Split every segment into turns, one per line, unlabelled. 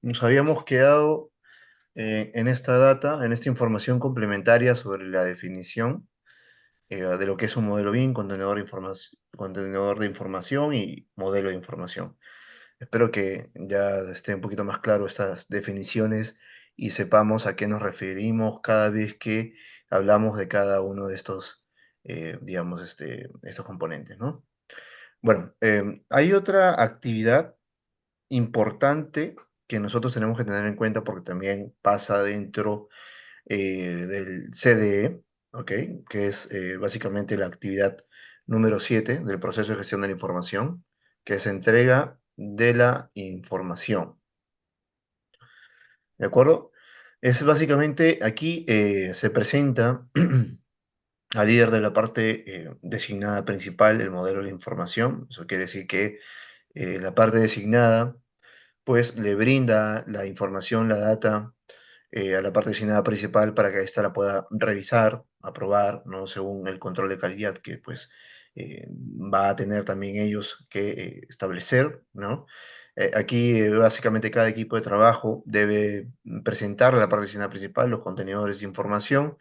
Nos habíamos quedado en esta data, en esta información complementaria sobre la definición de lo que es un modelo BIM, contenedor de información y modelo de información. Espero que ya esté un poquito más claro estas definiciones y sepamos a qué nos referimos cada vez que hablamos de cada uno de estos, digamos, estos componentes, ¿no? Bueno, hay otra actividad importante que nosotros tenemos que tener en cuenta porque también pasa dentro del CDE, ¿ok? Que es básicamente la actividad número 7 del proceso de gestión de la información, que es entrega de la información, ¿de acuerdo? Es básicamente, aquí se presenta al líder de la parte designada principal, el modelo de la información. Eso quiere decir que la parte designada pues le brinda la información, la data, a la parte designada principal para que ésta la pueda revisar, aprobar, ¿no? Según el control de calidad que pues va a tener también ellos que establecer, ¿no? Aquí básicamente cada equipo de trabajo debe presentar a la parte designada principal los contenedores de información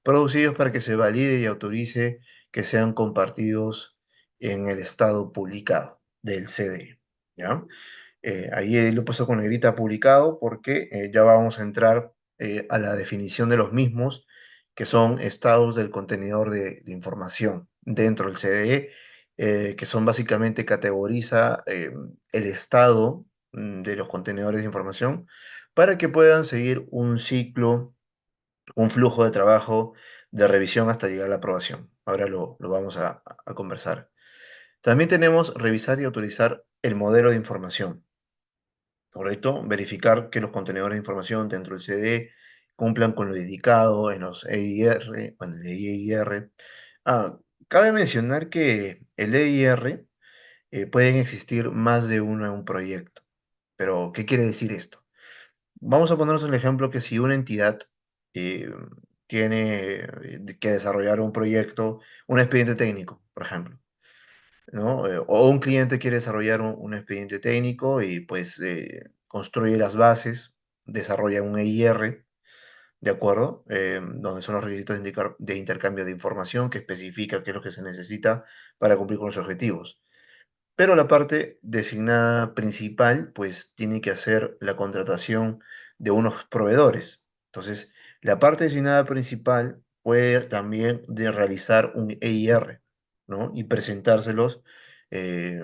producidos para que se valide y autorice que sean compartidos en el estado publicado del CDE, ¿ya? Ahí lo he puesto con negrita publicado porque ya vamos a entrar a la definición de los mismos, que son estados del contenedor de información dentro del CDE, que son básicamente categoriza el estado de los contenedores de información para que puedan seguir un ciclo, un flujo de trabajo de revisión hasta llegar a la aprobación. Ahora lo vamos a conversar. También tenemos revisar y autorizar el modelo de información. ¿Correcto? Verificar que los contenedores de información dentro del CD cumplan con lo indicado en los EIR o en el EIR. Ah, cabe mencionar que el EIR pueden existir más de uno en un proyecto. Pero, ¿qué quiere decir esto? Vamos a ponernos el ejemplo que si una entidad eh, tiene que desarrollar un proyecto, un expediente técnico, por ejemplo, ¿no? O un cliente quiere desarrollar un expediente técnico y pues construye las bases, desarrolla un EIR, ¿de acuerdo? Donde son los requisitos de intercambio de información que especifica qué es lo que se necesita para cumplir con los objetivos. Pero la parte designada principal, pues tiene que hacer la contratación de unos proveedores. Entonces, la parte designada principal puede también de realizar un EIR, ¿no? Y presentárselos, eh,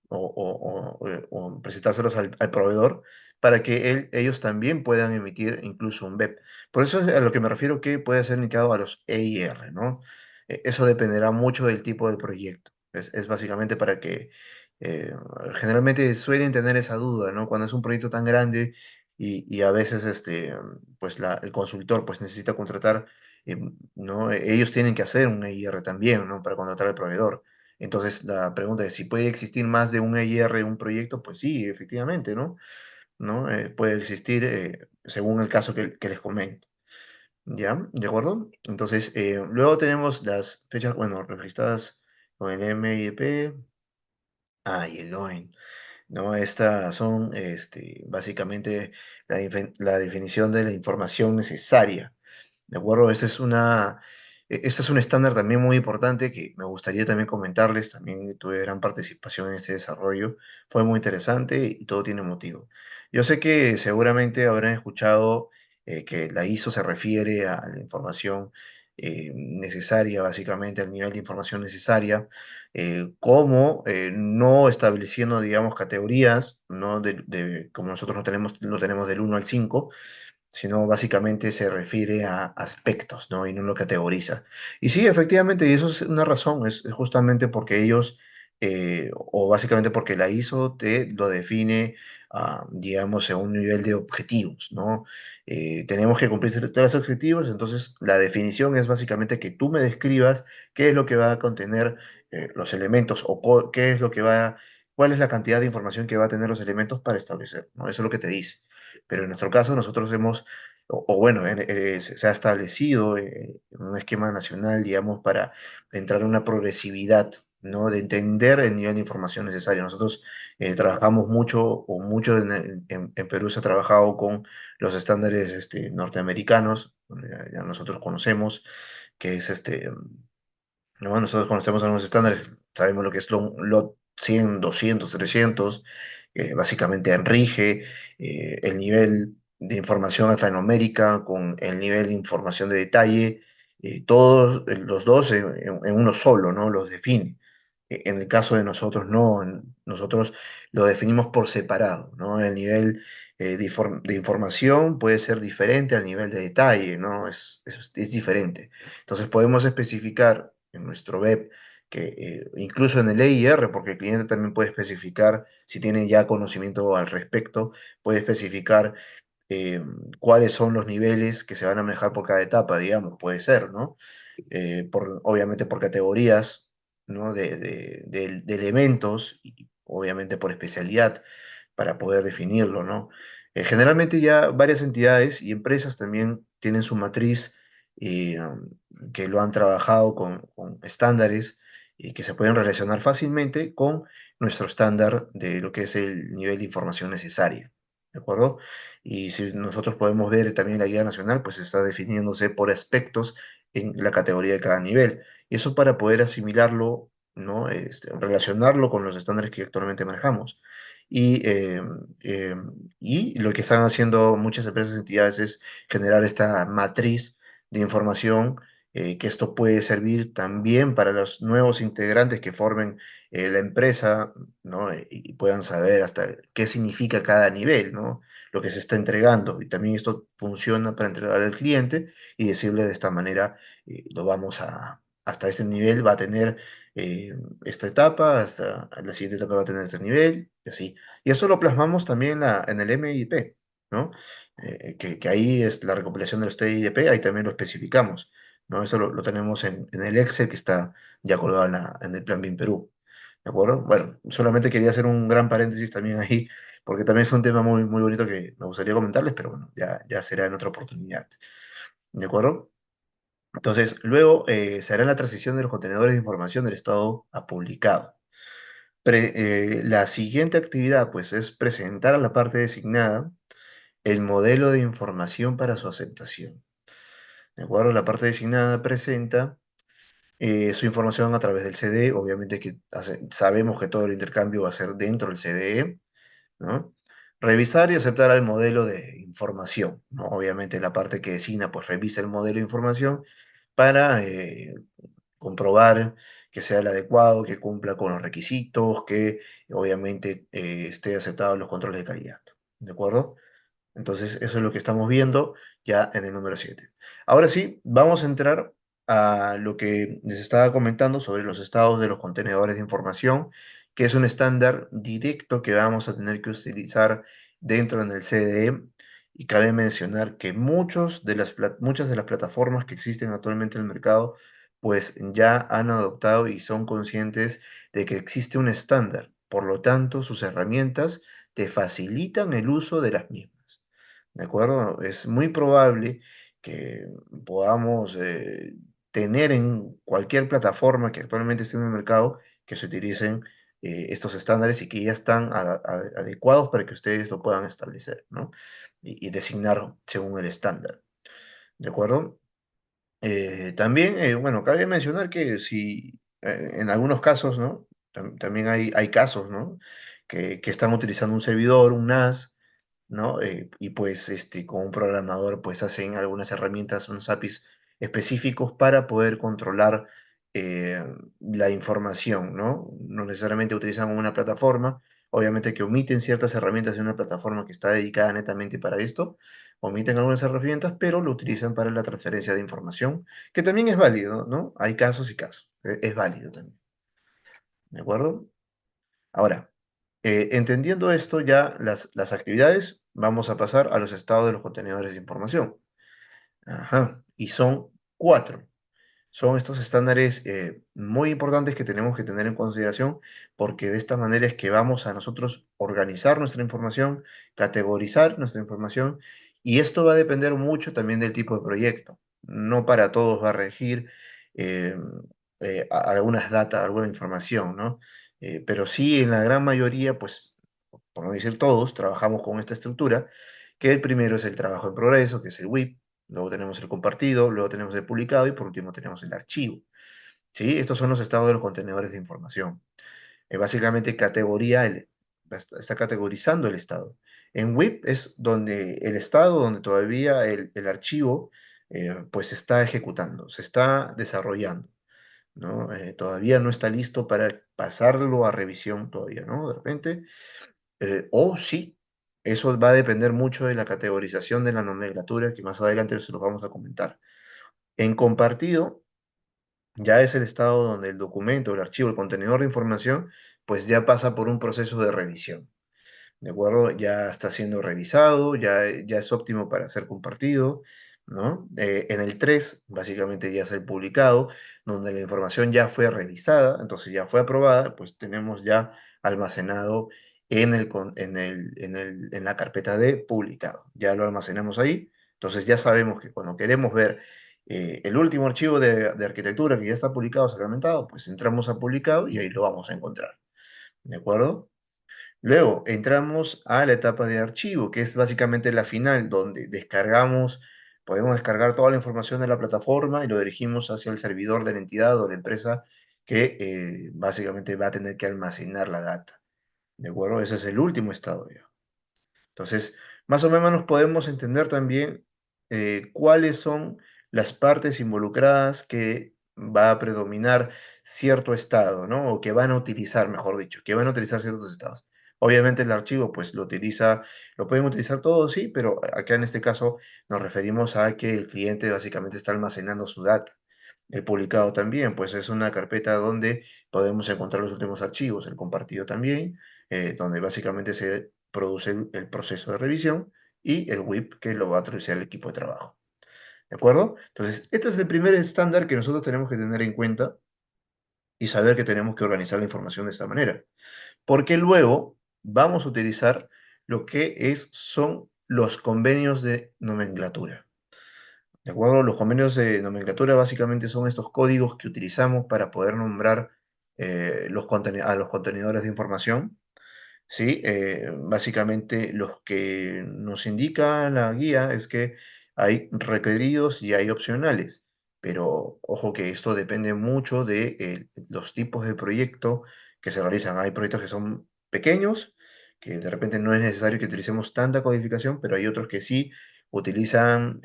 o presentárselos al proveedor para que ellos también puedan emitir incluso un BEP. Por eso es a lo que me refiero que puede ser indicado a los EIR, ¿no? Eso dependerá mucho del tipo de proyecto. Es básicamente para que eh, generalmente suelen tener esa duda, ¿no? Cuando es un proyecto tan grande y a veces pues el consultor pues necesita contratar, ¿no? Ellos tienen que hacer un EIR también, ¿no? Para contratar al proveedor. Entonces la pregunta es si puede existir más de un EIR en un proyecto, pues sí, efectivamente, ¿no? ¿No? Puede existir según el caso que les comento. ¿Ya? ¿De acuerdo? Entonces, luego tenemos las fechas, bueno, registradas con el MIP, y el OIN. ¿No? Estas son básicamente la definición de la información necesaria. ¿De acuerdo? Este es un estándar también muy importante que me gustaría también comentarles. También tuve gran participación en este desarrollo. Fue muy interesante y todo tiene motivo. Yo sé que seguramente habrán escuchado que la ISO se refiere a la información necesaria, básicamente al nivel de información necesaria como no estableciendo, digamos, categorías, ¿no? Como nosotros no tenemos del 1 al 5, sino básicamente se refiere a aspectos, ¿no? Y no lo categoriza. Y sí, efectivamente, y eso es una razón, es justamente porque ellos, o básicamente porque la ISO te lo define, digamos, en un nivel de objetivos, ¿no? Tenemos que cumplir ciertos objetivos, entonces la definición es básicamente que tú me describas qué es lo que va a contener los elementos o qué es lo que va, cuál es la cantidad de información que va a tener los elementos para establecer, ¿no? Eso es lo que te dice. Pero en nuestro caso, nosotros hemos, o bueno, se ha establecido un esquema nacional, digamos, para entrar en una progresividad, ¿no? De entender el nivel de información necesario. Nosotros trabajamos mucho, o mucho en Perú se ha trabajado con los estándares norteamericanos, ya nosotros conocemos, que es ¿no? Nosotros conocemos algunos estándares, sabemos lo que es LOT 100, 200, 300, básicamente rige el nivel de información alfanumérica con el nivel de información de detalle, todos los dos en uno solo, ¿no? Los define. En el caso de nosotros, no, nosotros lo definimos por separado, ¿no? El nivel de información puede ser diferente al nivel de detalle, ¿no? Es diferente. Entonces podemos especificar en nuestro web que incluso en el EIR, porque el cliente también puede especificar, si tiene ya conocimiento al respecto, puede especificar eh, cuáles son los niveles que se van a manejar por cada etapa, digamos, puede ser, ¿no? Obviamente por categorías, ¿no? De elementos, y obviamente por especialidad, para poder definirlo, ¿no? Generalmente ya varias entidades y empresas también tienen su matriz eh, que lo han trabajado con estándares y que se pueden relacionar fácilmente con nuestro estándar de lo que es el nivel de información necesaria, ¿de acuerdo? Y si nosotros podemos ver también la guía nacional, pues está definiéndose por aspectos en la categoría de cada nivel. Y eso para poder asimilarlo, ¿no? Relacionarlo con los estándares que actualmente manejamos. Y, eh, y lo que están haciendo muchas empresas y entidades es generar esta matriz de información, que esto puede servir también para los nuevos integrantes que formen la empresa, ¿no? Y puedan saber hasta qué significa cada nivel, ¿no? Lo que se está entregando. Y también esto funciona para entregar al cliente y decirle de esta manera, lo vamos hasta este nivel va a tener eh, esta etapa, hasta la siguiente etapa va a tener este nivel, y así. Y esto lo plasmamos también en el MIP, ¿no? Que ahí es la recopilación de los TIDP, ahí también lo especificamos, ¿no? Eso lo tenemos en el Excel que está ya colgado en el Plan BIM Perú, ¿de acuerdo? Bueno, solamente quería hacer un gran paréntesis también ahí, porque también es un tema muy, muy bonito que me gustaría comentarles, pero bueno, ya será en otra oportunidad, ¿de acuerdo? Entonces, luego se hará la transición de los contenedores de información del estado a publicado. La siguiente actividad, pues, es presentar a la parte designada el modelo de información para su aceptación. ¿De acuerdo? La parte designada presenta su información a través del CDE. Obviamente que sabemos que todo el intercambio va a ser dentro del CDE, ¿no? Revisar y aceptar el modelo de información, ¿no? Obviamente la parte que designa, pues revisa el modelo de información para comprobar que sea el adecuado, que cumpla con los requisitos, que obviamente esté aceptado en los controles de calidad. ¿De acuerdo? Entonces, eso es lo que estamos viendo ya en el número 7. Ahora sí, vamos a entrar a lo que les estaba comentando sobre los estados de los contenedores de información, que es un estándar directo que vamos a tener que utilizar dentro del CDE. Y cabe mencionar que muchas de las plataformas que existen actualmente en el mercado, pues ya han adoptado y son conscientes de que existe un estándar. Por lo tanto, sus herramientas te facilitan el uso de las mismas. ¿De acuerdo? Es muy probable que podamos tener en cualquier plataforma que actualmente esté en el mercado que se utilicen estos estándares y que ya están adecuados para que ustedes lo puedan establecer, ¿no? Y designar según el estándar. ¿De acuerdo? También, bueno, cabe mencionar que si en algunos casos, ¿no? También hay casos, ¿no? Que están utilizando un servidor, un NAS, ¿no? Y pues con un programador pues hacen algunas herramientas, unos APIs específicos para poder controlar eh, la información, ¿no? No necesariamente utilizan una plataforma, obviamente que omiten ciertas herramientas de una plataforma que está dedicada netamente para esto, omiten algunas herramientas, pero lo utilizan para la transferencia de información, que también es válido, ¿no? Hay casos y casos, es válido también, ¿de acuerdo? Ahora, entendiendo esto ya, las actividades, vamos a pasar a los estados de los contenedores de información. Ajá, y son 4. Son estos estándares muy importantes que tenemos que tener en consideración porque de esta manera es que vamos a nosotros organizar nuestra información, categorizar nuestra información y esto va a depender mucho también del tipo de proyecto. No para todos va a regir. eh, algunas data, alguna información, ¿no? Pero sí, en la gran mayoría, pues, por no decir todos, trabajamos con esta estructura, que el primero es el trabajo en progreso, que es el WIP, luego tenemos el compartido, luego tenemos el publicado y por último tenemos el archivo. ¿Sí? Estos son los estados de los contenedores de información. Básicamente está categorizando el estado. En WIP es donde el estado, donde todavía el archivo pues se está ejecutando, se está desarrollando, ¿no? Todavía no está listo para pasarlo a revisión todavía, ¿no? De repente, o sí, eso va a depender mucho de la categorización de la nomenclatura que más adelante se los vamos a comentar. En compartido, ya es el estado donde el documento, el archivo, el contenedor de información, pues ya pasa por un proceso de revisión. ¿De acuerdo? Ya está siendo revisado, ya es óptimo para ser compartido, ¿no? En el 3 básicamente ya es el publicado, donde la información ya fue revisada, entonces ya fue aprobada, pues tenemos ya almacenado en la carpeta de publicado. Ya lo almacenamos ahí, entonces ya sabemos que cuando queremos ver el último archivo de arquitectura que ya está publicado, sacramentado, pues entramos a publicado y ahí lo vamos a encontrar. ¿De acuerdo? Luego entramos a la etapa de archivo, que es básicamente la final, donde podemos descargar toda la información de la plataforma y lo dirigimos hacia el servidor de la entidad o la empresa que básicamente va a tener que almacenar la data. ¿De acuerdo? Ese es el último estado ya. Entonces, más o menos podemos entender también cuáles son las partes involucradas que va a predominar cierto estado, ¿no? O que van a utilizar, mejor dicho, que van a utilizar ciertos estados. Obviamente el archivo, pues lo pueden utilizar todos, sí, pero acá en este caso nos referimos a que el cliente básicamente está almacenando su data. El publicado también, pues es una carpeta donde podemos encontrar los últimos archivos. El compartido también, donde básicamente se produce el proceso de revisión y el WIP que lo va a realizar el equipo de trabajo. ¿De acuerdo? Entonces, este es el primer estándar que nosotros tenemos que tener en cuenta y saber que tenemos que organizar la información de esta manera. Porque luego vamos a utilizar lo que son los convenios de nomenclatura. ¿De acuerdo? Los convenios de nomenclatura básicamente son estos códigos que utilizamos para poder nombrar a los contenedores de información. Sí, básicamente los que nos indica la guía es que hay requeridos y hay opcionales, pero ojo que esto depende mucho de los tipos de proyecto que se realizan. Hay proyectos que son pequeños, que de repente no es necesario que utilicemos tanta codificación, pero hay otros que sí utilizan,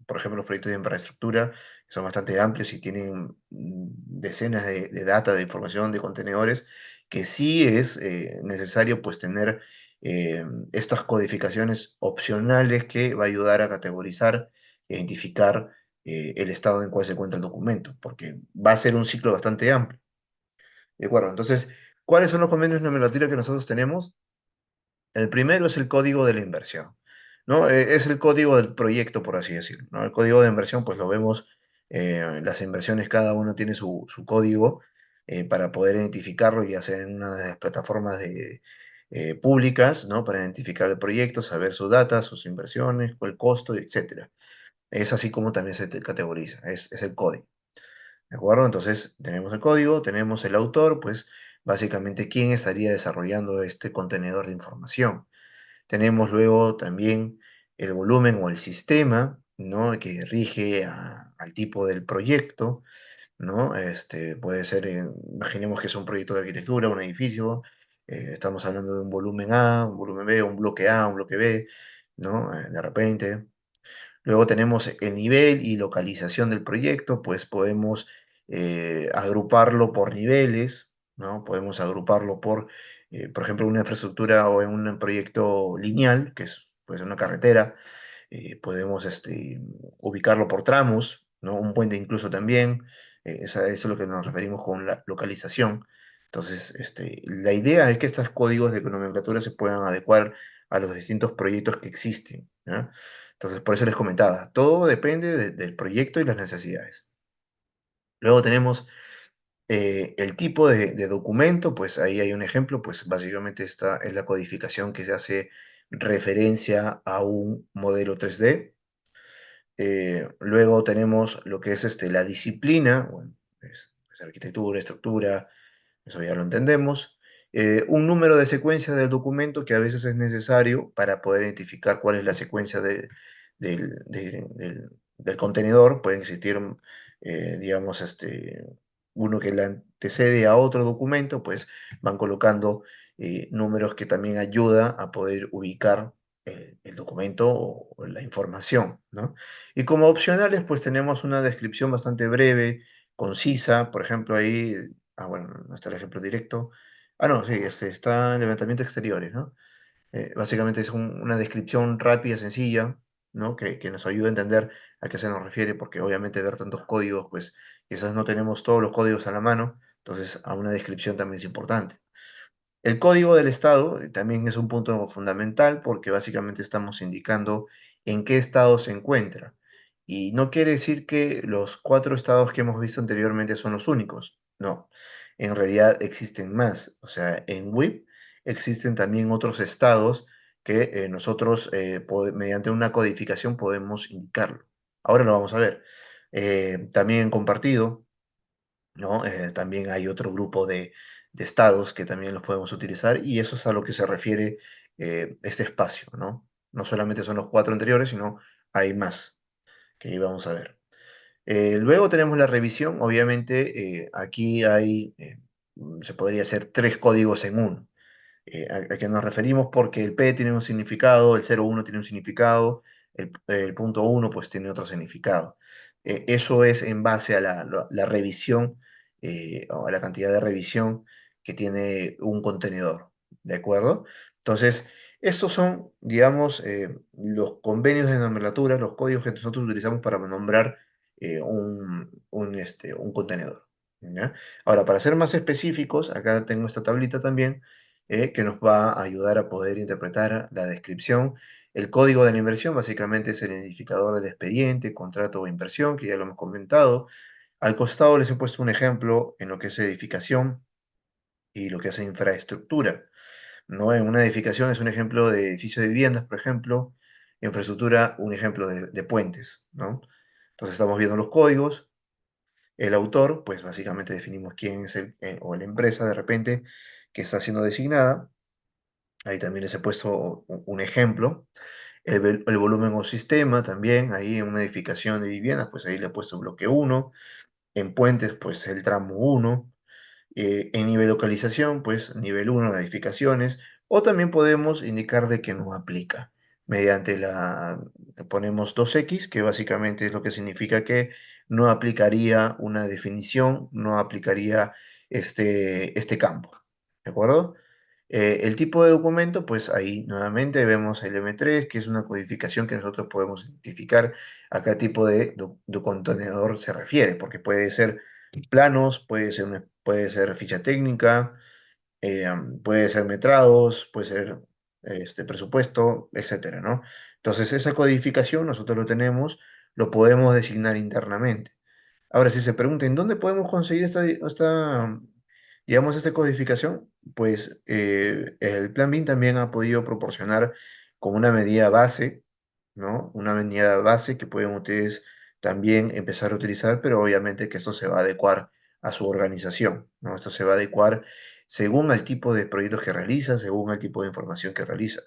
por ejemplo, los proyectos de infraestructura, que son bastante amplios y tienen decenas de data, de información, de contenedores que sí es necesario pues tener eh, estas codificaciones opcionales que va a ayudar a categorizar e identificar el estado en cual se encuentra el documento, porque va a ser un ciclo bastante amplio. ¿De acuerdo? Entonces, ¿cuáles son los convenios de nomenclatura que nosotros tenemos? El primero es el código de la inversión, ¿no? Es el código del proyecto, por así decirlo, ¿no? El código de inversión, pues lo vemos, las inversiones, cada uno tiene su código para poder identificarlo, ya sea en una de las plataformas públicas, ¿no? Para identificar el proyecto, saber su data, sus inversiones, el costo, etcétera. Es así como también se te categoriza, es el código, ¿de acuerdo? Entonces, tenemos el código, tenemos el autor, pues básicamente quién estaría desarrollando este contenedor de información. Tenemos luego también el volumen o el sistema, ¿no? Que rige al tipo del proyecto, ¿no? Puede ser, imaginemos que es un proyecto de arquitectura, un edificio, estamos hablando de un volumen A, un volumen B, un bloque A, un bloque B, ¿no? De repente. Luego tenemos el nivel y localización del proyecto, pues podemos agruparlo por niveles, ¿no? Podemos agruparlo por ejemplo, una infraestructura o en un proyecto lineal, que es pues, una carretera, podemos ubicarlo por tramos, ¿no? Un puente incluso también, eso es lo que nos referimos con la localización. Entonces, la idea es que estos códigos de nomenclatura se puedan adecuar a los distintos proyectos que existen, ¿ya? Entonces, por eso les comentaba, todo depende del proyecto y las necesidades. Luego tenemos el tipo de documento, pues ahí hay un ejemplo, pues básicamente esta es la codificación que se hace referencia a un modelo 3D. Luego tenemos lo que es la disciplina, bueno, pues, arquitectura, estructura, eso ya lo entendemos. Un número de secuencia del documento que a veces es necesario para poder identificar cuál es la secuencia del contenedor. Pueden existir, digamos, uno que le antecede a otro documento, pues van colocando números que también ayuda a poder ubicar el documento o la información, ¿no? Y como opcionales, pues tenemos una descripción bastante breve, concisa. Por ejemplo, ahí, bueno, no está el ejemplo directo. Ah, no, sí, está en levantamiento exteriores, ¿no? Básicamente es una descripción rápida, sencilla, ¿no? Que nos ayuda a entender a qué se nos refiere, porque obviamente ver tantos códigos, pues quizás no tenemos todos los códigos a la mano, entonces a una descripción también es importante. El código del estado también es un punto fundamental porque básicamente estamos indicando en qué estado se encuentra. Y no quiere decir que los cuatro estados que hemos visto anteriormente son los únicos. No, en realidad existen más. O sea, en WIP existen también otros estados que nosotros mediante una codificación podemos indicarlo. Ahora lo vamos a ver. También en compartido, ¿no? También hay otro grupo de estados que también los podemos utilizar y eso es a lo que se refiere este espacio, ¿no? No solamente son los cuatro anteriores, sino hay más que ahí vamos a ver. Luego tenemos la revisión, obviamente aquí hay, se podría hacer tres códigos en uno. A qué nos referimos porque el P tiene un significado, el 01 tiene un significado, el punto 1 pues tiene otro significado. Eso es en base a la revisión o a la cantidad de revisión que tiene un contenedor, ¿de acuerdo? Entonces, estos son, digamos, los convenios de nomenclatura, los códigos que nosotros utilizamos para nombrar un contenedor. ¿Ya? Ahora, para ser más específicos, acá tengo esta tablita también que nos va a ayudar a poder interpretar la descripción. El código de la inversión básicamente es el identificador del expediente, contrato o inversión, que ya lo hemos comentado. Al costado les he puesto un ejemplo en lo que es edificación y lo que es infraestructura, ¿no? En una edificación es un ejemplo de edificio de viviendas, por ejemplo. Infraestructura, un ejemplo de puentes, ¿no? Entonces estamos viendo los códigos. El autor, pues básicamente definimos quién es o la empresa de repente que está siendo designada. Ahí también les he puesto un ejemplo. El volumen o sistema también, ahí en una edificación de viviendas, pues ahí le he puesto bloque uno. En puentes, pues el tramo uno. En nivel localización, pues nivel uno de edificaciones. O también podemos indicar de que no aplica. Mediante ponemos 2x, que básicamente es lo que significa que no aplicaría una definición, no aplicaría este campo. ¿De acuerdo? El tipo de documento, pues ahí nuevamente vemos el M3, que es una codificación que nosotros podemos identificar a qué tipo de contenedor se refiere, porque puede ser planos, puede ser ficha técnica, puede ser metrados, puede ser presupuesto, etcétera, ¿no? Entonces, esa codificación nosotros lo tenemos, lo podemos designar internamente. Ahora, si se preguntan, ¿dónde podemos conseguir digamos, esta codificación? Pues el Plan BIM también ha podido proporcionar con una medida base, ¿no? Una medida base que pueden ustedes también empezar a utilizar, pero obviamente que esto se va a adecuar a su organización, ¿no? Esto se va a adecuar según el tipo de proyectos que realiza, según el tipo de información que realiza.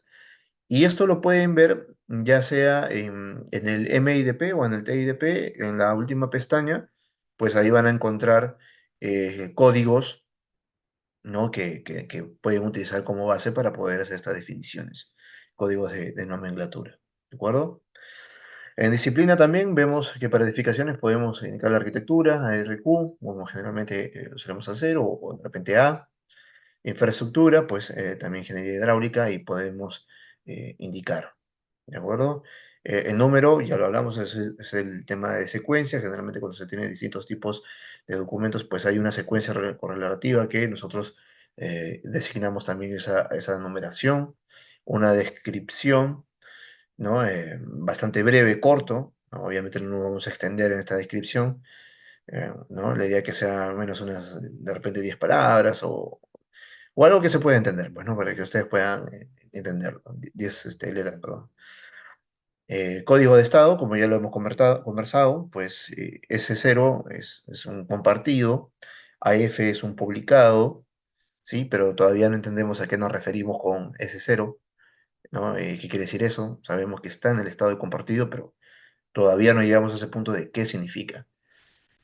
Y esto lo pueden ver ya sea en el MIDP o en el TIDP, en la última pestaña, pues ahí van a encontrar códigos, ¿no? que pueden utilizar como base para poder hacer estas definiciones, códigos de nomenclatura, ¿de acuerdo? En disciplina también vemos que para edificaciones podemos indicar la arquitectura, ARQ, como generalmente lo solemos hacer, o de repente A. Infraestructura, pues también ingeniería hidráulica y podemos indicar, ¿de acuerdo? El número, ya lo hablamos, es el tema de secuencia. Generalmente cuando se tienen distintos tipos de documentos, pues hay una secuencia correlativa que nosotros designamos también esa numeración. Una descripción, ¿no? Bastante breve, corto, ¿no? Obviamente no nos vamos a extender en esta descripción, ¿no? La idea que sea menos unas, de repente 10 palabras o algo que se pueda entender, pues, ¿no? Para que ustedes puedan entenderlo. 10 letras, perdón. Código de estado, como ya lo hemos conversado, pues S0 es un compartido, AF es un publicado, ¿sí? Pero todavía no entendemos a qué nos referimos con S0, ¿no? ¿Qué quiere decir eso? Sabemos que está en el estado de compartido, pero todavía no llegamos a ese punto de qué significa.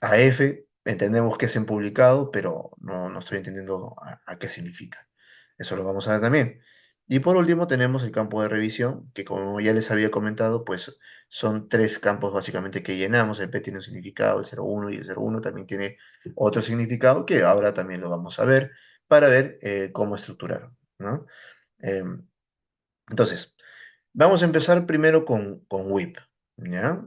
AF entendemos que es en publicado, pero no estoy entendiendo a qué significa. Eso lo vamos a ver también. Y por último tenemos el campo de revisión, que como ya les había comentado, pues son tres campos básicamente que llenamos. El P tiene un significado, el 01 y el 01 también tiene otro significado que ahora también lo vamos a ver para ver cómo estructurar, ¿no? Em, entonces, vamos a empezar primero con WIP, ¿ya?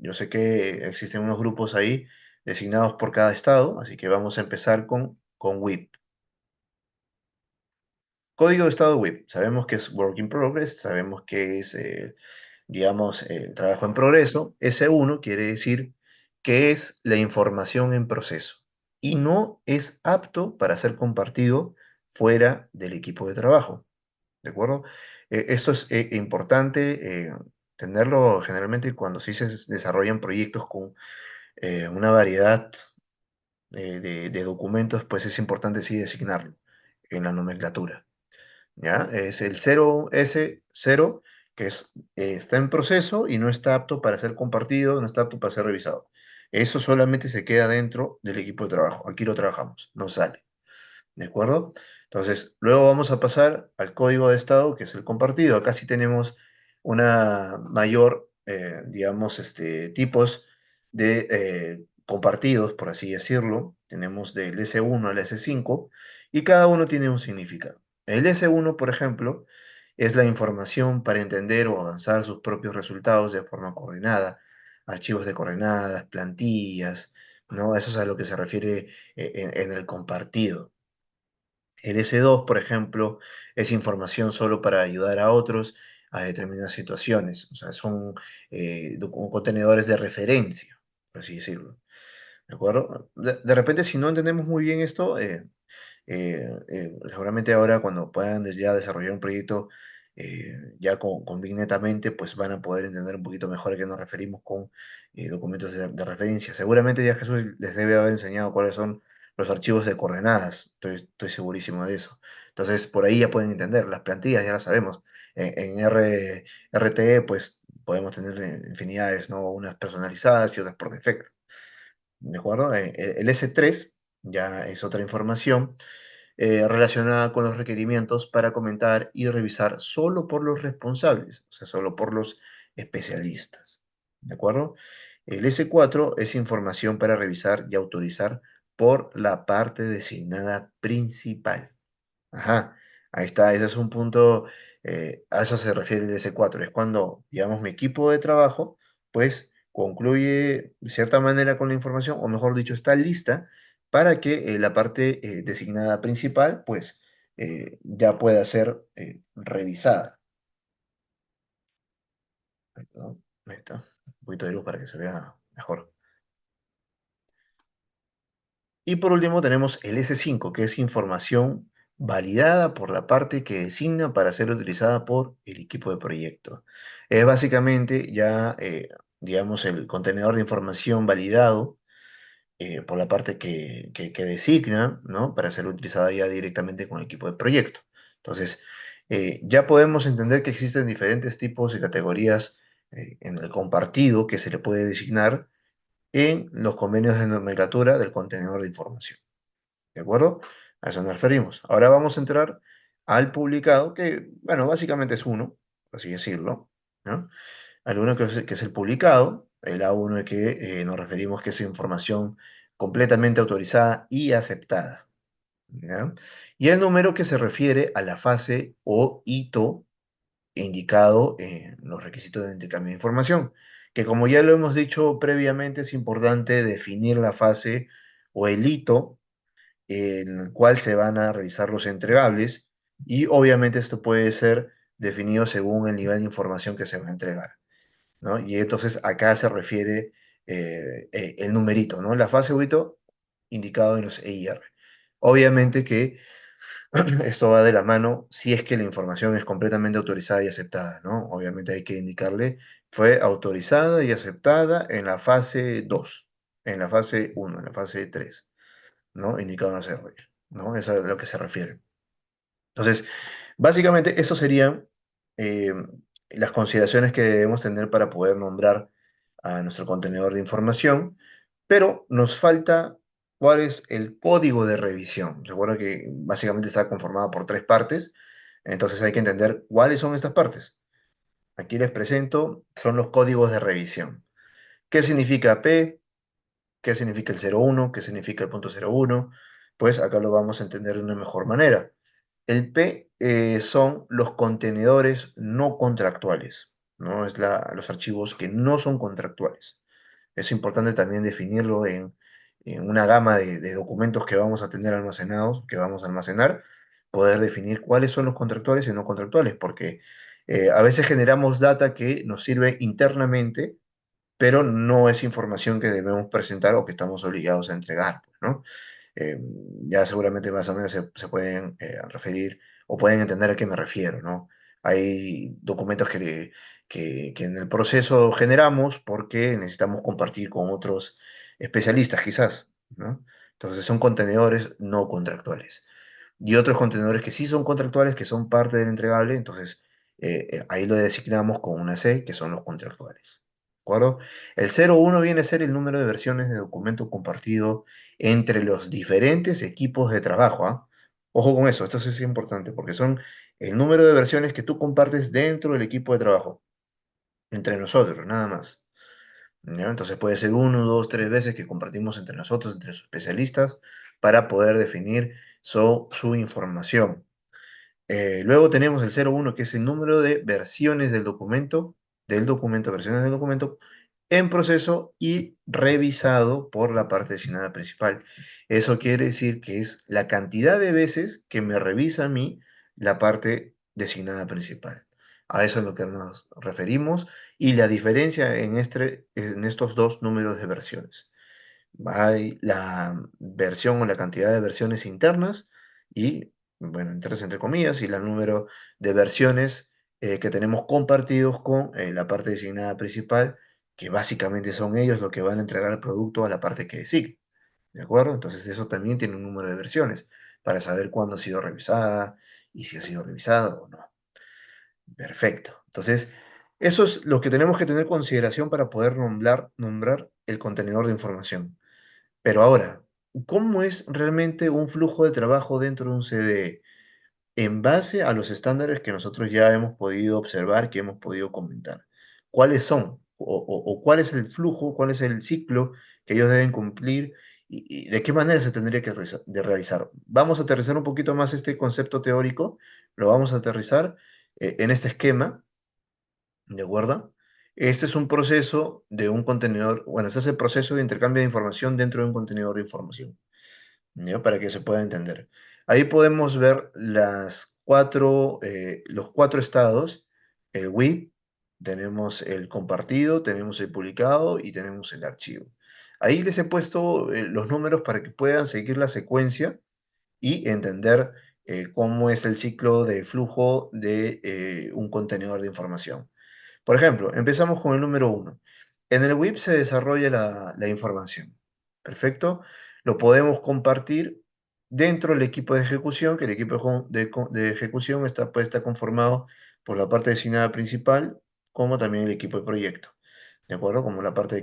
Yo sé que existen unos grupos ahí designados por cada estado, así que vamos a empezar con WIP. Código de estado WIP. Sabemos que es Work in Progress, sabemos que es, digamos, el trabajo en progreso. S1 quiere decir que es la información en proceso y no es apto para ser compartido fuera del equipo de trabajo. ¿De acuerdo? Esto es importante tenerlo generalmente cuando sí se desarrollan proyectos con una variedad de documentos, pues es importante sí designarlo en la nomenclatura. ¿Ya? Es el 0S0, que está en proceso y no está apto para ser compartido, no está apto para ser revisado. Eso solamente se queda dentro del equipo de trabajo. Aquí lo trabajamos, no sale. ¿De acuerdo? Entonces, luego vamos a pasar al código de estado, que es el compartido. Acá sí tenemos una mayor, digamos, tipos de compartidos, por así decirlo. Tenemos del S1 al S5 y cada uno tiene un significado. El S1, por ejemplo, es la información para entender o avanzar sus propios resultados de forma coordenada, archivos de coordenadas, plantillas, ¿no? Eso es a lo que se refiere en el compartido. El S2, por ejemplo, es información solo para ayudar a otros a determinadas situaciones. O sea, son contenedores de referencia, por así decirlo. ¿De acuerdo? De repente, si no entendemos muy bien esto, seguramente ahora cuando puedan ya desarrollar un proyecto ya con Big Netamente, pues van a poder entender un poquito mejor a qué nos referimos con documentos de referencia. Seguramente ya Jesús les debe haber enseñado cuáles son los archivos de coordenadas, estoy segurísimo de eso. Entonces, por ahí ya pueden entender, las plantillas ya las sabemos. En RTE, pues podemos tener infinidades, ¿no? Unas personalizadas y otras por defecto. ¿De acuerdo? El S3 ya es otra información relacionada con los requerimientos para comentar y revisar solo por los responsables, o sea, solo por los especialistas. ¿De acuerdo? El S4 es información para revisar y autorizar por la parte designada principal. Ajá, ahí está, ese es un punto, a eso se refiere el S4, es cuando, digamos, mi equipo de trabajo, pues, concluye de cierta manera con la información, o mejor dicho, está lista para que la parte designada principal, pues, ya pueda ser revisada. Ahí está, ahí está. Un poquito de luz para que se vea mejor. Y por último tenemos el S5, que es información validada por la parte que designa para ser utilizada por el equipo de proyecto. Es básicamente ya, digamos, el contenedor de información validado por la parte que designa, ¿no? Para ser utilizada ya directamente con el equipo de proyecto. Entonces, ya podemos entender que existen diferentes tipos y categorías en el compartido que se le puede designar en los convenios de nomenclatura del contenedor de información. ¿De acuerdo? A eso nos referimos. Ahora vamos a entrar al publicado, que, bueno, básicamente es uno, por así decirlo, ¿no? Al uno que es el publicado, el A1 que nos referimos que es información completamente autorizada y aceptada, ¿ya? Y el número que se refiere a la fase o hito indicado en los requisitos de intercambio de información, que como ya lo hemos dicho previamente, es importante definir la fase o el hito en el cual se van a revisar los entregables y obviamente esto puede ser definido según el nivel de información que se va a entregar, ¿no? Y entonces acá se refiere el numerito, ¿no? La fase o hito indicado en los EIR. Obviamente que Esto va de la mano si es que la información es completamente autorizada y aceptada, ¿no? Obviamente hay que indicarle, fue autorizada y aceptada en la fase 2, en la fase 1, en la fase 3, ¿no? Indicado en CR, ¿no? Eso es a lo que se refiere. Entonces, básicamente, eso serían eh, las consideraciones que debemos tener para poder nombrar a nuestro contenedor de información, pero nos falta cuál es el código de revisión. Recuerda que básicamente está conformada por tres partes, entonces hay que entender cuáles son estas partes. Aquí les presento, son los códigos de revisión. ¿Qué significa P? ¿Qué significa el 01? ¿Qué significa el punto 01? Pues acá lo vamos a entender de una mejor manera. El P son los contenedores no contractuales, ¿no? Es los archivos que no son contractuales. Es importante también definirlo en una gama de documentos que vamos a tener almacenados, que vamos a almacenar, poder definir cuáles son los contractuales y no contractuales, porque a veces generamos data que nos sirve internamente, pero no es información que debemos presentar o que estamos obligados a entregar, pues, ¿no? eh, ya seguramente más o menos se pueden referir o pueden entender a qué me refiero, ¿no? Hay documentos que en el proceso generamos porque necesitamos compartir con otros especialistas, quizás, ¿no? Entonces son contenedores no contractuales. Y otros contenedores que sí son contractuales, que son parte del entregable, entonces ahí lo designamos con una C, que son los contractuales. ¿De acuerdo? El 01 viene a ser el número de versiones de documento compartido entre los diferentes equipos de trabajo, ¿ah? Ojo con eso, esto sí es importante, porque son el número de versiones que tú compartes dentro del equipo de trabajo, entre nosotros, nada más. ¿Ya? Entonces puede ser uno, dos, tres veces que compartimos entre nosotros, entre los especialistas, para poder definir su información. Luego tenemos el 01, que es el número de versiones versiones del documento en proceso y revisado por la parte designada principal. Eso quiere decir que es la cantidad de veces que me revisa a mí la parte designada principal. A eso es lo que nos referimos y la diferencia en estos dos números de versiones. Hay la versión o la cantidad de versiones internas y, bueno, internas entre comillas, y el número de versiones que tenemos compartidos con la parte designada principal, que básicamente son ellos los que van a entregar el producto a la parte que designe. ¿De acuerdo? Entonces eso también tiene un número de versiones para saber cuándo ha sido revisada y si ha sido revisada o no. Perfecto. Entonces, eso es lo que tenemos que tener en consideración para poder nombrar el contenedor de información. Pero ahora, ¿cómo es realmente un flujo de trabajo dentro de un CDE? En base a los estándares que nosotros ya hemos podido observar, que hemos podido comentar. ¿Cuáles son? O cuál es el flujo, cuál es el ciclo que ellos deben cumplir y de qué manera se tendría que realizar. Vamos a aterrizar un poquito más este concepto teórico, lo vamos a aterrizar en este esquema, ¿de acuerdo? Este es un proceso de un contenedor, bueno, este es el proceso de intercambio de información dentro de un contenedor de información, ¿ya? Para que se pueda entender. Ahí podemos ver los cuatro estados, el WIP, tenemos el compartido, tenemos el publicado y tenemos el archivo. Ahí les he puesto los números para que puedan seguir la secuencia y entender cómo es el ciclo de flujo de un contenedor de información. Por ejemplo, empezamos con el número uno. En el WIP se desarrolla la información. Perfecto. Lo podemos compartir dentro del equipo de ejecución, que el equipo de ejecución puede estar conformado por la parte designada principal, como también el equipo de proyecto. ¿De acuerdo? Como la parte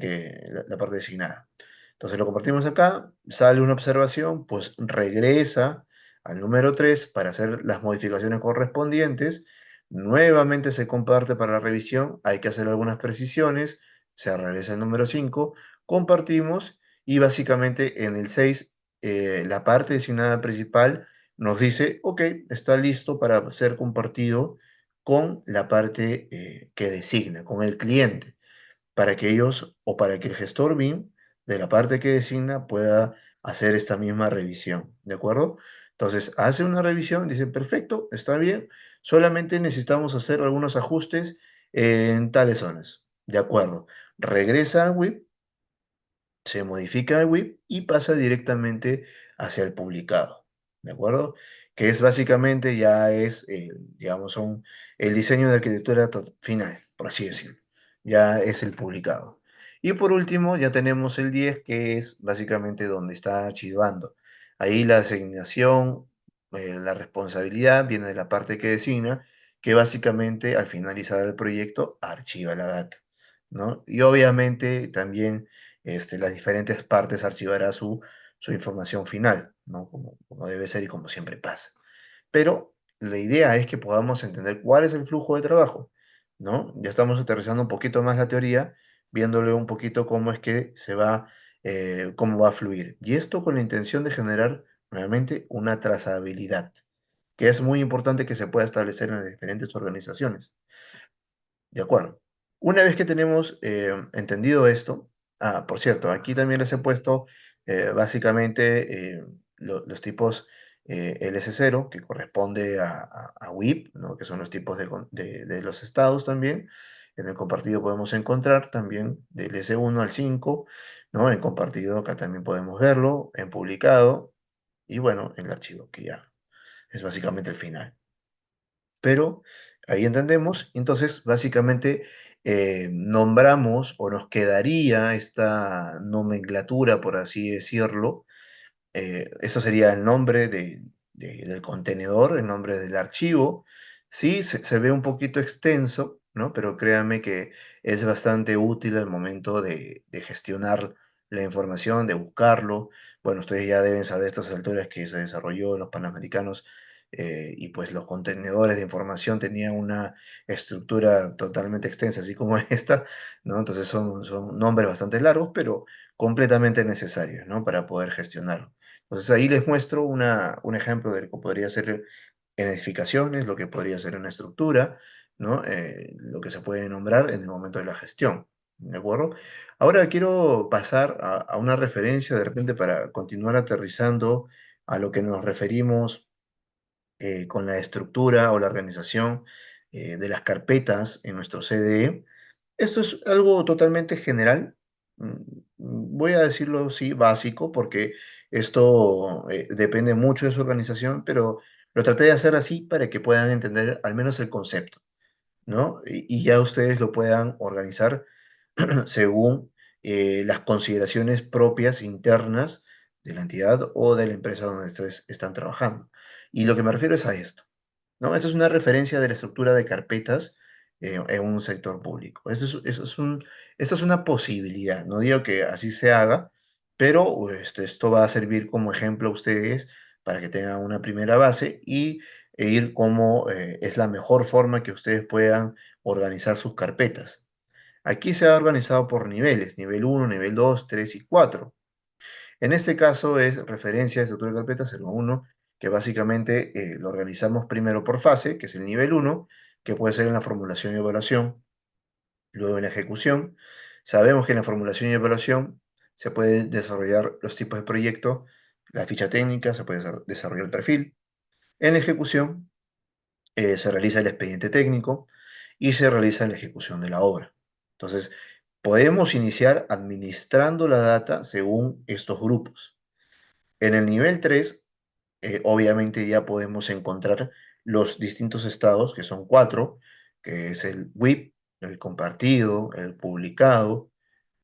designada. Entonces lo compartimos acá, sale una observación, pues regresa al número 3 para hacer las modificaciones correspondientes. Nuevamente se comparte para la revisión, hay que hacer algunas precisiones, se regresa el número 5, compartimos y básicamente en el 6 la parte designada principal nos dice, ok, está listo para ser compartido con la parte que designa, con el cliente, para que ellos o para que el gestor BIM de la parte que designa pueda hacer esta misma revisión, ¿de acuerdo? Entonces, hace una revisión, dice, perfecto, está bien, solamente necesitamos hacer algunos ajustes en tales zonas, ¿de acuerdo? Regresa al WIP, se modifica el WIP y pasa directamente hacia el publicado, ¿de acuerdo? que es básicamente ya es, digamos, el diseño de arquitectura final, por así decirlo. Ya es el publicado. Y por último, ya tenemos el 10 que es básicamente donde está archivando. Ahí la asignación, la responsabilidad viene de la parte que designa, que básicamente al finalizar el proyecto archiva la data, ¿no? Y obviamente también las diferentes partes archivará su información final, ¿no? Como debe ser y como siempre pasa. Pero la idea es que podamos entender cuál es el flujo de trabajo, ¿no? Ya estamos aterrizando un poquito más la teoría, viéndole un poquito cómo es que cómo va a fluir. Y esto con la intención de generar nuevamente una trazabilidad, que es muy importante que se pueda establecer en las diferentes organizaciones. De acuerdo. Una vez que tenemos entendido esto, por cierto, aquí también les he puesto básicamente los tipos LS0, que corresponde a WIP, ¿no? Que son los tipos de los estados también. En el compartido podemos encontrar también del S1 al 5, ¿no? En compartido acá también podemos verlo, en publicado, y bueno, en el archivo, que ya es básicamente el final. Pero ahí entendemos, entonces básicamente nombramos o nos quedaría esta nomenclatura, por así decirlo, eso sería el nombre del contenedor, el nombre del archivo. Sí, se ve un poquito extenso, ¿no? Pero créanme que es bastante útil al momento de gestionar la información, de buscarlo. Bueno, ustedes ya deben saber a estas alturas que se desarrolló en los Panamericanos y pues los contenedores de información tenían una estructura totalmente extensa, así como esta, ¿no? Entonces son nombres bastante largos, pero completamente necesarios, ¿no? Para poder gestionarlo. Entonces ahí les muestro un ejemplo de lo que podría ser en edificaciones, lo que podría ser una estructura, ¿no? Lo que se puede nombrar en el momento de la gestión, ¿de acuerdo? Ahora quiero pasar a una referencia de repente para continuar aterrizando a lo que nos referimos con la estructura o la organización de las carpetas en nuestro CDE. Esto es algo totalmente general. Voy a decirlo, sí, básico, porque esto depende mucho de su organización, pero lo traté de hacer así para que puedan entender al menos el concepto, ¿no? Y ya ustedes lo puedan organizar según las consideraciones propias internas de la entidad o de la empresa donde ustedes están trabajando. Y lo que me refiero es a esto, ¿no? Esto es una referencia de la estructura de carpetas en un sector público. Esto es una posibilidad, no digo que así se haga, pero esto va a servir como ejemplo a ustedes para que tengan una primera base e ir como es la mejor forma que ustedes puedan organizar sus carpetas. Aquí se ha organizado por niveles, nivel 1, nivel 2, 3 y 4. En este caso es referencia de estructura de carpeta 01, que básicamente lo organizamos primero por fase, que es el nivel 1, que puede ser en la formulación y evaluación, luego en la ejecución. Sabemos que en la formulación y evaluación se puede desarrollar los tipos de proyecto, la ficha técnica, se puede desarrollar el perfil. En la ejecución se realiza el expediente técnico y se realiza la ejecución de la obra. Entonces, podemos iniciar administrando la data según estos grupos. En el nivel 3, obviamente ya podemos encontrar los distintos estados, que son 4, que es el WIP, el compartido, el publicado,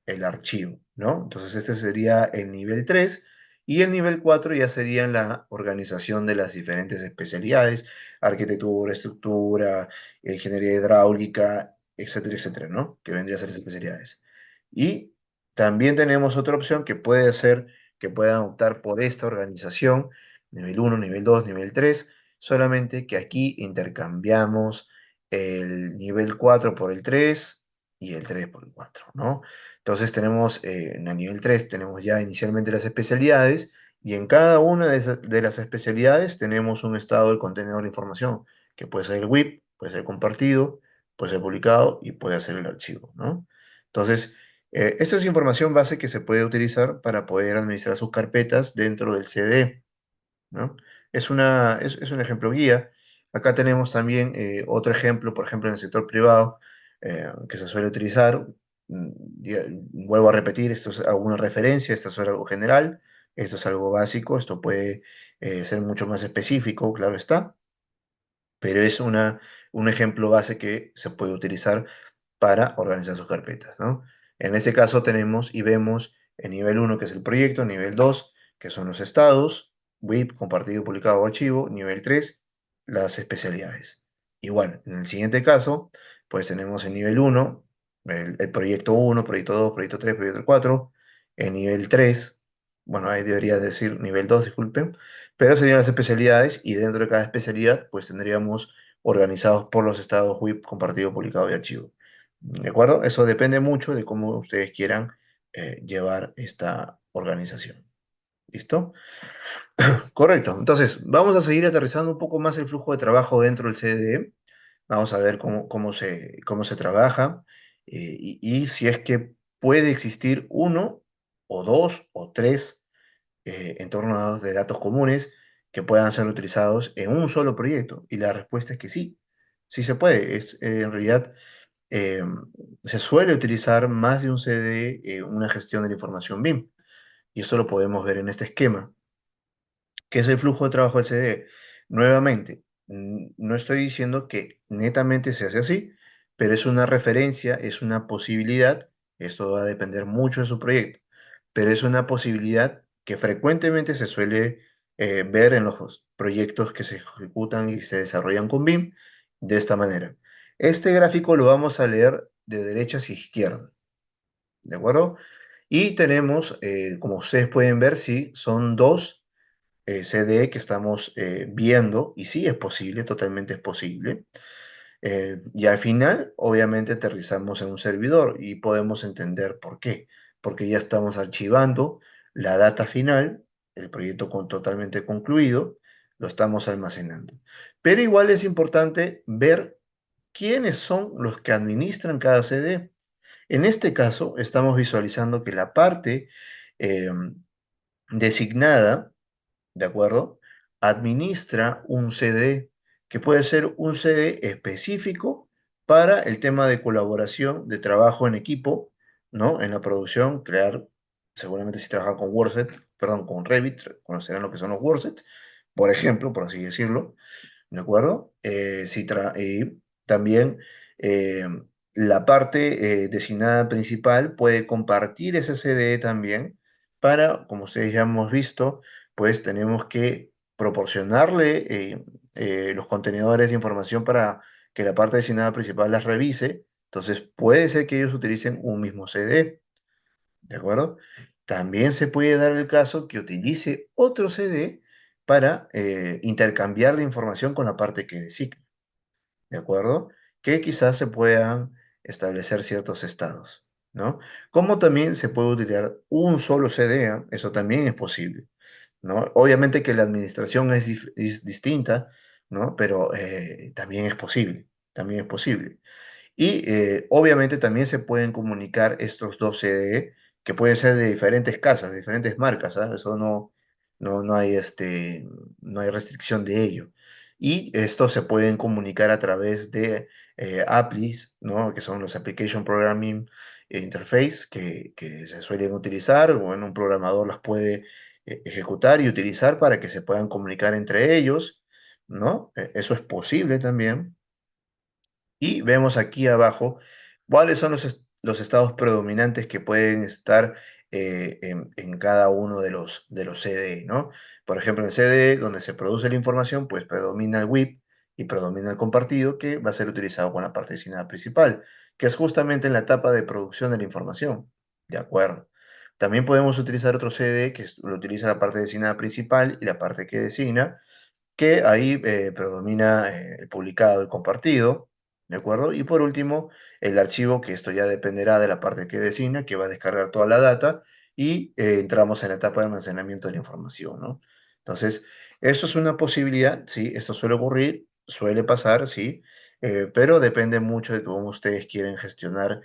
el archivo, ¿no? Entonces este sería el nivel 3 y el nivel 4 ya sería la organización de las diferentes especialidades, arquitectura, estructura, ingeniería hidráulica, etcétera, etcétera, ¿no? Que vendría a ser las especialidades. Y también tenemos otra opción que puede ser que puedan optar por esta organización, nivel 1, nivel 2, nivel 3, solamente que aquí intercambiamos el nivel 4 por el 3 y el 3 por el 4, ¿no? Entonces tenemos, en el nivel 3 tenemos ya inicialmente las especialidades y en cada una de las especialidades tenemos un estado del contenedor de información, que puede ser el WIP, puede ser compartido, puede ser publicado y puede ser el archivo, ¿no? Entonces, esta es información base que se puede utilizar para poder administrar sus carpetas dentro del CD, ¿no? Es un ejemplo guía. Acá tenemos también otro ejemplo, por ejemplo, en el sector privado, que se suele utilizar. Vuelvo a repetir, esto es alguna referencia, esto es algo general, Esto es algo básico, esto puede ser mucho más específico, claro está, pero es un ejemplo base que se puede utilizar para organizar sus carpetas, ¿no? En ese caso tenemos y vemos el nivel uno que es el proyecto, nivel 2 que son los estados, WIP, compartido, publicado o archivo, nivel 3 las especialidades. Igual, en el siguiente caso, pues tenemos el nivel uno el proyecto uno proyecto 2 proyecto 3 proyecto 4 el nivel 3 bueno, ahí debería decir nivel 2 disculpen, pero serían las especialidades y dentro de cada especialidad, pues tendríamos organizados por los estados WIP, compartido, publicado y archivo. ¿De acuerdo? Eso depende mucho de cómo ustedes quieran llevar esta organización. ¿Listo? Correcto. Entonces, vamos a seguir aterrizando un poco más el flujo de trabajo dentro del CDE. Vamos a ver cómo se trabaja y si es que puede existir uno o dos o tres entornos de datos comunes que puedan ser utilizados en un solo proyecto. Y la respuesta es que sí, sí se puede. En realidad, eh, se suele utilizar más de un CD en una gestión de la información BIM. Y eso lo podemos ver en este esquema. ¿Qué es el flujo de trabajo del CDE? Nuevamente, no estoy diciendo que netamente se hace así, pero es una referencia, es una posibilidad, esto va a depender mucho de su proyecto, pero es una posibilidad que frecuentemente se suele ver en los proyectos que se ejecutan y se desarrollan con BIM de esta manera. Este gráfico lo vamos a leer de derecha hacia izquierda, ¿de acuerdo? Y tenemos, como ustedes pueden ver, sí, son dos CDE que estamos viendo, y sí es posible, totalmente es posible. Y al final, obviamente, aterrizamos en un servidor y podemos entender por qué. Porque ya estamos archivando la data final, el proyecto totalmente concluido, lo estamos almacenando. Pero igual es importante ver quiénes son los que administran cada CD. En este caso, estamos visualizando que la parte designada, ¿de acuerdo? Administra un CD, que puede ser un CD específico para el tema de colaboración, de trabajo en equipo, ¿no? En la producción, crear, seguramente si trabajan con WordSet, perdón, con Revit, conocerán lo que son los WordSet, por ejemplo, por así decirlo, ¿de acuerdo? Y también eh, la parte designada principal puede compartir ese CDE también para, como ustedes ya hemos visto, pues tenemos que proporcionarle los contenedores de información para que la parte designada principal las revise. Entonces puede ser que ellos utilicen un mismo CD, ¿de acuerdo? También se puede dar el caso que utilice otro CD para intercambiar la información con la parte que designa, ¿de acuerdo? Que quizás se puedan establecer ciertos estados, ¿no? Como también se puede utilizar un solo CD, ¿ah? Eso también es posible, ¿no? Obviamente que la administración es distinta, ¿no? Pero también es posible, también es posible. Y obviamente también se pueden comunicar estos dos CDE, que pueden ser de diferentes casas, de diferentes marcas, ¿ah? Eso no hay, no hay restricción de ello. Y estos se pueden comunicar a través de APIs, ¿no? Que son los Application Programming Interface, que se suelen utilizar, bueno, un programador las puede ejecutar y utilizar para que se puedan comunicar entre ellos, ¿no? Eso es posible también. Y vemos aquí abajo cuáles son los estados predominantes que pueden estar en cada uno de los CDE, ¿no? Por ejemplo, en el CDE, donde se produce la información, pues predomina el WIP y predomina el compartido, que va a ser utilizado con la parte destinada principal, que es justamente en la etapa de producción de la información. De acuerdo. También podemos utilizar otro CDE lo utiliza la parte destinada principal y la parte que designa, que ahí predomina el publicado y compartido, ¿de acuerdo? Y por último, el archivo, que esto ya dependerá de la parte que designa, que va a descargar toda la data y entramos en la etapa de almacenamiento de la información, ¿no? Entonces, esto es una posibilidad, sí, esto suele ocurrir, suele pasar, sí, pero depende mucho de cómo ustedes quieren gestionar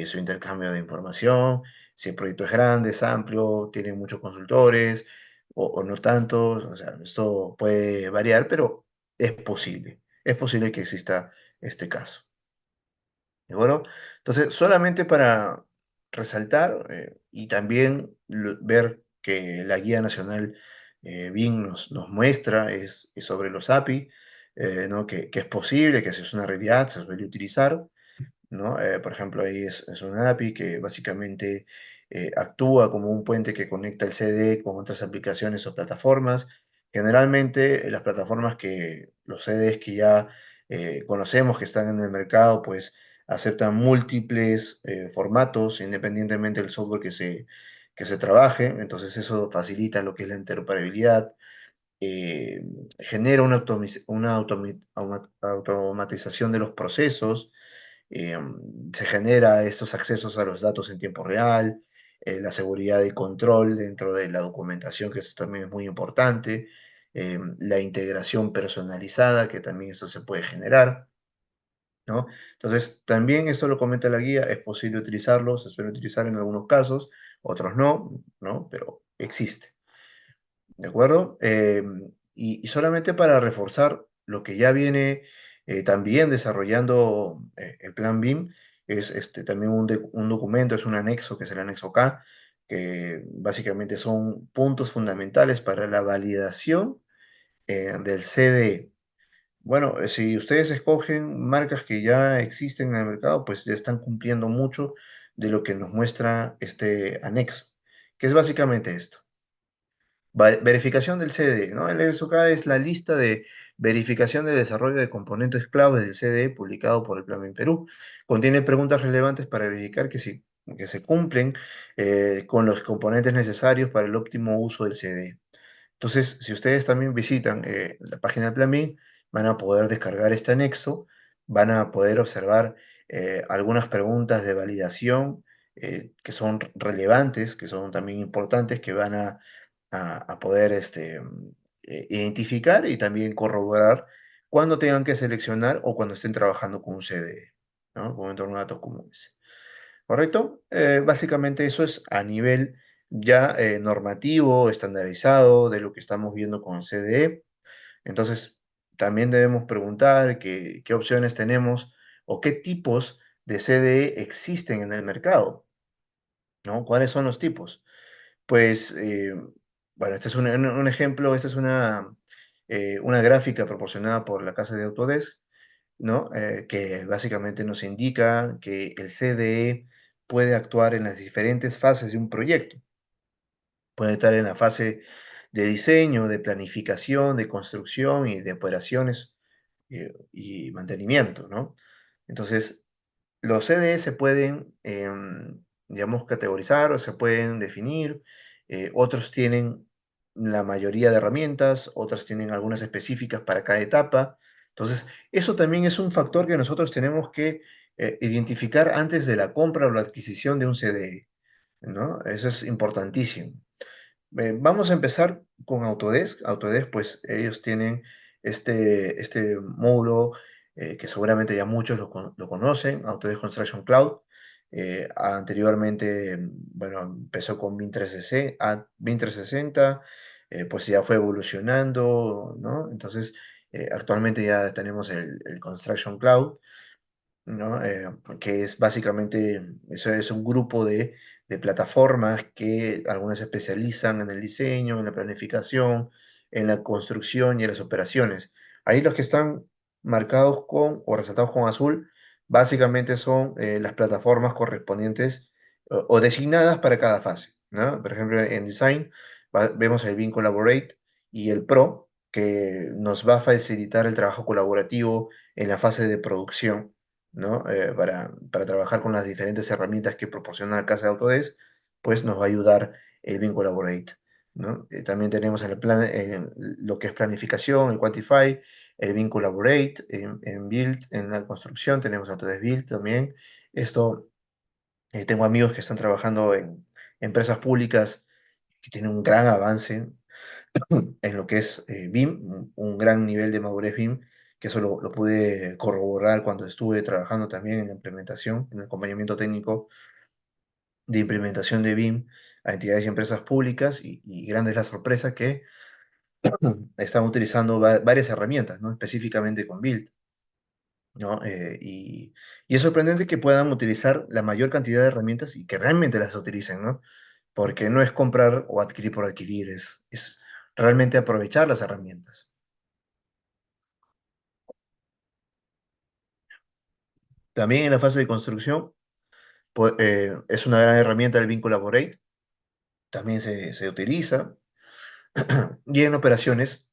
su intercambio de información, si el proyecto es grande, es amplio, tiene muchos consultores, o no tantos, o sea, esto puede variar, pero es posible que exista este caso. ¿De acuerdo? Entonces, solamente para resaltar y también ver que la guía nacional BIM nos muestra es sobre los API, ¿no? Que es posible, que es una realidad, se suele utilizar, ¿no? Por ejemplo, ahí es una API que básicamente actúa como un puente que conecta el CD con otras aplicaciones o plataformas. Generalmente, las plataformas los CDs que ya conocemos que están en el mercado, pues aceptan múltiples formatos, independientemente del software que se trabaje. Entonces, eso facilita lo que es la interoperabilidad, eh, genera automatización de los procesos, eh, se genera estos accesos a los datos en tiempo real, la seguridad y control dentro de la documentación, que eso también es muy importante, la integración personalizada, que también eso se puede generar, ¿no? Entonces, también eso lo comenta la guía, es posible utilizarlo, se suele utilizar en algunos casos, otros no, ¿no? Pero existe. ¿De acuerdo? Y solamente para reforzar lo que ya viene también desarrollando el plan BIM, es también un documento, es un anexo, que es el anexo K, que básicamente son puntos fundamentales para la validación del CDE. Bueno, si ustedes escogen marcas que ya existen en el mercado, pues ya están cumpliendo mucho de lo que nos muestra este anexo, que es básicamente esto. Verificación del CDE, ¿no? El SOK es la lista de verificación de desarrollo de componentes claves del CDE publicado por el Plan en Perú. Contiene preguntas relevantes para verificar que se cumplen con los componentes necesarios para el óptimo uso del CDE. Entonces, si ustedes también visitan la página del Plan BIM, van a poder descargar este anexo, van a poder observar algunas preguntas de validación que son relevantes, que son también importantes, que van a poder identificar y también corroborar cuando tengan que seleccionar o cuando estén trabajando con un CDE, ¿no? Con un entorno de datos comunes. ¿Correcto? Básicamente eso es a nivel ya normativo, estandarizado de lo que estamos viendo con CDE. Entonces, también debemos preguntar qué opciones tenemos o qué tipos de CDE existen en el mercado, ¿no? ¿Cuáles son los tipos? Pues, bueno, este es un ejemplo, esta es una gráfica proporcionada por la casa de Autodesk, ¿no? Que básicamente nos indica que el CDE puede actuar en las diferentes fases de un proyecto. Puede estar en la fase de diseño, de planificación, de construcción y de operaciones y mantenimiento, ¿no? Entonces, los CDE se pueden, digamos, categorizar o se pueden definir. Otros tienen la mayoría de herramientas, otras tienen algunas específicas para cada etapa. Entonces, eso también es un factor que nosotros tenemos que identificar antes de la compra o la adquisición de un CDE, ¿no? Eso es importantísimo. Vamos a empezar con Autodesk. Autodesk, pues ellos tienen este módulo que seguramente ya muchos lo conocen, Autodesk Construction Cloud. Anteriormente, bueno, empezó con BIM 360, pues ya fue evolucionando, ¿no? Entonces, actualmente ya tenemos el Construction Cloud, ¿no? Que es básicamente, eso es un grupo de plataformas que algunas se especializan en el diseño, en la planificación, en la construcción y en las operaciones. Ahí los que están marcados con o resaltados con azul, básicamente son las plataformas correspondientes o designadas para cada fase, ¿no? Por ejemplo, en Design vemos el BIM Collaborate y el Pro, que nos va a facilitar el trabajo colaborativo en la fase de producción, ¿no? Para trabajar con las diferentes herramientas que proporciona la casa de Autodesk, pues nos va a ayudar el BIM Collaborate, ¿no? También tenemos en lo que es planificación, el Quantify, el BIM Collaborate, en Build, en la construcción tenemos Autodesk Build también. Esto, tengo amigos que están trabajando en empresas públicas que tienen un gran avance en lo que es BIM, un gran nivel de madurez BIM, que eso lo pude corroborar cuando estuve trabajando también en la implementación, en el acompañamiento técnico de implementación de BIM a entidades y empresas públicas, y grande es la sorpresa que están utilizando varias herramientas, ¿no? Específicamente con Build, ¿no? Y es sorprendente que puedan utilizar la mayor cantidad de herramientas y que realmente las utilicen, ¿no? porque no es comprar o adquirir por adquirir, es realmente aprovechar las herramientas. También en la fase de construcción es una gran herramienta el Beam Collaborate, también se utiliza, y en operaciones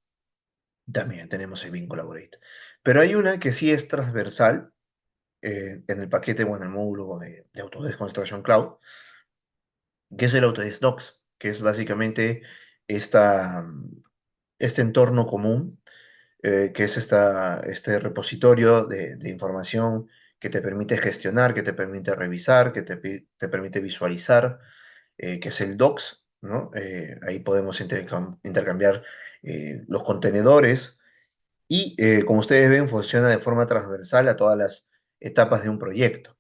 también tenemos el Beam Collaborate. Pero hay una que sí es transversal en el paquete o en el módulo de Autodesk Construction Cloud, que es el Autodesk Docs, que es básicamente esta, este entorno común, que es este repositorio de información que te permite gestionar, que te permite revisar, que te permite visualizar, que es el Docs, ¿no? Ahí podemos intercambiar los contenedores y, como ustedes ven, funciona de forma transversal a todas las etapas de un proyecto.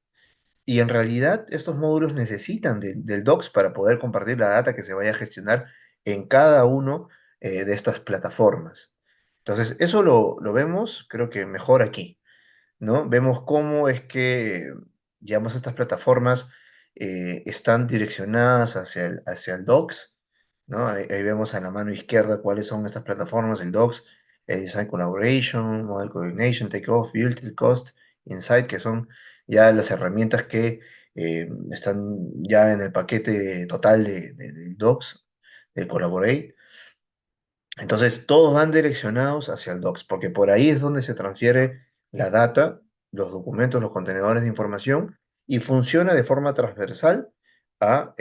Y en realidad estos módulos necesitan del Docs para poder compartir la data que se vaya a gestionar en cada uno de estas plataformas. Entonces, eso lo vemos, creo que mejor aquí, ¿no? Vemos cómo es que, digamos, estas plataformas están direccionadas hacia el Docs, ¿no? Ahí vemos a la mano izquierda cuáles son estas plataformas, el Docs, el Design Collaboration, Model Coordination, Takeoff, Build, el Cost, Insight, que son ya las herramientas que están ya en el paquete total del Docs, del Collaborate. Entonces, todos van direccionados hacia el Docs, porque por ahí es donde se transfiere la data, los documentos, los contenedores de información, y funciona de forma transversal a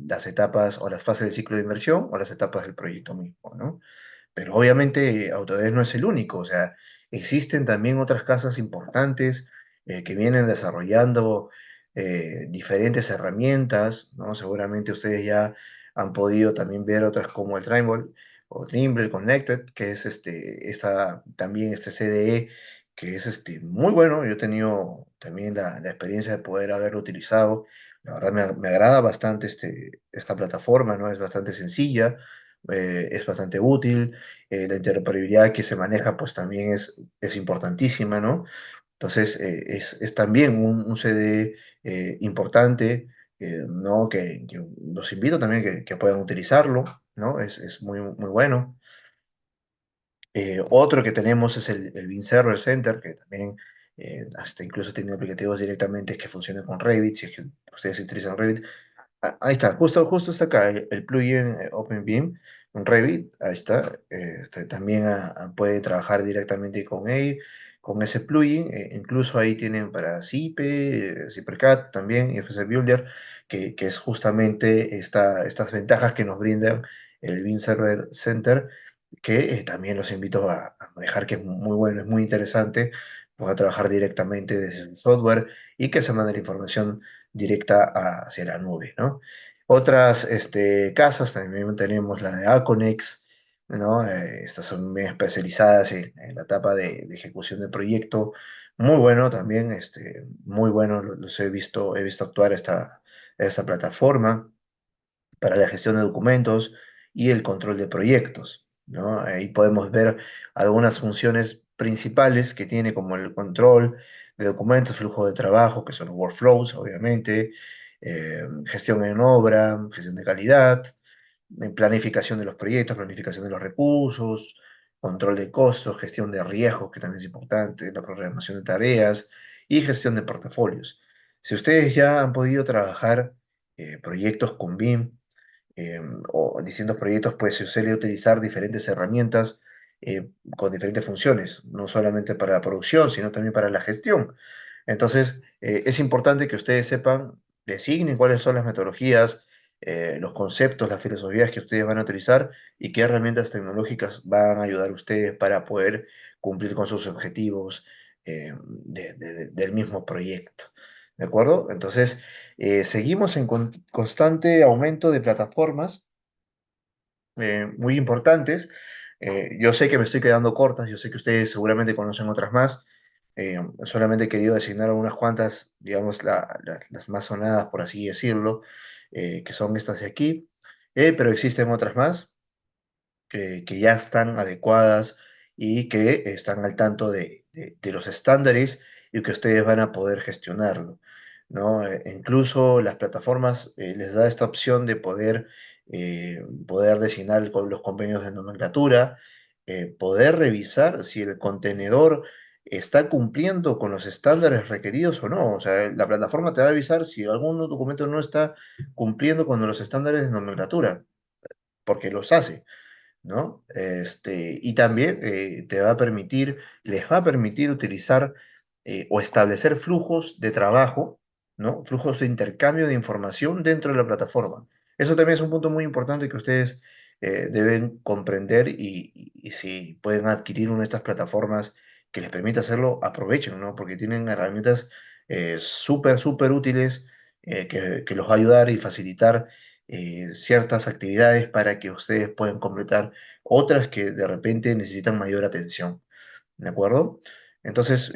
las etapas o las fases del ciclo de inversión o las etapas del proyecto mismo, ¿no? Pero obviamente Autodesk no es el único, o sea, existen también otras casas importantes que vienen desarrollando diferentes herramientas, ¿no? Seguramente ustedes ya han podido también ver otras como el Trimble o Trimble Connected, que es también este CDE, que es muy bueno. Yo he tenido también la experiencia de poder haberlo utilizado. La verdad me agrada bastante esta plataforma, ¿no? Es bastante sencilla, es bastante útil, la interoperabilidad que se maneja pues también es importantísima, ¿no? Entonces es también un CD importante, ¿no? Que los invito también que puedan utilizarlo, ¿no? Es muy bueno. Otro que tenemos es el Beam Server Center, que también hasta incluso tiene aplicativos directamente que funcionan con Revit, si es que ustedes utilizan Revit. Ahí está, justo está acá el plugin OpenBeam, un Revit, ahí está. También puede trabajar directamente con ese plugin. Incluso ahí tienen para Zipe, ZipRCAD también, y FS Builder, que es justamente estas ventajas que nos brinda el Beam Server Center, que también los invito a manejar, que es muy bueno, es muy interesante. Pueda trabajar directamente desde el software y que se mande la información directa hacia la nube, ¿no? Otras casas, también tenemos la de Aconex, ¿no? Estas son bien especializadas en la etapa de ejecución de proyecto. Muy bueno también, muy bueno, los he visto actuar esta plataforma para la gestión de documentos y el control de proyectos, ¿no? Ahí podemos ver algunas funciones principales que tiene, como el control de documentos, flujo de trabajo, que son los workflows, obviamente, gestión en obra, gestión de calidad, planificación de los proyectos, planificación de los recursos, control de costos, gestión de riesgos, que también es importante, la programación de tareas y gestión de portafolios. Si ustedes ya han podido trabajar proyectos con BIM, o distintos proyectos, pues se suele utilizar diferentes herramientas con diferentes funciones, no solamente para la producción, sino también para la gestión. Entonces, es importante que ustedes sepan, designen cuáles son las metodologías, los conceptos, las filosofías que ustedes van a utilizar y qué herramientas tecnológicas van a ayudar a ustedes para poder cumplir con sus objetivos del mismo proyecto. ¿De acuerdo? Entonces, seguimos en constante aumento de plataformas muy importantes. Yo sé que me estoy quedando cortas, yo sé que ustedes seguramente conocen otras más. Solamente he querido designar unas cuantas, digamos, las más sonadas, por así decirlo, que son estas de aquí. Pero existen otras más que ya están adecuadas y que están al tanto de los estándares y que ustedes van a poder gestionarlo. ¿no? Incluso las plataformas les da esta opción de poder designar los convenios de nomenclatura, poder revisar si el contenedor está cumpliendo con los estándares requeridos o no. O sea, la plataforma te va a avisar si algún documento no está cumpliendo con los estándares de nomenclatura, porque los hace. ¿No? Y también les va a permitir utilizar o establecer flujos de trabajo, ¿no? Flujos de intercambio de información dentro de la plataforma. Eso también es un punto muy importante que ustedes deben comprender y si pueden adquirir una de estas plataformas que les permita hacerlo, aprovechen, ¿no? Porque tienen herramientas súper, súper útiles que los va a ayudar y facilitar ciertas actividades para que ustedes puedan completar otras que de repente necesitan mayor atención, ¿de acuerdo? Entonces,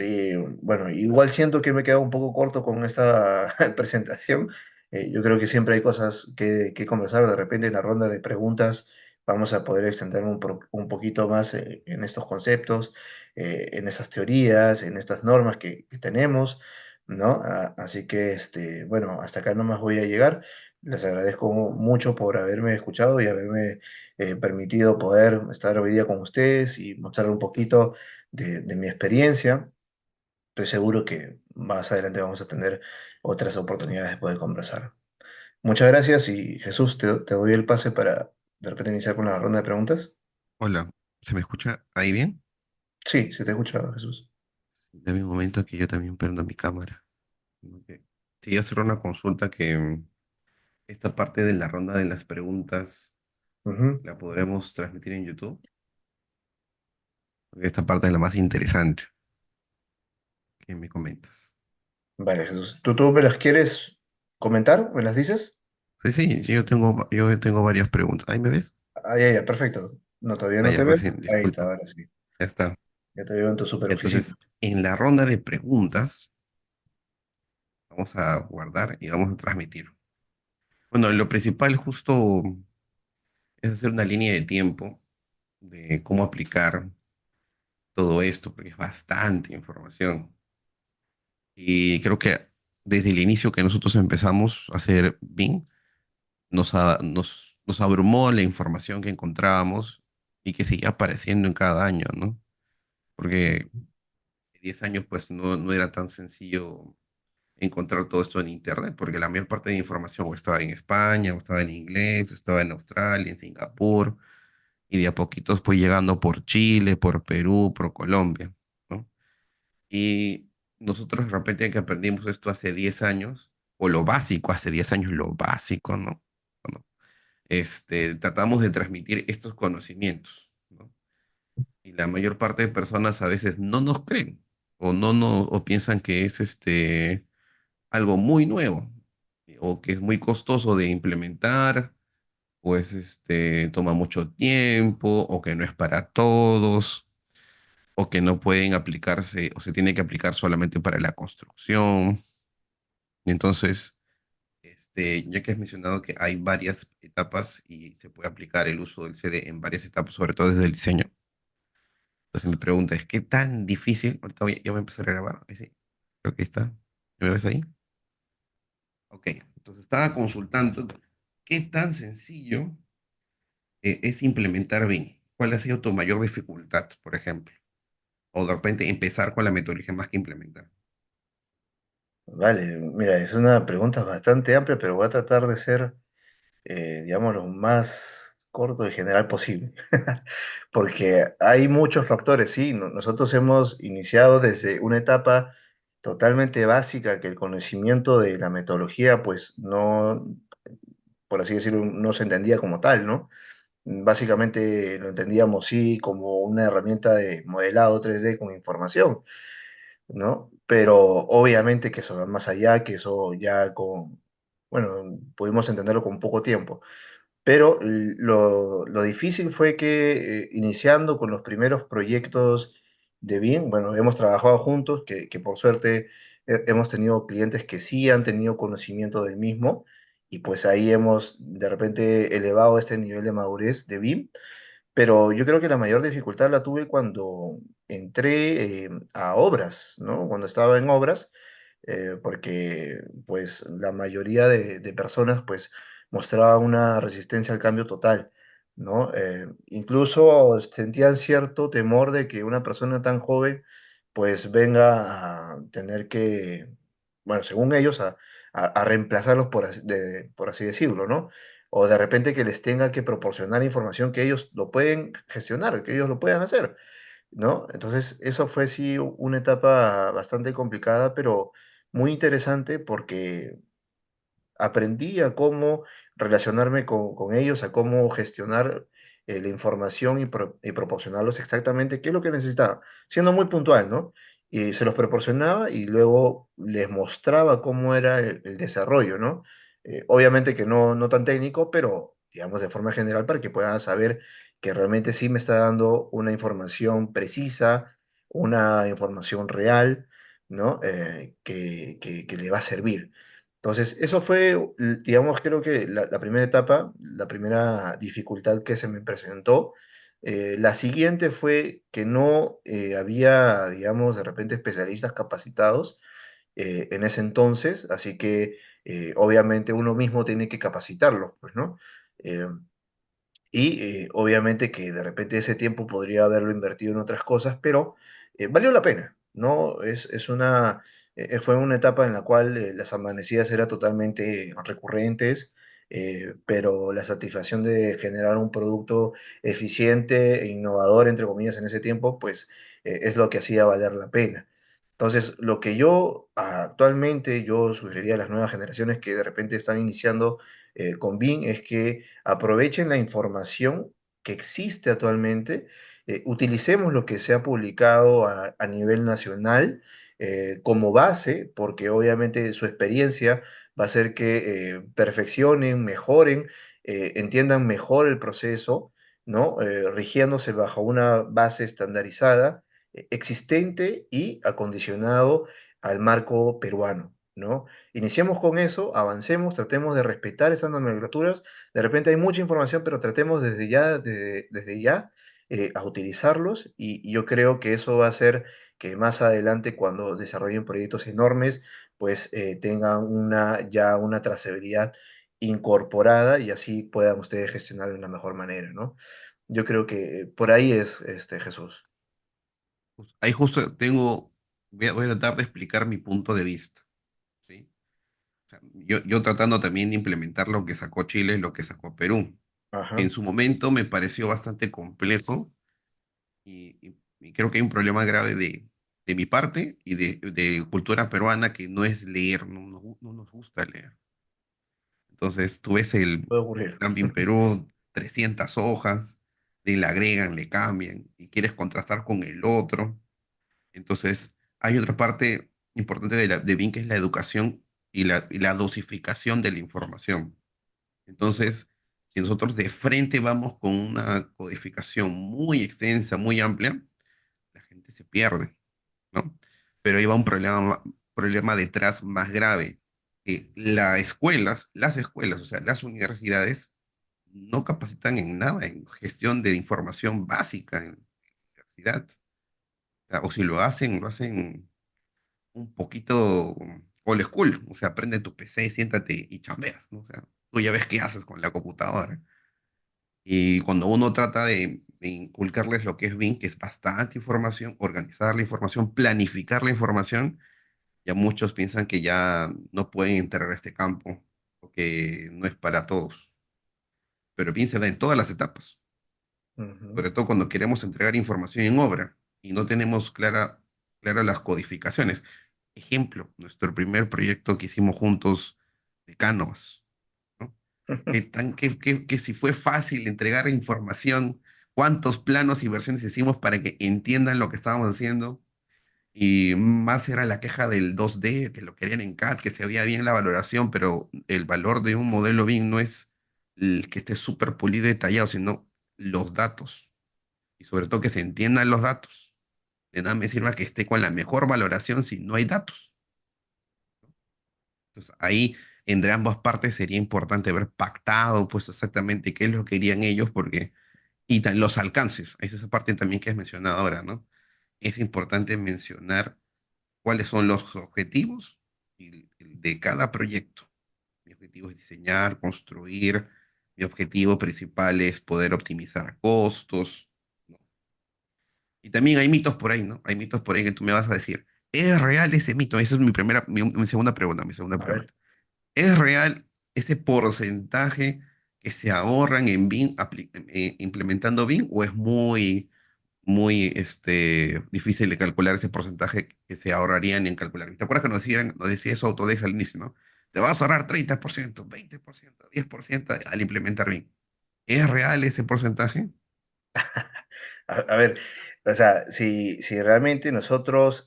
bueno, igual siento que me he quedado un poco corto con esta presentación. Yo creo que siempre hay cosas que conversar. De repente en la ronda de preguntas vamos a poder extender un poquito más en estos conceptos, en esas teorías, en estas normas que tenemos, ¿no? Así que, bueno, hasta acá nomás voy a llegar. Les agradezco mucho por haberme escuchado y haberme permitido poder estar hoy día con ustedes y mostrar un poquito de mi experiencia. Estoy seguro que más adelante vamos a tener otras oportunidades de poder conversar. Muchas gracias y Jesús, te doy el pase para de repente iniciar con la ronda de preguntas.
Hola, ¿se me escucha ahí bien?
Sí, se te escucha, Jesús.
Sí, dame un momento que yo también prendo mi cámara. Ok. Te iba a hacer una consulta que esta parte de la ronda de las preguntas
Ujú.
la podremos transmitir en YouTube, porque esta parte es la más interesante. ¿Qué me comentas?
Vale, Jesús. ¿Tú me las quieres comentar? ¿Me las dices?
Sí, sí, yo tengo varias preguntas. ¿Ahí me ves?
Ah, ya, ya, perfecto. No, todavía
Ah,
no
ya,
te veo.
recién,
Ahí está,
disculpa.
ahora sí.
Ya está.
Ya te veo en tu super
Entonces,
oficina.
en la ronda de preguntas, vamos a guardar y vamos a transmitir. Bueno, lo principal justo es hacer una línea de tiempo de cómo aplicar todo esto, porque es bastante información. Y creo que desde el inicio que nosotros empezamos a hacer BIM, nos abrumó la información que encontrábamos y que seguía apareciendo en cada año, ¿no? Porque 10 años pues no era tan sencillo encontrar todo esto en Internet, porque la mayor parte de la información o estaba en España, o estaba en inglés, o estaba en Australia, en Singapur, y de a poquitos pues llegando por Chile, por Perú, por Colombia, ¿no? Y nosotros de repente que aprendimos esto hace 10 años, o lo básico, hace 10 años lo básico, ¿no? Bueno, tratamos de transmitir estos conocimientos, ¿no? Y la mayor parte de personas a veces no nos creen o piensan que es algo muy nuevo o que es muy costoso de implementar, pues toma mucho tiempo o que no es para todos o que no pueden aplicarse o se tiene que aplicar solamente para la construcción. Entonces, ya que has mencionado que hay varias etapas y se puede aplicar el uso del CD en varias etapas, sobre todo desde el diseño. Entonces mi pregunta es, ¿qué tan difícil? Ahorita ya voy a empezar a grabar. Ahí sí, creo que ahí está. ¿Me ves ahí? Ok, entonces estaba consultando qué tan sencillo es implementar BIM. ¿Cuál ha sido tu mayor dificultad, por ejemplo? O de repente empezar con la metodología más que implementar.
Vale, mira, es una pregunta bastante amplia, pero voy a tratar de ser digamos, lo más corto y general posible. Porque hay muchos factores, sí. Nosotros hemos iniciado desde una etapa totalmente básica, que el conocimiento de la metodología, pues no, por así decirlo, no se entendía como tal, ¿no? Básicamente lo entendíamos, sí, como una herramienta de modelado 3D con información, ¿no? Pero obviamente que eso va más allá, que eso ya bueno, pudimos entenderlo con poco tiempo. Pero lo difícil fue que iniciando con los primeros proyectos de BIM, bueno, hemos trabajado juntos, que por suerte hemos tenido clientes que sí han tenido conocimiento del mismo y pues ahí hemos de repente elevado este nivel de madurez de BIM, pero yo creo que la mayor dificultad la tuve cuando entré a obras, ¿no? Cuando estaba en obras, porque pues la mayoría de personas pues mostraba una resistencia al cambio total, ¿no? Incluso sentían cierto temor de que una persona tan joven pues venga a tener que, bueno, según ellos, a reemplazarlos por así decirlo, ¿no? O de repente que les tenga que proporcionar información que ellos lo pueden gestionar, que ellos lo puedan hacer, ¿no? Entonces, eso fue sí una etapa bastante complicada, pero muy interesante porque aprendí a cómo relacionarme con ellos, a cómo gestionar la información y proporcionarlos exactamente qué es lo que necesitaba, siendo muy puntual, ¿no? Y se los proporcionaba y luego les mostraba cómo era el desarrollo, ¿no? Obviamente que no tan técnico, pero digamos de forma general para que puedan saber que realmente sí me está dando una información precisa, una información real, ¿no? Que le va a servir. Entonces, eso fue, digamos, creo que la primera etapa, la primera dificultad que se me presentó. La siguiente fue que no había, digamos, de repente especialistas capacitados en ese entonces, así que obviamente uno mismo tiene que capacitarlos, pues, ¿no? Eh, y obviamente que de repente ese tiempo podría haberlo invertido en otras cosas, pero valió la pena, ¿no? Fue una etapa en la cual las amanecidas eran totalmente recurrentes, pero la satisfacción de generar un producto eficiente e innovador, entre comillas, en ese tiempo, pues es lo que hacía valer la pena. Entonces, lo que yo actualmente yo sugeriría a las nuevas generaciones que de repente están iniciando con BIM es que aprovechen la información que existe actualmente, utilicemos lo que se ha publicado a nivel nacional como base, porque obviamente su experiencia va a hacer que perfeccionen, mejoren, entiendan mejor el proceso, ¿no? Rigiéndose bajo una base estandarizada, existente y acondicionado al marco peruano, ¿no? Iniciemos con eso, avancemos, tratemos de respetar esas nomenclaturas. De repente hay mucha información, pero tratemos desde ya a utilizarlos y yo creo que eso va a hacer que más adelante, cuando desarrollen proyectos enormes, pues tengan ya una trazabilidad incorporada y así puedan ustedes gestionar de una mejor manera, ¿no? Yo creo que por ahí es, Jesús.
Ahí justo voy a tratar de explicar mi punto de vista, ¿sí? O sea, yo tratando también de implementar lo que sacó Chile, lo que sacó Perú, que en
Ajá,
su momento me pareció bastante complejo y creo que hay un problema grave de mi parte y de cultura peruana que no es leer, no nos gusta leer. Entonces tú ves el
puede ocurrir.
Plan BIM Perú, 300 hojas, le agregan, le cambian y quieres contrastar con el otro. Entonces hay otra parte importante de BIM que es la educación y la dosificación de la información. Entonces, si nosotros de frente vamos con una codificación muy extensa, muy amplia, la gente se pierde, ¿no? Pero ahí va un problema detrás más grave, que las escuelas, o sea, las universidades, no capacitan en nada en gestión de información básica en la universidad. O si lo hacen un poquito old school, o sea, prende tu PC, siéntate y chambeas, ¿no? O sea, tú ya ves qué haces con la computadora. Y cuando uno trata de inculcarles lo que es BIM, que es bastante información, organizar la información, planificar la información, ya muchos piensan que ya no pueden entrar a este campo, porque no es para todos. Pero BIM se da en todas las etapas,
Ujú.
sobre todo cuando queremos entregar información en obra y no tenemos clara las codificaciones. Ejemplo, nuestro primer proyecto que hicimos juntos de Cánovas, ¿no? Que si fue fácil entregar información, cuántos planos y versiones hicimos para que entiendan lo que estábamos haciendo. Y más era la queja del 2D, que lo querían en CAD, que se veía bien la valoración, pero el valor de un modelo BIM no es el que esté súper pulido y detallado, sino los datos. Y sobre todo que se entiendan los datos. De nada me sirva que esté con la mejor valoración si no hay datos. Entonces, ahí entre ambas partes sería importante haber pactado pues exactamente qué es lo que querían ellos, porque, los alcances, esa es esa parte también que has mencionado ahora, ¿no? Es importante mencionar cuáles son los objetivos de cada proyecto. Mi objetivo es diseñar, construir. Mi objetivo principal es poder optimizar costos, ¿no? Y también hay mitos por ahí, ¿no? Hay mitos por ahí que tú me vas a decir, ¿es real ese mito? Esa es mi segunda pregunta, mi segunda
A ver.
pregunta. ¿Es real ese porcentaje que se ahorran en BIM implementando BIM o es muy difícil de calcular ese porcentaje que se ahorrarían en calcular? ¿Te acuerdas que nos decía eso Autodesk al inicio, ¿no? Te vas a ahorrar 30%, 20%, 10% al implementar BIM. ¿Es real ese porcentaje?
A ver, o sea, si realmente nosotros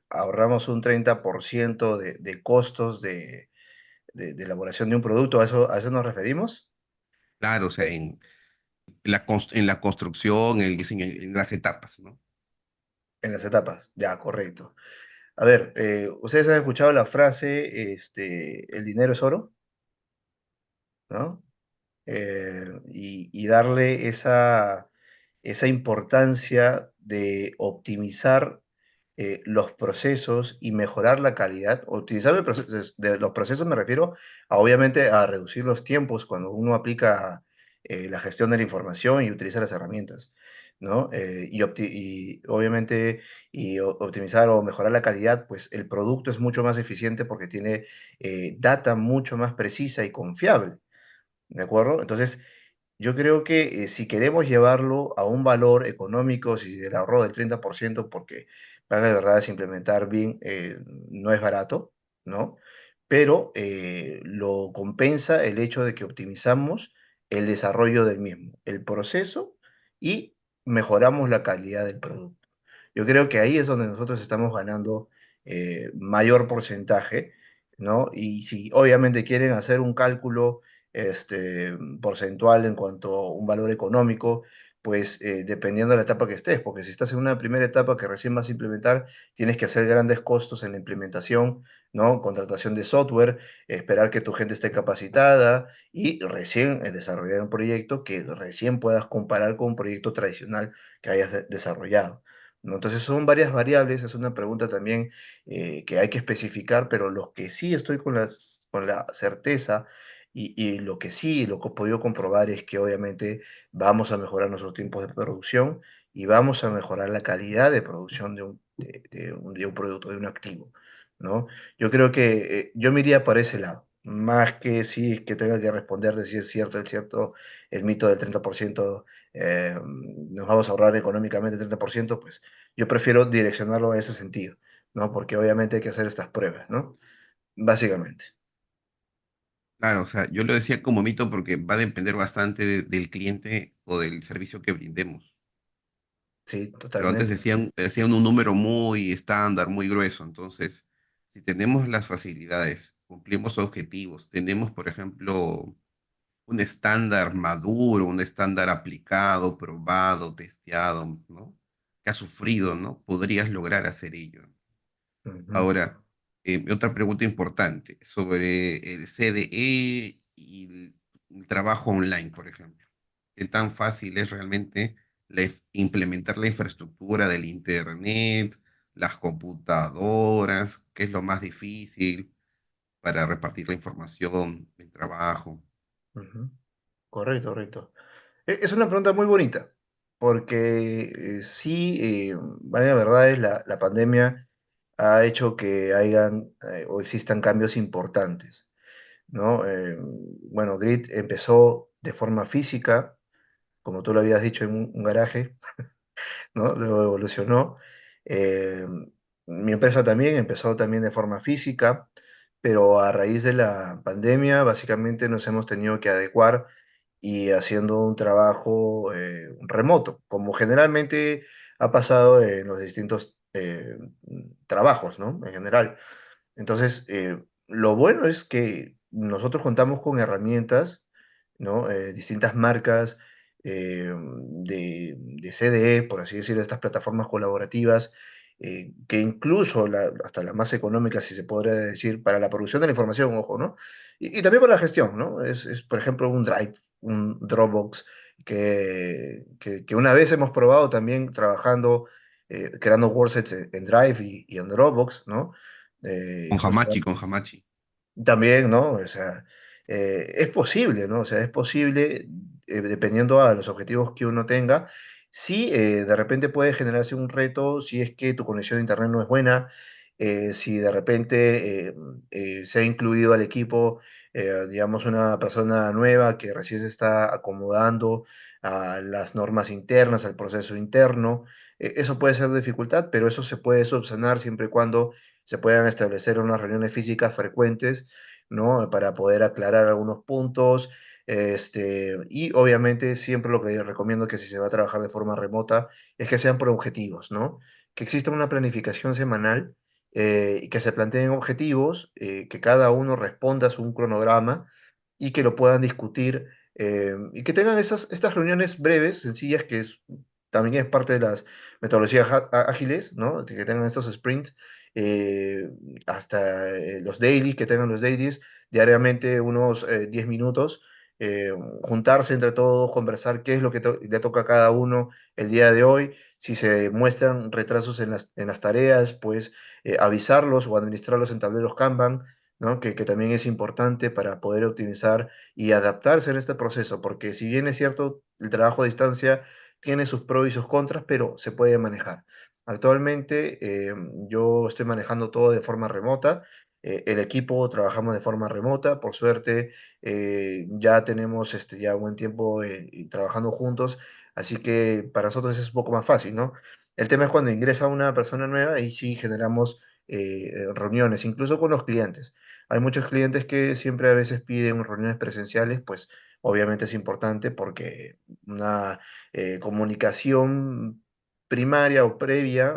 ahorramos un 30% de costos de elaboración de un producto, a eso nos referimos?
Claro, o sea, en la construcción, en el diseño, en las etapas, ¿no?
En las etapas, ya, correcto. A ver, ¿ustedes han escuchado la frase, el dinero es oro? ¿No? Y darle esa importancia de optimizar los procesos y mejorar la calidad. Optimizar de los procesos me refiero a, obviamente, a reducir los tiempos cuando uno aplica la gestión de la información y utiliza las herramientas, ¿no? Y obviamente, optimizar o mejorar la calidad, pues el producto es mucho más eficiente porque tiene data mucho más precisa y confiable. ¿De acuerdo? Entonces, yo creo que si queremos llevarlo a un valor económico, si el ahorro del 30%, porque para de verdad es implementar bien, no es barato, ¿no? Pero lo compensa el hecho de que optimizamos el desarrollo del mismo, el proceso y mejoramos la calidad del producto. Yo creo que ahí es donde nosotros estamos ganando mayor porcentaje, ¿no? Y si obviamente quieren hacer un cálculo porcentual en cuanto a un valor económico, pues dependiendo de la etapa que estés, porque si estás en una primera etapa que recién vas a implementar, tienes que hacer grandes costos en la implementación, ¿no? Contratación de software, esperar que tu gente esté capacitada y recién desarrollar un proyecto que recién puedas comparar con un proyecto tradicional que hayas desarrollado, ¿no? Entonces son varias variables, es una pregunta también que hay que especificar, pero lo que sí estoy con la certeza y lo que sí, lo que he podido comprobar es que obviamente vamos a mejorar nuestros tiempos de producción y vamos a mejorar la calidad de producción de un producto, de un activo, ¿no? Yo creo que yo me iría por ese lado, más que si que tenga que responder de si es cierto el mito del 30%, nos vamos a ahorrar económicamente el 30%, pues yo prefiero direccionarlo a ese sentido, ¿no? Porque obviamente hay que hacer estas pruebas, ¿no? Básicamente,
Claro, o sea, yo lo decía como mito porque va a depender bastante del cliente o del servicio que brindemos.
sí,
Pero antes
totalmente.
decían un número muy estándar, muy grueso. Entonces, si tenemos las facilidades, cumplimos objetivos, tenemos, por ejemplo, un estándar maduro, un estándar aplicado, probado, testeado, ¿no? Que ha sufrido, ¿no? Podrías lograr hacer ello.
Ujú,
Ahora, otra pregunta importante sobre el CDE y el trabajo online, por ejemplo. ¿Qué tan fácil es realmente implementar la infraestructura del Internet, las computadoras? ¿Qué es lo más difícil para repartir la información, el trabajo?
ujú. Correcto, correcto. Es una pregunta muy bonita, porque sí, vaya verdad es la pandemia ha hecho que hayan o existan cambios importantes, ¿no? Bueno, Grid empezó de forma física, como tú lo habías dicho, en un garaje, ¿no? Luego evolucionó. Eh, Mi empresa también empezó también de forma física, pero a raíz de la pandemia básicamente nos hemos tenido que adecuar y haciendo un trabajo remoto, como generalmente ha pasado en los distintos trabajos, ¿no? En general. Entonces, lo bueno es que nosotros contamos con herramientas, ¿no? Distintas marcas de CDE, por así decirlo, estas plataformas colaborativas, que incluso hasta las más económicas, si se podría decir, para la producción de la información, ojo, ¿no? Y también para la gestión, ¿no? Por ejemplo, un Drive, un Dropbox, que una vez hemos probado también trabajando, creando worksets en Drive y en Dropbox, ¿no?
Con
Justamente
Hamachi, con Hamachi.
también, ¿no? O sea, es posible, ¿no? O sea, es posible, dependiendo a los objetivos que uno tenga. Sí, de repente puede generarse un reto si es que tu conexión de internet no es buena, si de repente se ha incluido al equipo, digamos, una persona nueva que recién se está acomodando a las normas internas, al proceso interno. Eso puede ser dificultad, pero eso se puede subsanar siempre y cuando se puedan establecer unas reuniones físicas frecuentes, ¿no? Para poder aclarar algunos puntos. Y obviamente siempre lo que yo recomiendo que si se va a trabajar de forma remota es que sean por objetivos, ¿no? Que exista una planificación semanal y que se planteen objetivos, que cada uno responda a su un cronograma y que lo puedan discutir y que tengan estas reuniones breves, sencillas, también es parte de las metodologías ágiles, ¿no? Que tengan estos sprints eh, hasta los daily, que tengan los dailies, diariamente unos 10 minutos, eh, juntarse entre todos, conversar qué es lo que le toca a cada uno el día de hoy, si se muestran retrasos en las tareas, pues avisarlos o administrarlos en tableros Kanban, ¿no? Que también es importante para poder optimizar y adaptarse en este proceso, porque si bien es cierto, el trabajo a distancia tiene sus pros y sus contras, pero se puede manejar. Actualmente yo estoy manejando todo de forma remota. El equipo trabajamos de forma remota. Por suerte ya tenemos ya buen tiempo y trabajando juntos, así que para nosotros es un poco más fácil, ¿no? El tema es cuando ingresa una persona nueva y sí generamos reuniones, incluso con los clientes. Hay muchos clientes que siempre a veces piden reuniones presenciales, pues obviamente es importante porque una comunicación primaria o previa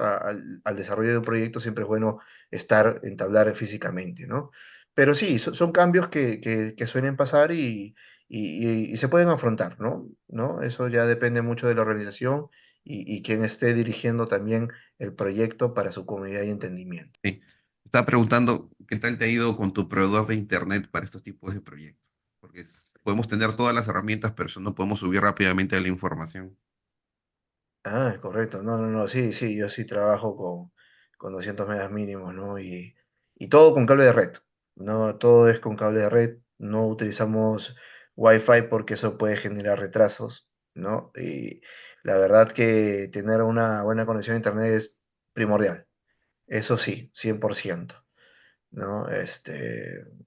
al desarrollo de un proyecto, siempre es bueno entablar físicamente, ¿no? Pero sí, son cambios que suelen pasar y se pueden afrontar, ¿no? ¿No? Eso ya depende mucho de la organización y quien esté dirigiendo también el proyecto para su comunidad y entendimiento.
Sí. Estaba preguntando qué tal te ha ido con tu proveedor de internet para estos tipos de proyectos. Porque podemos tener todas las herramientas, pero eso no podemos subir rápidamente la información.
Ah, correcto. No, no, no, sí, sí, yo sí trabajo con 200 megas mínimos, ¿no? Y todo con cable de red, ¿no? Todo es con cable de red. No utilizamos Wi-Fi porque eso puede generar retrasos, ¿no? Y la verdad que tener una buena conexión a internet es primordial. Eso sí, 100%. ¿No?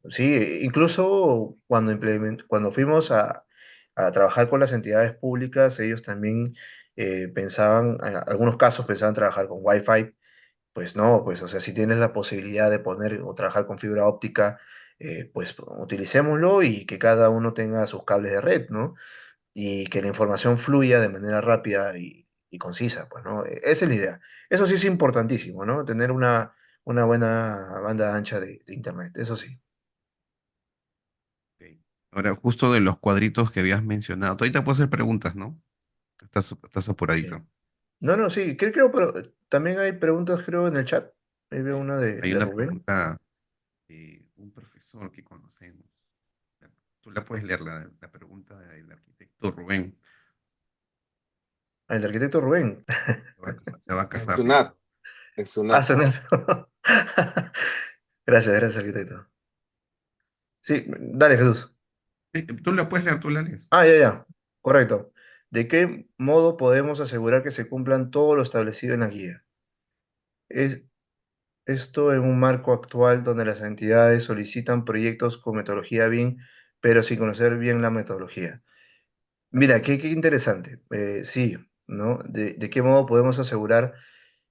Sí, incluso cuando fuimos a trabajar con las entidades públicas, ellos también pensaban, en algunos casos pensaban trabajar con Wi-Fi, pues no, pues o sea, si tienes la posibilidad de poner o trabajar con fibra óptica, pues utilicémoslo y que cada uno tenga sus cables de red, ¿no? Y que la información fluya de manera rápida y concisa, pues, ¿no? Esa es la idea. Eso sí es importantísimo, ¿no? Tener una buena banda ancha de Internet, eso sí.
Ok. Ahora, justo de los cuadritos que habías mencionado, tú ahorita puedes hacer preguntas, ¿no? Estás
Sí.
apuradito.
No, no, sí, creo, pero también hay preguntas, creo, en el chat. Ahí veo
Sí.
una
Hay
de
una
Rubén.
pregunta de un profesor que conocemos. Tú la puedes leer, la pregunta del arquitecto Rubén.
Ah, el arquitecto Rubén.
Se va a
Es
casar, dice.
Sunat, es
Ah,
Sunat.
sonar. Gracias, gracias, arquitecto. Sí, dale, Jesús.
Tú la puedes leer, tú la lees.
Ah, ya, ya. Correcto. ¿De qué modo podemos asegurar que se cumplan todo lo establecido en la guía? Es, Esto en un marco actual donde las entidades solicitan proyectos con metodología BIM, pero sin conocer bien la metodología. Mira, qué interesante. Sí, ¿no? ¿De qué modo podemos asegurar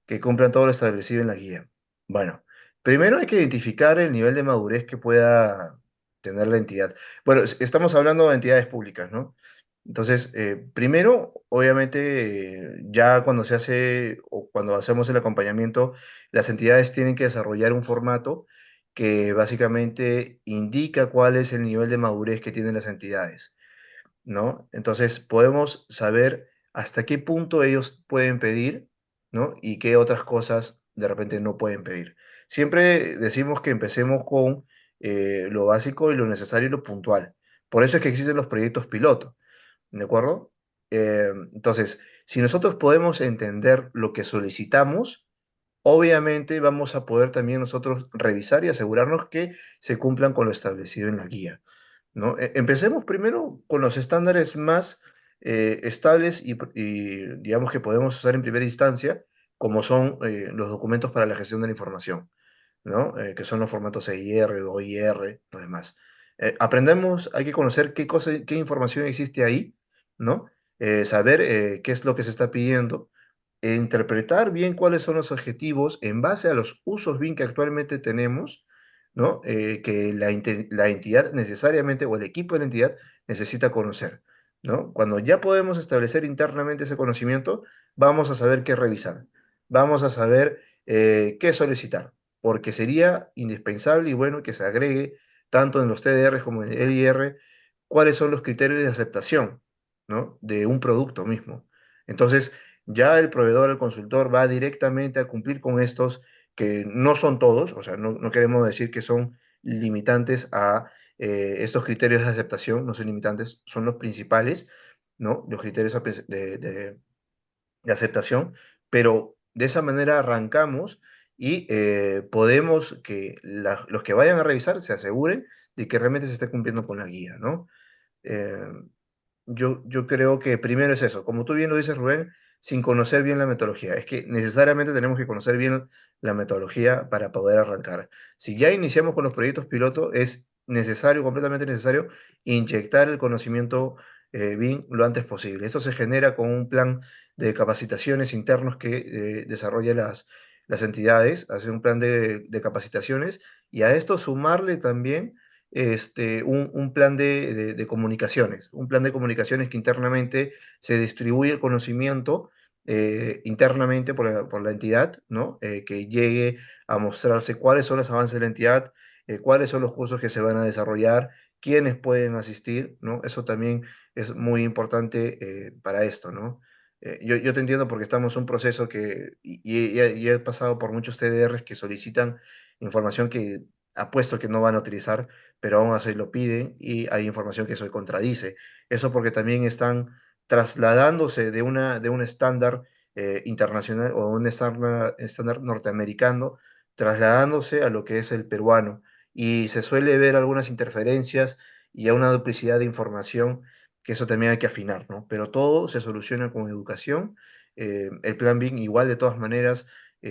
que cumplan todo lo establecido en la guía? Bueno, primero hay que identificar el nivel de madurez que pueda tener la entidad. Bueno, estamos hablando de entidades públicas, ¿no? Entonces, primero, obviamente, ya cuando se hace o cuando hacemos el acompañamiento, las entidades tienen que desarrollar un formato que básicamente indica cuál es el nivel de madurez que tienen las entidades, ¿no? Entonces podemos saber hasta qué punto ellos pueden pedir, ¿no? Y qué otras cosas de repente no pueden pedir. Siempre decimos que empecemos con lo básico y lo necesario y lo puntual. Por eso es que existen los proyectos piloto, ¿de acuerdo? Entonces, si nosotros podemos entender lo que solicitamos, obviamente vamos a poder también nosotros revisar y asegurarnos que se cumplan con lo establecido en la guía, ¿no? Empecemos primero con los estándares más estables y, digamos que podemos usar en primera instancia, como son los documentos para la gestión de la información, ¿no? Que son los formatos EIR, OIR, lo demás. Aprendemos, hay que conocer qué cosa, qué información existe ahí, ¿no? Saber qué es lo que se está pidiendo, interpretar bien cuáles son los objetivos en base a los usos bien que actualmente tenemos, ¿no? Que la entidad necesariamente o el equipo de la entidad necesita conocer, ¿no? Cuando ya podemos establecer internamente ese conocimiento, vamos a saber qué revisar, vamos a saber qué solicitar, porque sería indispensable y bueno que se agregue tanto en los TDR como en el LIR cuáles son los criterios de aceptación, ¿no? De un producto mismo. Entonces, ya el proveedor, el consultor va directamente a cumplir con estos que no son todos, o sea, no queremos decir que son limitantes a estos criterios de aceptación, no son limitantes, son los principales, ¿no? Los criterios de aceptación, pero de esa manera arrancamos y podemos que los que vayan a revisar se aseguren de que realmente se esté cumpliendo con la guía, ¿no? Eh, yo creo que primero es eso, como tú bien lo dices, Rubén, sin conocer bien la metodología. Es que necesariamente tenemos que conocer bien la metodología para poder arrancar. Si ya iniciamos con los proyectos piloto, es necesario, completamente necesario, inyectar el conocimiento BIM lo antes posible. Esto se genera con un plan de capacitaciones internos que desarrolla las entidades, hacer un plan de capacitaciones y a esto sumarle también un plan de comunicaciones, un plan de comunicaciones que internamente se distribuye el conocimiento internamente por la entidad, ¿no? Que llegue a mostrarse cuáles son los avances de la entidad, cuáles son los cursos que se van a desarrollar, quiénes pueden asistir, ¿no? Eso también es muy importante para esto, ¿no? Yo te entiendo porque estamos en un proceso y he pasado por muchos TDRs que solicitan información que apuesto que no van a utilizar, pero aún así lo piden y hay información que eso contradice. Eso porque también están trasladándose de un estándar internacional o un estándar norteamericano, trasladándose a lo que es el peruano. Y se suele ver algunas interferencias y a una duplicidad de información, que eso también hay que afinar, ¿no? Pero todo se soluciona con educación. El plan BIM igual de todas maneras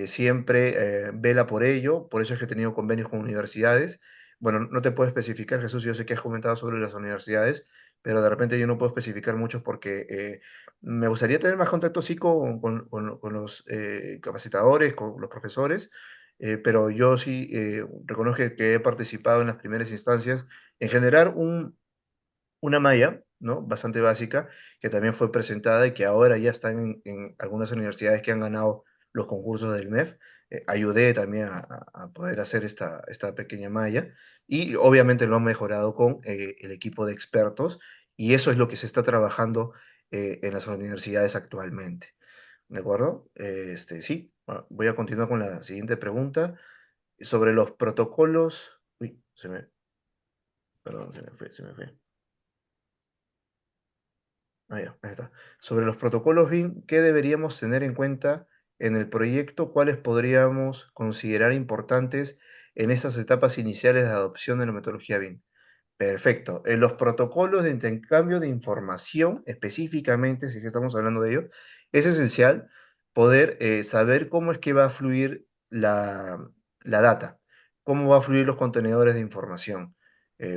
siempre vela por ello, por eso es que he tenido convenios con universidades. Bueno, no te puedo especificar, Jesús, yo sé que has comentado sobre las universidades, pero de repente yo no puedo especificar mucho porque me gustaría tener más contacto, sí, con los capacitadores, con los profesores, pero yo sí reconozco que he participado en las primeras instancias en generar una malla, ¿no? Bastante básica, que también fue presentada y que ahora ya está en algunas universidades que han ganado los concursos del MEF. Ayudé también a poder hacer esta pequeña malla y obviamente lo han mejorado con el equipo de expertos y eso es lo que se está trabajando en las universidades actualmente. ¿De acuerdo? Sí, voy a continuar con la siguiente pregunta sobre los protocolos. Uy, perdón, se me fue. Ya, ahí está. Sobre los protocolos BIM, ¿qué deberíamos tener en cuenta en el proyecto? ¿Cuáles podríamos considerar importantes en esas etapas iniciales de adopción de la metodología BIM? Perfecto. En los protocolos de intercambio de información, específicamente, si es que estamos hablando de ello, es esencial poder saber cómo es que va a fluir la data, cómo va a fluir los contenedores de información.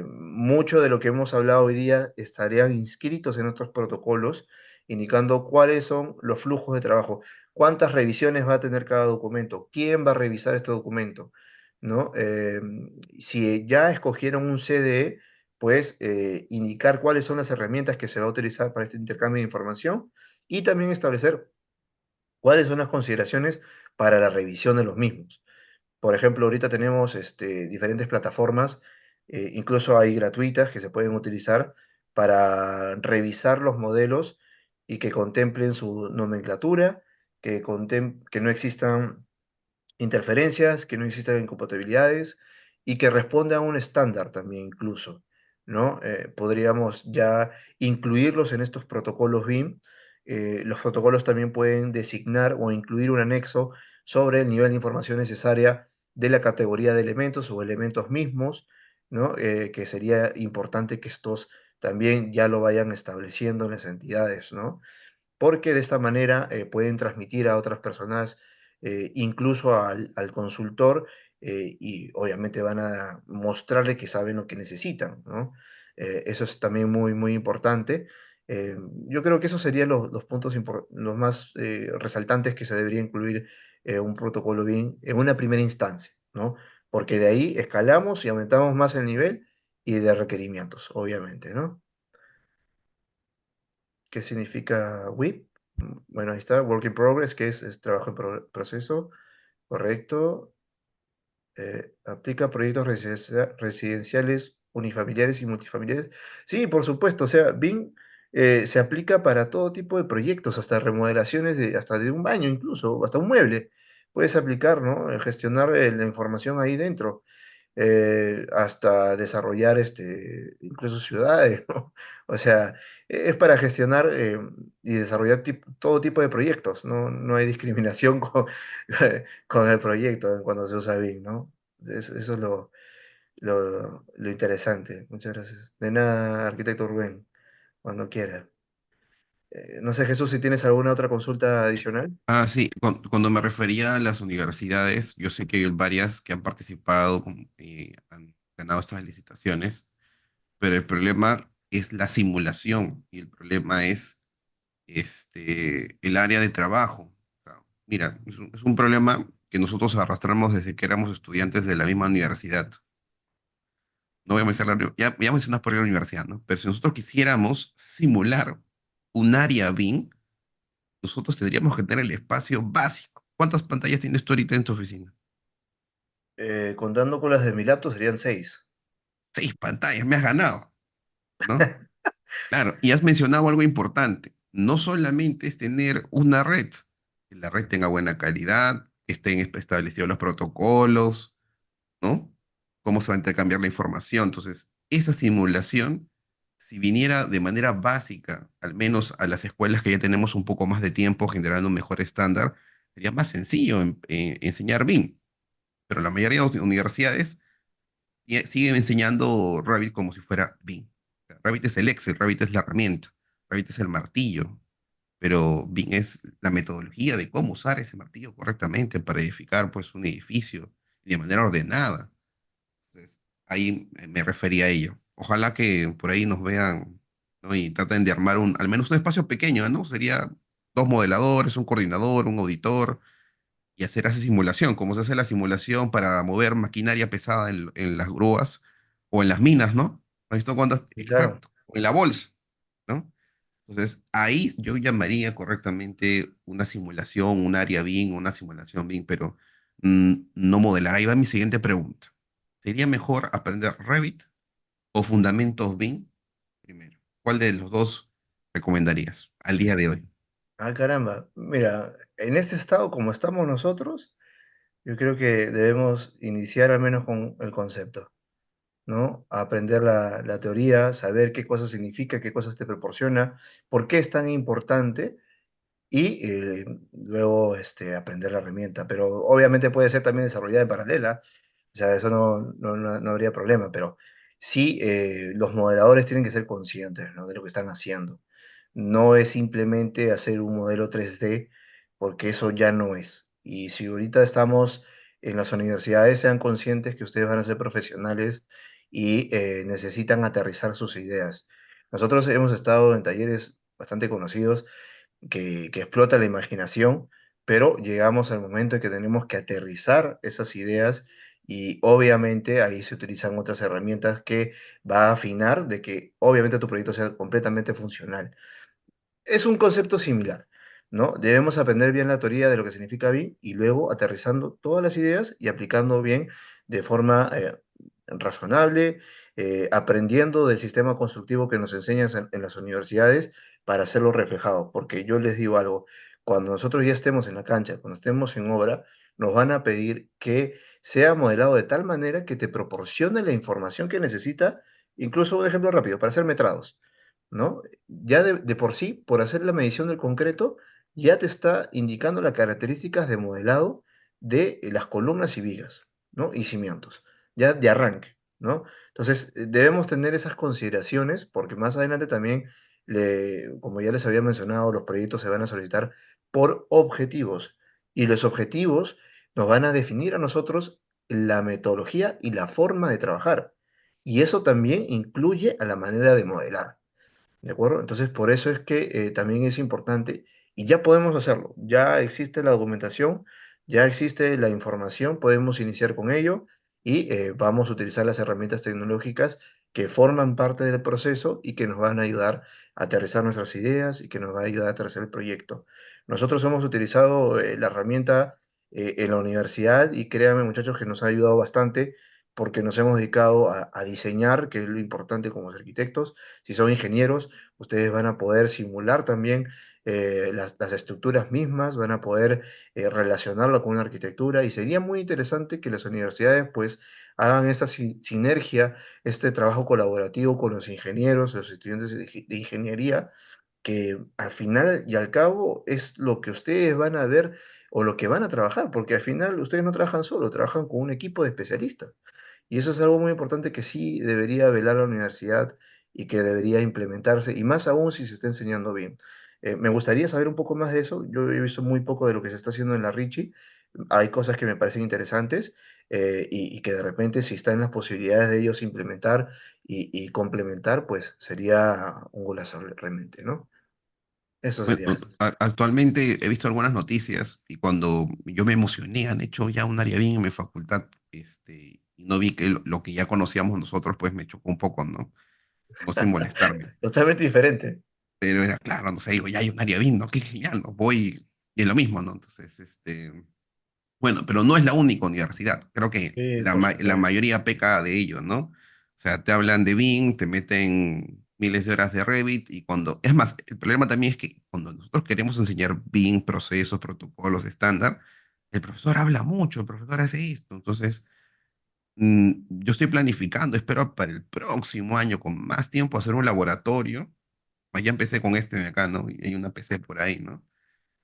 Mucho de lo que hemos hablado hoy día estarían inscritos en nuestros protocolos, indicando cuáles son los flujos de trabajo, cuántas revisiones va a tener cada documento, quién va a revisar este documento, ¿no? Si ya escogieron un CDE, pues indicar cuáles son las herramientas que se va a utilizar para este intercambio de información y también establecer cuáles son las consideraciones para la revisión de los mismos. Por ejemplo, ahorita tenemos diferentes plataformas, incluso hay gratuitas que se pueden utilizar para revisar los modelos y que contemplen su nomenclatura, que no existan interferencias, que no existan incompatibilidades y que responda a un estándar también incluso, ¿no? Podríamos ya incluirlos en estos protocolos BIM. Los protocolos también pueden designar o incluir un anexo sobre el nivel de información necesaria de la categoría de elementos o elementos mismos, ¿no? Que sería importante que estos también ya lo vayan estableciendo en las entidades, ¿no? Porque de esta manera pueden transmitir a otras personas, incluso al consultor, y obviamente van a mostrarle que saben lo que necesitan, ¿no? Eso es también muy, muy importante. Eh, yo creo que esos serían los puntos los más resaltantes que se debería incluir un protocolo BIM en una primera instancia, ¿no? Porque de ahí escalamos y aumentamos más el nivel y de requerimientos, obviamente, ¿no? ¿Qué significa WIP? Bueno, ahí está, Work in Progress, que es trabajo en proceso, correcto. Aplica a proyectos residenciales, unifamiliares y multifamiliares. Sí, por supuesto, o sea, BIM se aplica para todo tipo de proyectos, hasta remodelaciones, hasta de un baño incluso, hasta un mueble. Puedes aplicar, ¿no? Gestionar la información ahí dentro, hasta desarrollar incluso ciudades, ¿no? O sea, es para gestionar y desarrollar todo tipo de proyectos, ¿no? No hay discriminación con el proyecto cuando se usa BIM, ¿no? Eso es lo interesante. Muchas gracias. De nada, arquitecto Rubén, cuando quiera. No sé, Jesús, si tienes alguna otra consulta adicional.
Sí, cuando me refería a las universidades, yo sé que hay varias que han participado y han ganado estas licitaciones, pero el problema es la simulación y el problema es el área de trabajo. O sea, mira, es un problema que nosotros arrastramos desde que éramos estudiantes de la misma universidad. No voy a mencionar, ya mencionas por ahí la universidad, ¿no? Pero si nosotros quisiéramos simular un área BIM, nosotros tendríamos que tener el espacio básico. ¿Cuántas pantallas tienes tú ahorita en tu oficina?
Contando con las de mi laptop serían 6.
6 pantallas, me has ganado, ¿no? Claro, y has mencionado algo importante. No solamente es tener una red, que la red tenga buena calidad, que estén establecidos los protocolos, ¿no? Cómo se va a intercambiar la información. Entonces, esa simulación, si viniera de manera básica, al menos a las escuelas que ya tenemos un poco más de tiempo generando un mejor estándar, sería más sencillo enseñar BIM. Pero la mayoría de las universidades siguen enseñando Revit como si fuera BIM. O sea, Revit es el Excel, Revit es la herramienta, Revit es el martillo, pero BIM es la metodología de cómo usar ese martillo correctamente para edificar pues, un edificio de manera ordenada. Entonces, ahí me refería a ello. Ojalá que por ahí nos vean, ¿no? Y traten de armar al menos un espacio pequeño, ¿no? Sería 2 modeladores, un coordinador, un auditor, y hacer esa simulación, como se hace la simulación para mover maquinaria pesada en las grúas o en las minas, ¿no? ¿Has visto cuántas?
Y claro,
Exacto, o en la bolsa, ¿no? Entonces, ahí yo llamaría correctamente una simulación, un área BIM, una simulación BIM, pero no modelar. Ahí va mi siguiente pregunta. ¿Sería mejor aprender Revit o fundamentos BIM primero? ¿Cuál de los dos recomendarías al día de hoy?
caramba. Mira, en este estado como estamos nosotros, yo creo que debemos iniciar al menos con el concepto, ¿no? Aprender la teoría, saber qué cosa significa, qué cosas te proporciona, por qué es tan importante y luego aprender la herramienta. Pero obviamente puede ser también desarrollada en paralela, o sea, eso no habría problema, pero sí los modeladores tienen que ser conscientes, ¿no? De lo que están haciendo. No es simplemente hacer un modelo 3D, porque eso ya no es. Y si ahorita estamos en las universidades, sean conscientes que ustedes van a ser profesionales y necesitan aterrizar sus ideas. Nosotros hemos estado en talleres bastante conocidos que explota la imaginación, pero llegamos al momento en que tenemos que aterrizar esas ideas y obviamente ahí se utilizan otras herramientas que va a afinar de que obviamente tu proyecto sea completamente funcional. Es un concepto similar, ¿no? Debemos aprender bien la teoría de lo que significa BIM y luego aterrizando todas las ideas y aplicando bien de forma razonable, aprendiendo del sistema constructivo que nos enseñan en las universidades para hacerlo reflejado. Porque yo les digo algo, cuando nosotros ya estemos en la cancha, cuando estemos en obra, nos van a pedir que sea modelado de tal manera que te proporcione la información que necesita, incluso un ejemplo rápido, para hacer metrados. ¿No? Ya de por sí, por hacer la medición del concreto, ya te está indicando las características de modelado de las columnas y vigas, ¿no? Y cimientos, ya de arranque, ¿no? Entonces, debemos tener esas consideraciones porque más adelante también, como ya les había mencionado, los proyectos se van a solicitar por objetivos y los objetivos nos van a definir a nosotros la metodología y la forma de trabajar. Y eso también incluye a la manera de modelar. ¿De acuerdo? Entonces, por eso es que también es importante y ya podemos hacerlo. Ya existe la documentación, ya existe la información, podemos iniciar con ello y vamos a utilizar las herramientas tecnológicas que forman parte del proceso y que nos van a ayudar a aterrizar nuestras ideas y que nos va a ayudar a aterrizar el proyecto. Nosotros hemos utilizado la herramienta en la universidad y créanme, muchachos, que nos ha ayudado bastante porque nos hemos dedicado a diseñar, que es lo importante como arquitectos. Si son ingenieros, ustedes van a poder simular también las estructuras mismas, van a poder relacionarlo con una arquitectura y sería muy interesante que las universidades pues hagan esta sinergia, este trabajo colaborativo con los ingenieros, los estudiantes de ingeniería, que al final y al cabo es lo que ustedes van a ver o lo que van a trabajar, porque al final ustedes no trabajan solo, trabajan con un equipo de especialistas. Y eso es algo muy importante que sí debería velar la universidad y que debería implementarse, y más aún si se está enseñando bien. Me gustaría saber un poco más de eso. Yo he visto muy poco de lo que se está haciendo en la Richie. Hay cosas que me parecen interesantes y que de repente si están las posibilidades de ellos implementar y complementar, pues sería un golazo realmente, ¿no? Eso
Bueno,
sería.
actualmente he visto algunas noticias y cuando yo me emocioné, han hecho ya un área bien en mi facultad, y no vi que lo que ya conocíamos nosotros, pues me chocó un poco, ¿no? No sin molestarme.
Totalmente diferente.
Pero era claro, no sé, digo, ya hay un área bien, ¿no? Qué genial, ¿no? Voy y es lo mismo, ¿no? Entonces, bueno, pero no es la única universidad. Creo que
Sí,
la,
por
la
supuesto.
mayoría peca de ello, ¿no? O sea, te hablan de Bing, te meten miles de horas de Revit y cuando... Es más, el problema también es que cuando nosotros queremos enseñar Bing, procesos, protocolos, estándar, el profesor habla mucho, el profesor hace esto. Entonces, yo estoy planificando, espero para el próximo año con más tiempo hacer un laboratorio. Ya empecé con este de acá, ¿no? Y hay una PC por ahí, ¿no?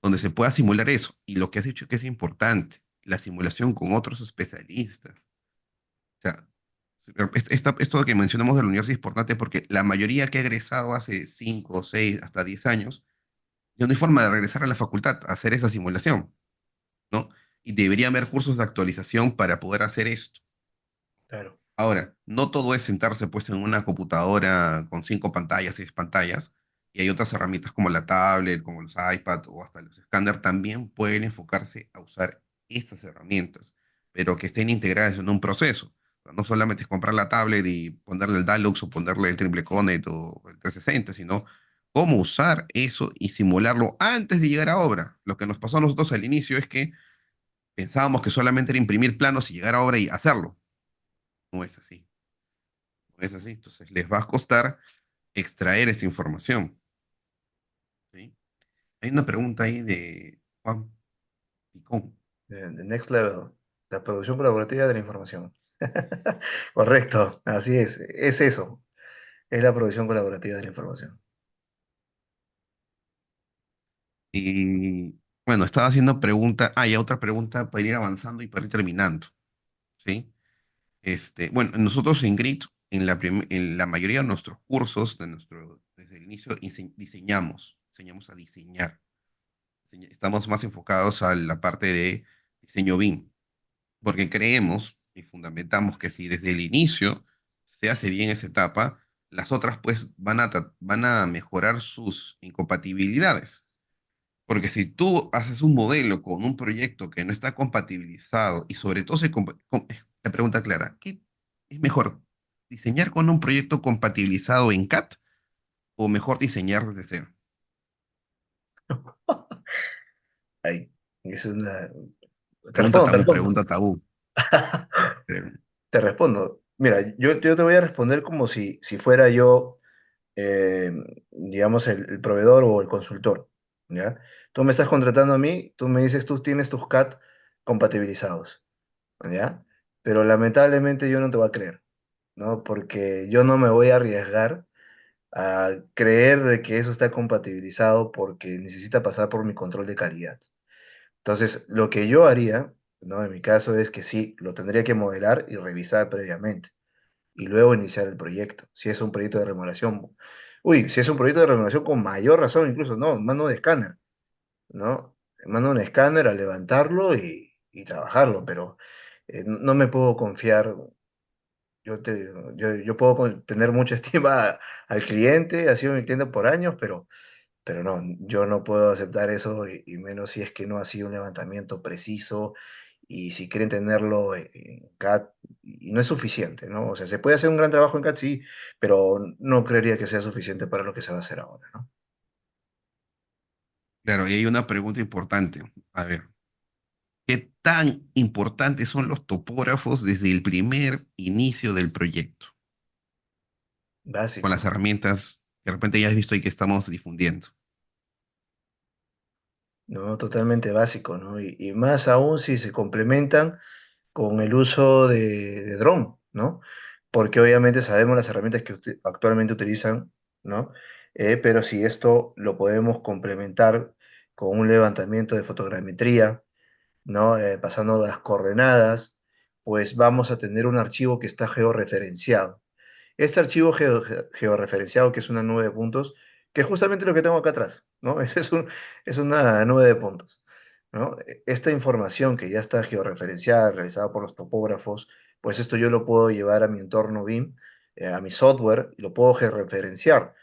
Donde se pueda simular eso. Y lo que has dicho que es importante, la simulación con otros especialistas. O sea, esto que mencionamos de la universidad es importante porque la mayoría que ha egresado hace 5, 6, hasta 10 años, ya no hay forma de regresar a la facultad a hacer esa simulación, ¿no? Y debería haber cursos de actualización para poder hacer esto.
Claro.
Ahora, no todo es sentarse pues en una computadora con 5 pantallas, 6 pantallas, y hay otras herramientas como la tablet, como los iPad o hasta los escáneres también pueden enfocarse a usar estas herramientas, pero que estén integradas en un proceso. O sea, no solamente es comprar la tablet y ponerle el Dialux o ponerle el Triple Connect o el 360, sino cómo usar eso y simularlo antes de llegar a obra. Lo que nos pasó a nosotros al inicio es que pensábamos que solamente era imprimir planos y llegar a obra y hacerlo. No es así. No es así. Entonces les va a costar extraer esa información. ¿Sí? Hay una pregunta ahí de Juan Picón.
The next level, la producción colaborativa de la información. Correcto, así es eso, es la producción colaborativa de la información.
Y bueno, estaba haciendo pregunta. Ah, y otra pregunta para ir avanzando y para ir terminando. ¿Sí? Bueno, nosotros en Grit, en la mayoría de nuestros cursos, desde el inicio, enseñamos a diseñar. Estamos más enfocados a la parte de diseño BIM. Porque creemos y fundamentamos que si desde el inicio se hace bien esa etapa, las otras pues van a mejorar sus incompatibilidades. Porque si tú haces un modelo con un proyecto que no está compatibilizado y sobre todo la pregunta clara, ¿qué es mejor? ¿Diseñar con un proyecto compatibilizado en CAD o mejor diseñar desde cero?
Ahí, esa es una...
Pregunta
Te
tabú,
respondo.
pregunta tabú. Eh,
Te respondo. Mira, yo te voy a responder como si fuera yo, eh, digamos, el proveedor o el consultor, ¿ya? Tú me estás contratando a mí, tú me dices, tú tienes tus CAD compatibilizados, ¿ya? Pero lamentablemente yo no te voy a creer, ¿no? Porque yo no me voy a arriesgar a creer de que eso está compatibilizado porque necesita pasar por mi control de calidad. Entonces, lo que yo haría ¿no? En mi caso es que sí, lo tendría que modelar y revisar previamente y luego iniciar el proyecto. Si es un proyecto de remodelación, uy, si es un proyecto de remodelación con mayor razón, incluso, no, mano de escáner, ¿no? Mando un escáner a levantarlo y trabajarlo, pero no me puedo confiar. Yo puedo tener mucha estima al cliente, ha sido mi cliente por años, pero no, yo no puedo aceptar eso y menos si es que no ha sido un levantamiento preciso y si quieren tenerlo en CAD y no es suficiente, ¿no? O sea, se puede hacer un gran trabajo en CAD, sí, pero no creería que sea suficiente para lo que se va a hacer ahora, ¿no?
Claro, y hay una pregunta importante. A ver, ¿qué tan importantes son los topógrafos desde el primer inicio del proyecto? Con las
Básico,
herramientas que de repente ya has visto y que estamos difundiendo.
¿no? Totalmente básico, ¿no? Y más aún si se complementan con el uso de dron, ¿no? Porque obviamente sabemos las herramientas que actualmente utilizan, ¿no? Pero si esto lo podemos complementar con un levantamiento de fotogrametría, ¿no? Pasando las coordenadas, pues vamos a tener un archivo que está georreferenciado. Este archivo georreferenciado, que es una nube de puntos, que es justamente lo que tengo acá atrás, ¿no? Es una nube de puntos, ¿no? Esta información que ya está georreferenciada, realizada por los topógrafos, pues esto yo lo puedo llevar a mi entorno BIM, a mi software, y lo puedo georreferenciar.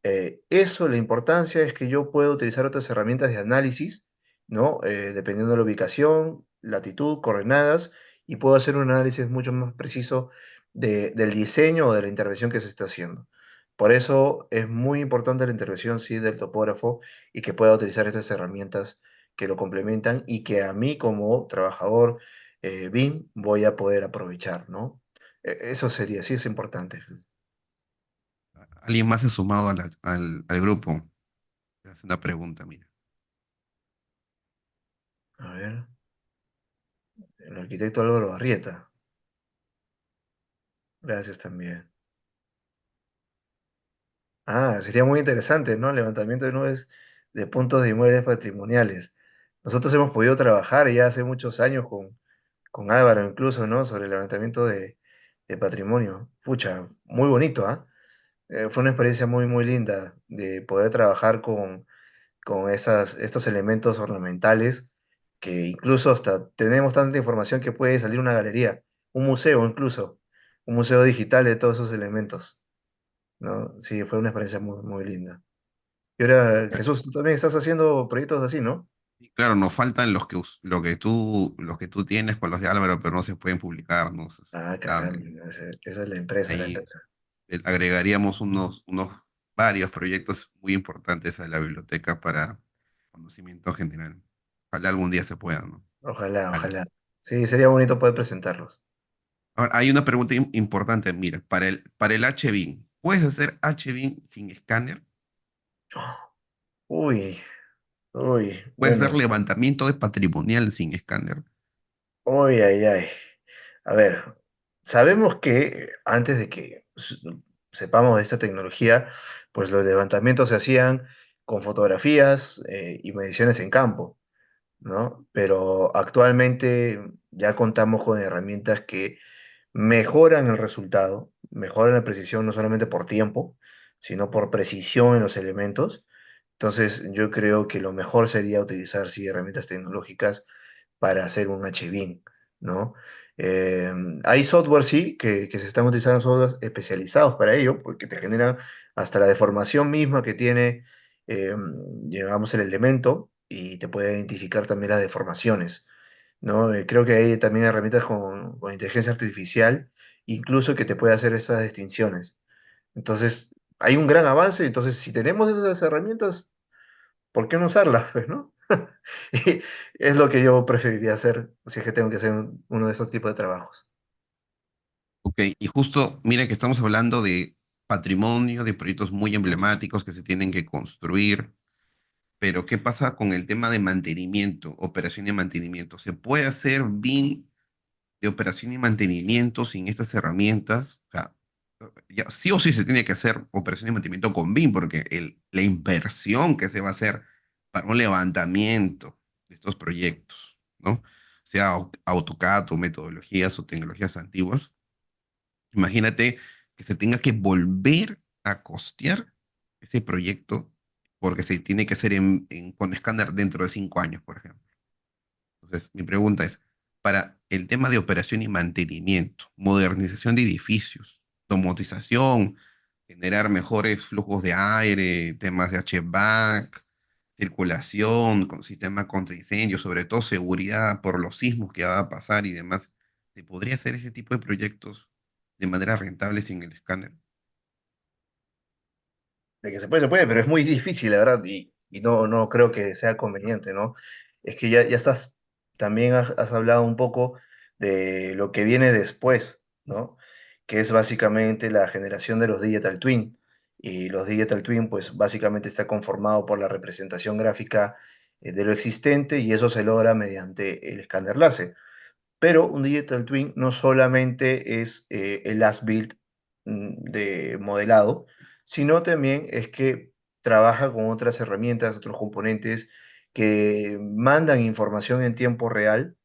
Eso, la importancia es que yo puedo utilizar otras herramientas de análisis, ¿no? Dependiendo de la ubicación, latitud, coordenadas, y puedo hacer un análisis mucho más preciso del diseño o de la intervención que se está haciendo. Por eso es muy importante la intervención, sí, del topógrafo y que pueda utilizar estas herramientas que lo complementan y que a mí como trabajador BIM voy a poder aprovechar, ¿no? Eso sería, sí, es importante.
¿Alguien más se ha sumado al grupo? Te hace una pregunta, mira.
A ver, el arquitecto Álvaro Barrieta. Gracias también. Ah, sería muy interesante, ¿no? Levantamiento de nubes de puntos de inmuebles patrimoniales. Nosotros hemos podido trabajar ya hace muchos años con Álvaro incluso, ¿no? Sobre el levantamiento de patrimonio. Pucha, muy bonito, ¿ah? Fue una experiencia muy, muy linda de poder trabajar con estos elementos ornamentales que incluso hasta tenemos tanta información que puede salir una galería, un museo incluso, un museo digital de todos esos elementos. ¿No? Sí, fue una experiencia muy, muy linda. Y ahora, Jesús, tú también estás haciendo proyectos así, ¿no?
Y claro, nos faltan los que tú tienes con los de Álvaro, pero no se pueden publicar, ¿no? Eso es
Ah,
lamentable.
caramba, esa es la empresa, la
Ahí
empresa.
agregaríamos unos varios proyectos muy importantes a la biblioteca para conocimiento general. Ojalá algún día se pueda, ¿no?
Ojalá,
Ojalá.
ojalá. Sí, sería bonito poder presentarlos.
Ahora, hay una pregunta importante, mira, para el HBIM, ¿puedes hacer HBIM sin escáner?
Uy, uy,
¿Puedes hacer
bueno,
levantamiento de patrimonial sin escáner?
uy, ay, ay. A ver, sabemos que antes de que sepamos de esta tecnología, pues los levantamientos se hacían con fotografías y mediciones en campo, ¿no? Pero actualmente ya contamos con herramientas que mejoran el resultado, mejoran la precisión no solamente por tiempo, sino por precisión en los elementos. Entonces, yo creo que lo mejor sería utilizar, sí, herramientas tecnológicas para hacer un HBIM, ¿no? Eh, Hay software, sí, que se están utilizando softwares especializados para ello, porque te generan hasta la deformación misma que tiene, eh, digamos, el elemento y te puede identificar también las deformaciones. ¿No? Creo que hay también herramientas con inteligencia artificial, incluso que te puede hacer esas distinciones. Entonces, hay un gran avance, entonces si tenemos esas herramientas, ¿por qué no usarlas, pues, ¿no? Y es lo que yo preferiría hacer si es que tengo que hacer uno de esos tipos de trabajos.
Ok, y justo, mira que estamos hablando de patrimonio, de proyectos muy emblemáticos que se tienen que construir, pero ¿qué pasa con el tema de mantenimiento, operación y mantenimiento? ¿Se puede hacer BIM de operación y mantenimiento sin estas herramientas? O sea, ya, sí o sí se tiene que hacer operación y mantenimiento con BIM, porque la inversión que se va a hacer para un levantamiento de estos proyectos, ¿no? sea AutoCAD o metodologías o tecnologías antiguas, imagínate que se tenga que volver a costear ese proyecto porque se tiene que hacer con escáner dentro de 5 años, por ejemplo. Entonces, mi pregunta es, para el tema de operación y mantenimiento, modernización de edificios, domotización, generar mejores flujos de aire, temas de HVAC, circulación, con sistema contra incendios, sobre todo seguridad por los sismos que va a pasar y demás, ¿se podría hacer ese tipo de proyectos de manera rentable sin el escáner?
De que se puede, pero es muy difícil, la verdad, y no, no creo que sea conveniente, ¿no? Es que ya estás, también has hablado un poco de lo que viene después, ¿no? Que es básicamente la generación de los Digital Twin. Y los Digital Twin, pues básicamente está conformado por la representación gráfica de lo existente y eso se logra mediante el escáner láser. Pero un Digital Twin no solamente es el as-built de modelado, sino también es que trabaja con otras herramientas, otros componentes que mandan información en tiempo real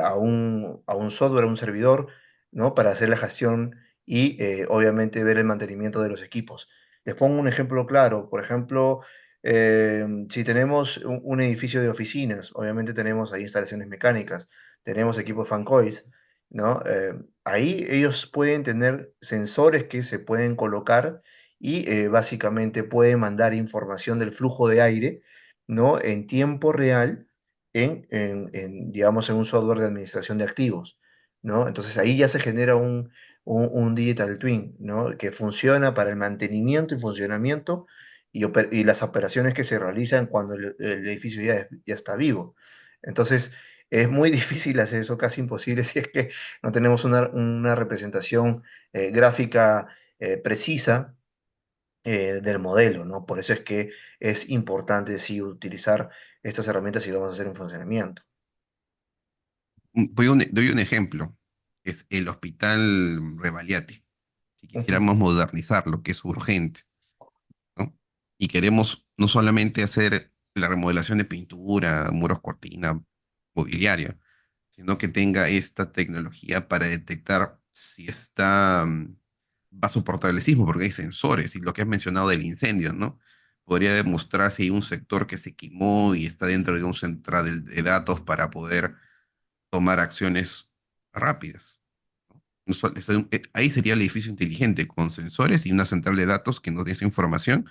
a un software, a un servidor, ¿no? Para hacer la gestión y obviamente ver el mantenimiento de los equipos. Les pongo un ejemplo claro. Por ejemplo, si tenemos un edificio de oficinas, obviamente tenemos ahí instalaciones mecánicas, tenemos equipos fan coils, ¿no? Ahí ellos pueden tener sensores que se pueden colocar y básicamente pueden mandar información del flujo de aire, ¿no? En tiempo real digamos, en un software de administración de activos, ¿no? Entonces ahí ya se genera un digital twin, ¿no? Que funciona para el mantenimiento y funcionamiento y las operaciones que se realizan cuando el edificio ya está vivo. Entonces es muy difícil hacer eso, casi imposible si es que no tenemos una representación gráfica precisa del modelo, ¿no? Por eso es que es importante sí utilizar estas herramientas si lo vamos a hacer en funcionamiento.
Doy un ejemplo, es el Hospital Revaliati. Si
Ujú,
quisiéramos modernizarlo, que es urgente, ¿no? Y queremos no solamente hacer la remodelación de pintura, muros, cortina, mobiliario, sino que tenga esta tecnología para detectar si va a soportar el sismo, porque hay sensores, y lo que has mencionado del incendio, ¿no? Podría demostrar si hay un sector que se quemó y está dentro de un central de datos para poder tomar acciones rápidas. Ahí sería el edificio inteligente, con sensores y una central de datos que nos dé esa información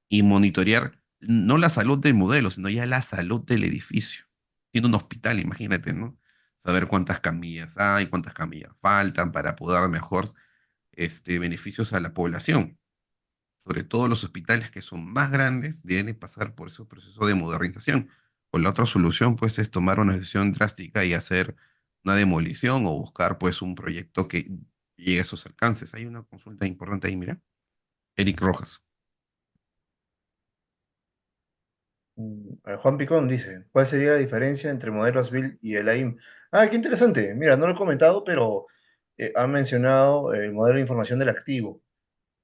y monitorear no la salud del modelo, sino ya la salud del edificio. Tiene un hospital, imagínate, ¿no? Saber cuántas camillas hay, cuántas camillas faltan para poder dar mejor beneficios a la población. Sobre todo los hospitales que son más grandes deben de pasar por ese proceso de modernización. O la otra solución, pues, es tomar una decisión drástica y hacer una demolición o buscar, pues, un proyecto que llegue a esos alcances. Hay una consulta importante ahí, mira. Eric Rojas.
Juan Picón dice, ¿cuál sería la diferencia entre modelos build y el AIM? Ah, qué interesante. Mira, no lo he comentado, pero han mencionado el modelo de información del activo.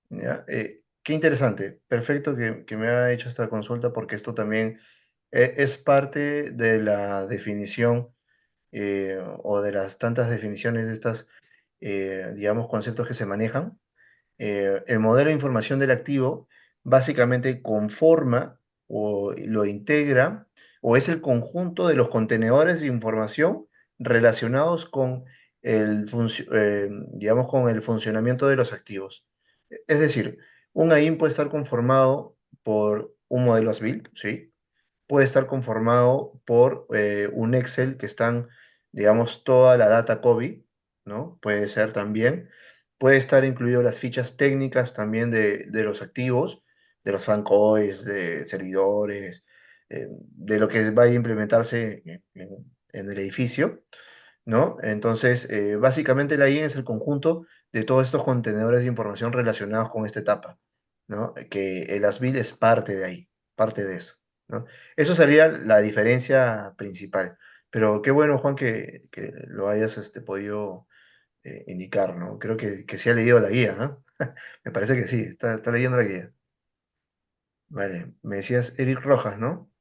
¿Ya? Qué interesante. Perfecto que me ha hecho esta consulta porque esto también es parte de la definición o de las tantas definiciones de estas, digamos, conceptos que se manejan. El modelo de información del activo básicamente conforma o lo integra o es el conjunto de los contenedores de información relacionados con digamos, con el funcionamiento de los activos. Es decir, un AIM puede estar conformado por un modelo as-built, ¿sí? Puede estar conformado por un Excel que están, digamos, toda la data COVID, ¿no? Puede ser también. Puede estar incluido las fichas técnicas también de los activos, de los fancoins, de servidores, de lo que va a implementarse en el edificio, ¿no? Entonces, básicamente la IAM es el conjunto de todos estos contenedores de información relacionados con esta etapa, ¿no? Que el ASBIL es parte de ahí, parte de eso, ¿no? Eso sería la diferencia principal. Pero qué bueno, Juan, que lo hayas podido indicar, ¿no? Creo que sí ha leído la guía, ¿ah? Me parece que sí, está leyendo la guía. Vale, me decías Eric Rojas, ¿no?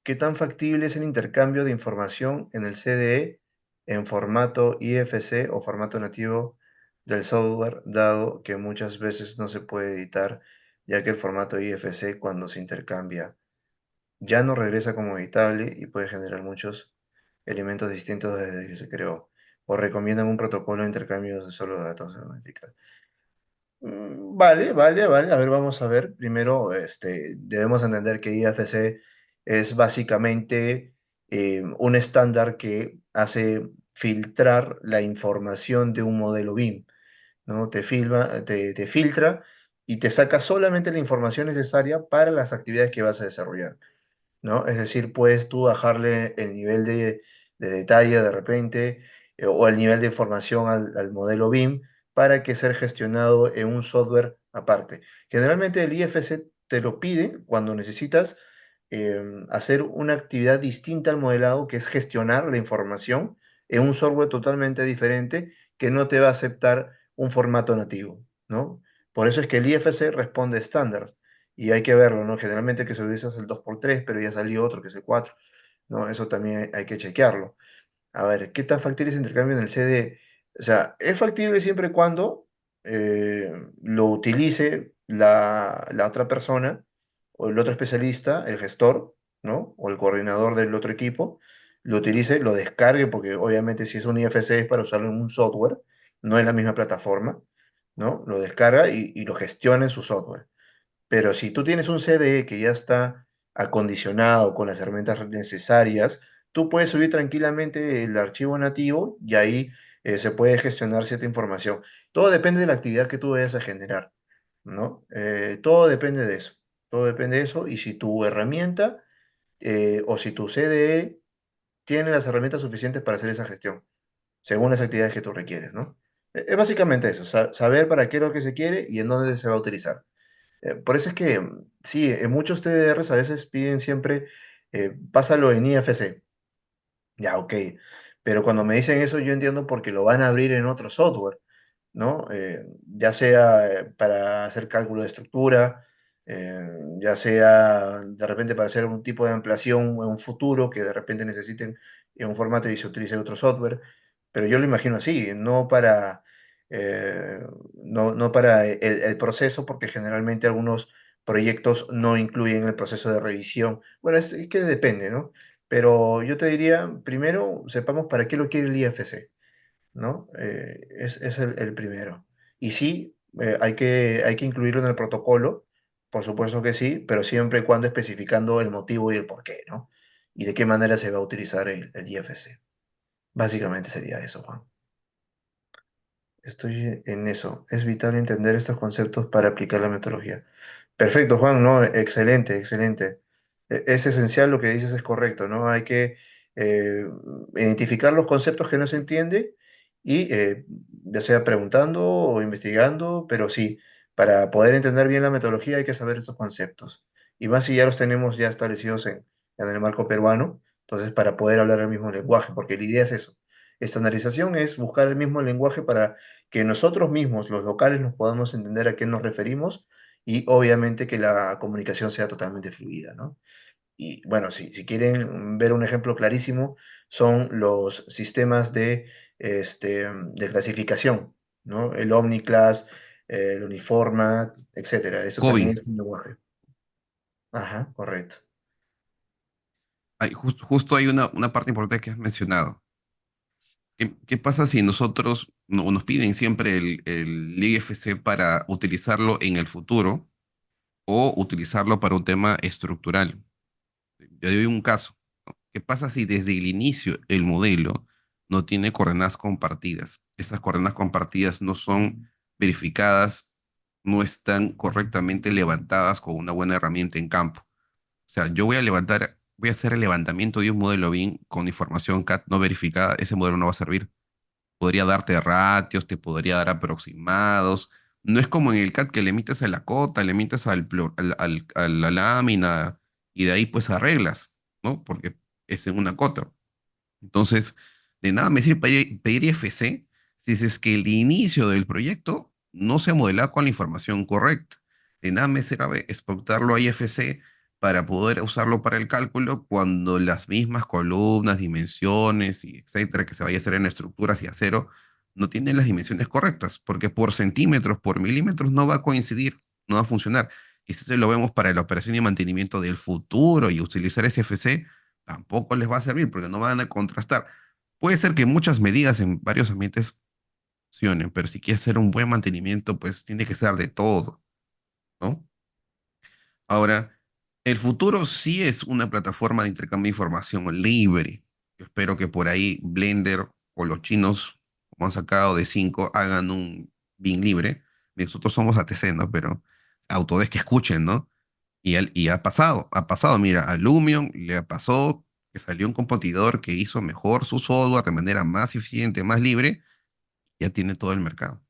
¿Qué tan factible es el intercambio de información en el CDE en formato IFC o formato nativo del software, dado que muchas veces no se puede editar, ya que el formato IFC cuando se intercambia ya no regresa como editable y puede generar muchos elementos distintos desde que se creó? ¿O recomiendan un protocolo de intercambio de solo datos geométricos? Vale, vale, vale. A ver, vamos a ver. Primero, debemos entender que IFC es básicamente un estándar que hace filtrar la información de un modelo BIM, ¿no? Te filtra y te saca solamente la información necesaria para las actividades que vas a desarrollar, ¿no? Es decir, puedes tú bajarle el nivel de detalle de repente o el nivel de información al modelo BIM para que sea gestionado en un software aparte. Generalmente el IFC te lo pide cuando necesitas hacer una actividad distinta al modelado, que es gestionar la información en un software totalmente diferente que no te va a aceptar un formato nativo, ¿no? Por eso es que el IFC responde estándar y hay que verlo, ¿no? Generalmente que se utiliza es el 2x3, pero ya salió otro que es el 4, ¿no? Eso también hay que chequearlo. A ver, ¿qué tan factible es el intercambio en el CD? O sea, es factible siempre y cuando lo utilice la otra persona o el otro especialista, el gestor, ¿no? O el coordinador del otro equipo, lo utilice, lo descargue, porque obviamente si es un IFC es para usarlo en un software, no es la misma plataforma, ¿no? Lo descarga y lo gestiona en su software. Pero si tú tienes un CDE que ya está acondicionado con las herramientas necesarias, tú puedes subir tranquilamente el archivo nativo y ahí se puede gestionar cierta información. Todo depende de la actividad que tú vayas a generar, ¿no? Todo depende de eso. Todo depende de eso. Y si tu herramienta o si tu CDE tiene las herramientas suficientes para hacer esa gestión, según las actividades que tú requieres, ¿no? Es básicamente eso, saber para qué es lo que se quiere y en dónde se va a utilizar. Por eso es que, sí, en muchos TDRs a veces piden siempre, pásalo en IFC. Ya, ok. Pero cuando me dicen eso, yo entiendo porque lo van a abrir en otro software, ¿no? Ya sea para hacer cálculo de estructura, ya sea de repente para hacer un tipo de ampliación en un futuro que de repente necesiten en un formato y se utilice otro software. Pero yo lo imagino así, eh, no para el proceso, porque generalmente algunos proyectos no incluyen el proceso de revisión. Bueno, es que depende, ¿no? Pero yo te diría, primero, sepamos para qué lo quiere el IFC, ¿no? Es el primero. Y sí, hay que incluirlo en el protocolo, por supuesto que sí, pero siempre y cuando especificando el motivo y el por qué, ¿no? Y de qué manera se va a utilizar el IFC. Básicamente sería eso, Juan. Estoy en eso. Es vital entender estos conceptos para aplicar la metodología. Perfecto, Juan, ¿no? Excelente, excelente. Es esencial lo que dices, es correcto, ¿no? Hay que eh, identificar los conceptos que no se entiende y ya sea preguntando o investigando, pero sí, para poder entender bien la metodología hay que saber estos conceptos. Y más si ya los tenemos ya establecidos en el marco peruano, entonces para poder hablar el mismo lenguaje, porque la idea es eso. Estandarización es buscar el mismo lenguaje para que nosotros mismos, los locales, nos podamos entender a qué nos referimos y obviamente que la comunicación sea totalmente fluida, ¿no? Y bueno, si quieren ver un ejemplo clarísimo, son los sistemas de clasificación, ¿no? El Omniclass, el Uniformat, etcétera. Eso también
COVID.
es un lenguaje. Ajá, correcto.
Justo hay una parte importante que has mencionado. ¿Qué pasa si nosotros nos piden siempre el IFC para utilizarlo en el futuro o utilizarlo para un tema estructural? Yo doy un caso. ¿Qué pasa si desde el inicio el modelo no tiene coordenadas compartidas? Esas coordenadas compartidas no son verificadas, no están correctamente levantadas con una buena herramienta en campo. O sea, yo voy a hacer el levantamiento de un modelo BIM con información CAD no verificada, ese modelo no va a servir. Podría darte ratios, te podría dar aproximados. No es como en el CAD que le emites a la cota, le emites a la lámina y de ahí pues arreglas, ¿no? Porque es en una cota. Entonces, de nada me sirve pedir IFC si es que el inicio del proyecto no se ha modelado con la información correcta. De nada me sirve exportarlo a IFC para poder usarlo para el cálculo cuando las mismas columnas, dimensiones y etcétera que se vaya a hacer en estructuras y acero no tienen las dimensiones correctas, porque por centímetros, por milímetros no va a coincidir, no va a funcionar. Y si lo vemos para la operación y mantenimiento del futuro y utilizar SFC, tampoco les va a servir porque no van a contrastar. Puede ser que muchas medidas en varios ambientes funcionen, pero si quieres hacer un buen mantenimiento, pues tiene que ser de todo, ¿no? Ahora, el futuro sí es una plataforma de intercambio de información libre. Yo espero que por ahí Blender o los chinos, como han sacado de 5 hagan un BIM libre. Nosotros somos ATC, ¿no? Pero Autodesk que escuchen, ¿no? Y ha pasado, mira, a Lumion le pasó que salió un competidor que hizo mejor su software de manera más eficiente, más libre, ya tiene todo el mercado.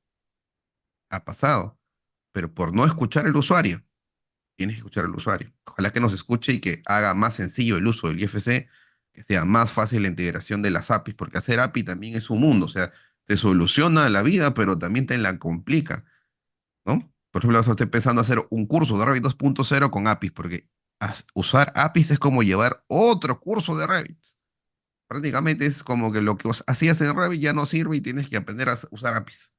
Ha pasado, pero por no escuchar el usuario. Tienes que escuchar al usuario. Ojalá que nos escuche y que haga más sencillo el uso del IFC, que sea más fácil la integración de las APIs, porque hacer API también es un mundo, o sea, te soluciona la vida, pero también te la complica, ¿no? Por ejemplo, estoy pensando hacer un curso de Revit 2.0 con APIs, porque usar APIs es como llevar otro curso de Revit. Prácticamente es como que lo que hacías en Revit ya no sirve y tienes que aprender a usar APIs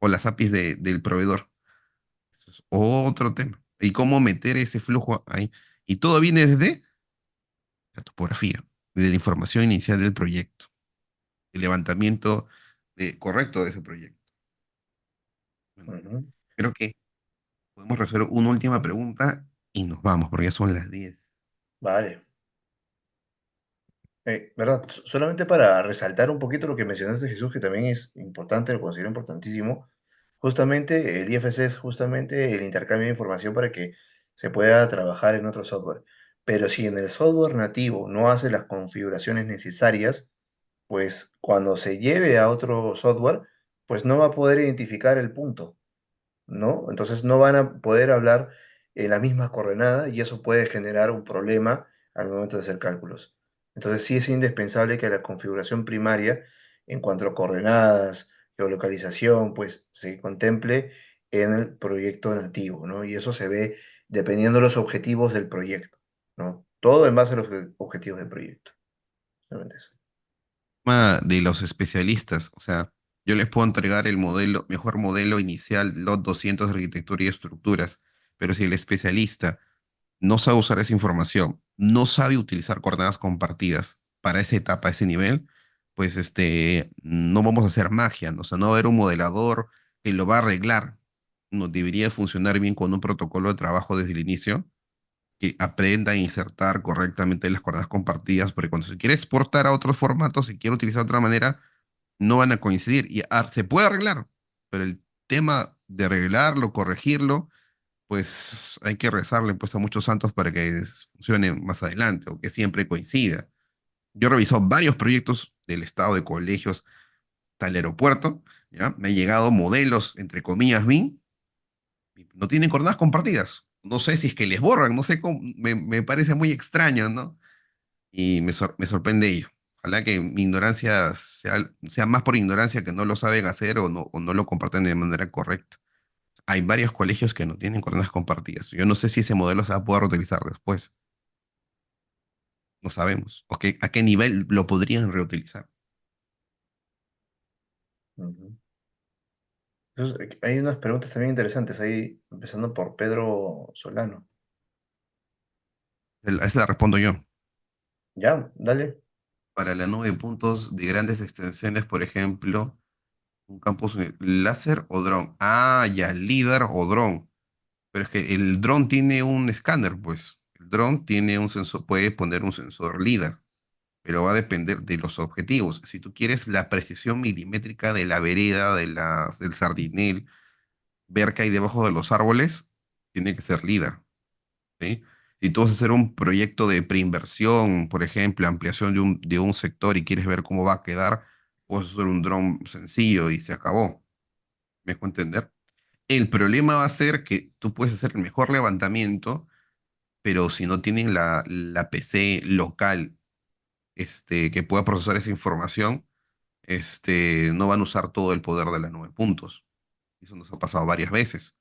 o las APIs del proveedor. Eso es otro tema. Y cómo meter ese flujo ahí. Y todo viene desde la topografía, desde la información inicial del proyecto, el levantamiento correcto de ese proyecto. Bueno,
Ujú.
creo que podemos resolver una última pregunta y nos vamos, porque ya son las 10.
Vale. ¿Verdad? Solamente para resaltar un poquito lo que mencionaste, Jesús, que también es importante, lo considero importantísimo. Justamente el IFC es justamente el intercambio de información para que se pueda trabajar en otro software. Pero si en el software nativo no hace las configuraciones necesarias, pues cuando se lleve a otro software, pues no va a poder identificar el punto. ¿No? Entonces no van a poder hablar en la misma coordenada y eso puede generar un problema al momento de hacer cálculos. Entonces sí es indispensable que la configuración primaria en cuanto a coordenadas, geolocalización, pues se contemple en el proyecto nativo, ¿no? Y eso se ve dependiendo de los objetivos del proyecto, ¿no? Todo en base a los objetivos del proyecto. Solamente eso.
De los especialistas, o sea, yo les puedo entregar el modelo, mejor modelo inicial, los 200 de arquitectura y estructuras, pero si el especialista no sabe usar esa información, no sabe utilizar coordenadas compartidas para esa etapa, ese nivel, pues no vamos a hacer magia, ¿no? O sea, no va a haber un modelador que lo va a arreglar. No debería funcionar bien con un protocolo de trabajo desde el inicio, que aprenda a insertar correctamente las coordenadas compartidas, porque cuando se quiere exportar a otros formatos, se quiere utilizar de otra manera, no van a coincidir. Y se puede arreglar, pero el tema de arreglarlo, corregirlo, pues hay que rezarle pues a muchos santos para que funcione más adelante o que siempre coincida. Yo he revisado varios proyectos del estado de colegios hasta el aeropuerto, ¿ya? Me han llegado modelos, entre comillas, BIM, y no tienen coordenadas compartidas. No sé si es que les borran, no sé cómo, me parece muy extraño, ¿no? Y me sorprende ello. Ojalá que mi ignorancia sea más por ignorancia que no lo saben hacer o no lo comparten de manera correcta. Hay varios colegios que no tienen coordenadas compartidas. Yo no sé si ese modelo se va a poder reutilizar después. No sabemos. O a qué nivel lo podrían reutilizar.
Ujú. Entonces, hay unas preguntas también interesantes ahí, empezando por Pedro Solano.
Esa la respondo yo.
Ya, dale.
Para la nube de puntos de grandes extensiones, por ejemplo, un campus láser o dron. Ah, ya, LIDAR o dron. Pero es que el dron tiene un escáner, pues. El dron tiene un sensor, puede poner un sensor LIDAR, pero va a depender de los objetivos. Si tú quieres la precisión milimétrica de la vereda, del sardinel, ver qué hay debajo de los árboles, tiene que ser LIDAR, ¿sí? Si tú vas a hacer un proyecto de preinversión, por ejemplo, ampliación de un sector y quieres ver cómo va a quedar, puedes hacer un dron sencillo y se acabó. ¿Me dejo entender? El problema va a ser que tú puedes hacer el mejor levantamiento, pero si no tienes la PC local que pueda procesar esa información, no van a usar todo el poder de la nube puntos. Eso nos ha pasado varias veces.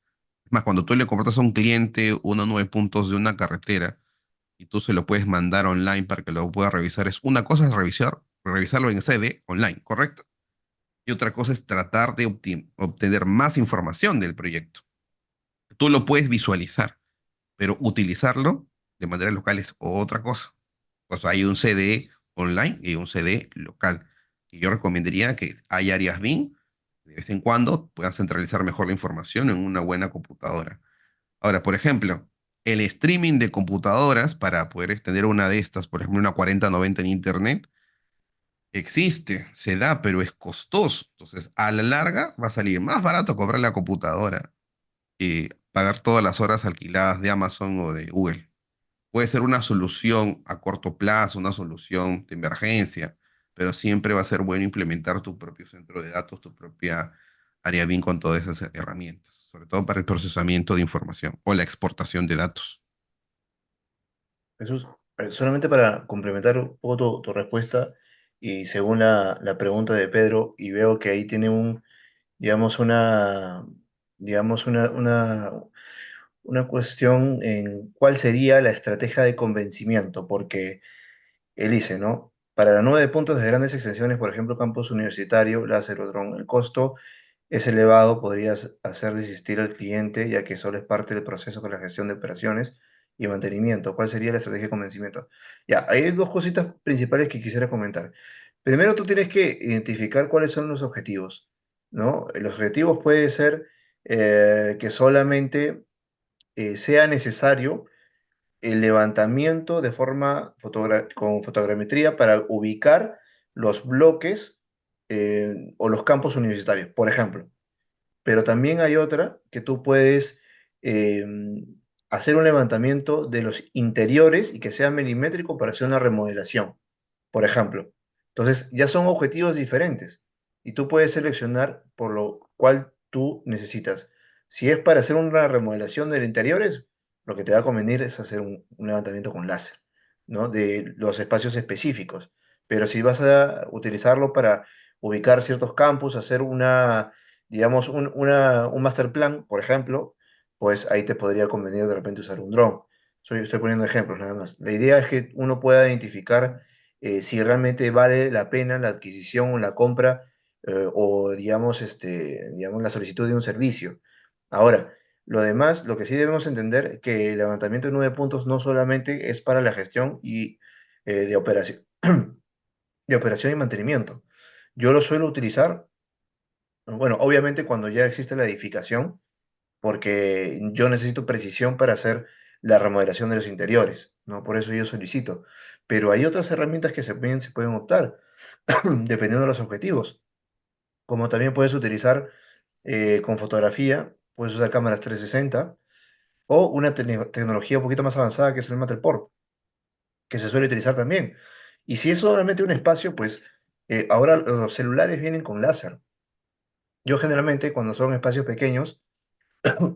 Es más, cuando tú le compartas a un cliente una nube puntos de una carretera, y tú se lo puedes mandar online para que lo pueda revisar. Es una cosa es revisarlo en CD online, ¿correcto? Y otra cosa es tratar de obtener más información del proyecto. Tú lo puedes visualizar, pero utilizarlo de manera local es otra cosa. Pues hay un CD online y un CD local. Y yo recomendaría que hay áreas BIM, de vez en cuando puedan centralizar mejor la información en una buena computadora. Ahora, por ejemplo, el streaming de computadoras para poder tener una de estas, por ejemplo, una 4090 en internet, existe, se da, pero es costoso. Entonces, a la larga va a salir más barato comprar la computadora y pagar todas las horas alquiladas de Amazon o de Google. Puede ser una solución a corto plazo, una solución de emergencia, pero siempre va a ser bueno implementar tu propio centro de datos, tu propia área BIM con todas esas herramientas, sobre todo para el procesamiento de información o la exportación de datos.
Jesús, solamente para complementar un poco tu respuesta, y según la pregunta de Pedro, y veo que ahí tiene digamos, digamos, una cuestión en cuál sería la estrategia de convencimiento, porque él dice, ¿no? Para la nube de puntos de grandes extensiones, por ejemplo, campus universitario, láser o dron, el costo es elevado, podrías hacer desistir al cliente, ya que solo es parte del proceso con la gestión de operaciones y mantenimiento. ¿Cuál sería la estrategia de convencimiento? Ya, hay dos cositas principales que quisiera comentar. Primero, tú tienes que identificar cuáles son los objetivos, ¿no? Los objetivos puede ser que solamente sea necesario el levantamiento de forma con fotogrametría para ubicar los bloques o los campos universitarios, por ejemplo. Pero también hay otra que tú puedes eh, hacer un levantamiento de los interiores y que sea milimétrico para hacer una remodelación, por ejemplo. Entonces, ya son objetivos diferentes y tú puedes seleccionar por lo cual tú necesitas. Si es para hacer una remodelación de interiores, lo que te va a convenir es hacer un levantamiento con láser, ¿no? De los espacios específicos. Pero si vas a utilizarlo para ubicar ciertos campus, hacer digamos, un master plan, por ejemplo, pues ahí te podría convenir de repente usar un dron. Estoy poniendo ejemplos nada más. La idea es que uno pueda identificar si realmente vale la pena la adquisición o la compra o, digamos, digamos, la solicitud de un servicio. Ahora, lo demás, lo que sí debemos entender que el levantamiento de 9 puntos no solamente es para la gestión de operación, de operación y mantenimiento. Yo lo suelo utilizar, bueno, obviamente cuando ya existe la edificación, porque yo necesito precisión para hacer la remodelación de los interiores, ¿no? Por eso yo solicito. Pero hay otras herramientas que se pueden optar, dependiendo de los objetivos. Como también puedes utilizar con fotografía, puedes usar cámaras 360 o una tecnología un poquito más avanzada que es el Matterport, que se suele utilizar también. Y si es solamente un espacio, pues ahora los celulares vienen con láser. Yo generalmente cuando son espacios pequeños,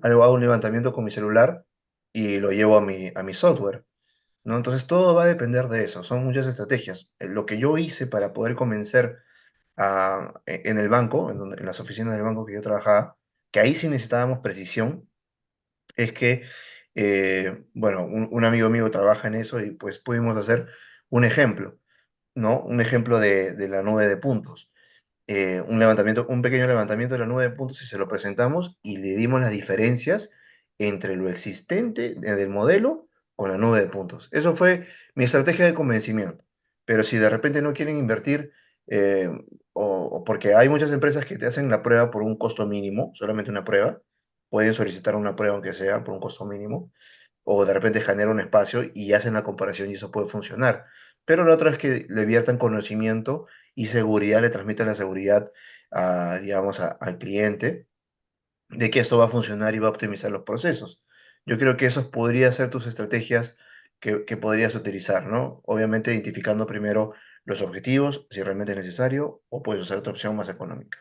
hago un levantamiento con mi celular y lo llevo a mi software, ¿no? Entonces todo va a depender de eso, son muchas estrategias. Lo que yo hice para poder convencer en el banco, en las oficinas del banco que yo trabajaba, que ahí sí necesitábamos precisión, es que, bueno, un amigo mío trabaja en eso y pues pudimos hacer un ejemplo, ¿no? Un ejemplo de la nube de puntos. Un pequeño levantamiento de la nube de puntos y se lo presentamos y le dimos las diferencias entre lo existente del modelo con la nube de puntos. Eso fue mi estrategia de convencimiento. Pero si de repente no quieren invertir, eh, o porque hay muchas empresas que te hacen la prueba por un costo mínimo, solamente una prueba, pueden solicitar una prueba aunque sea por un costo mínimo, o de repente generan un espacio y hacen la comparación y eso puede funcionar. Pero la otra es que le viertan conocimiento y seguridad, le transmitan la seguridad digamos, al cliente de que esto va a funcionar y va a optimizar los procesos. Yo creo que esas podrían ser tus estrategias que podrías utilizar, ¿no? Obviamente identificando primero los objetivos, si realmente es necesario, o puedes usar otra opción más económica.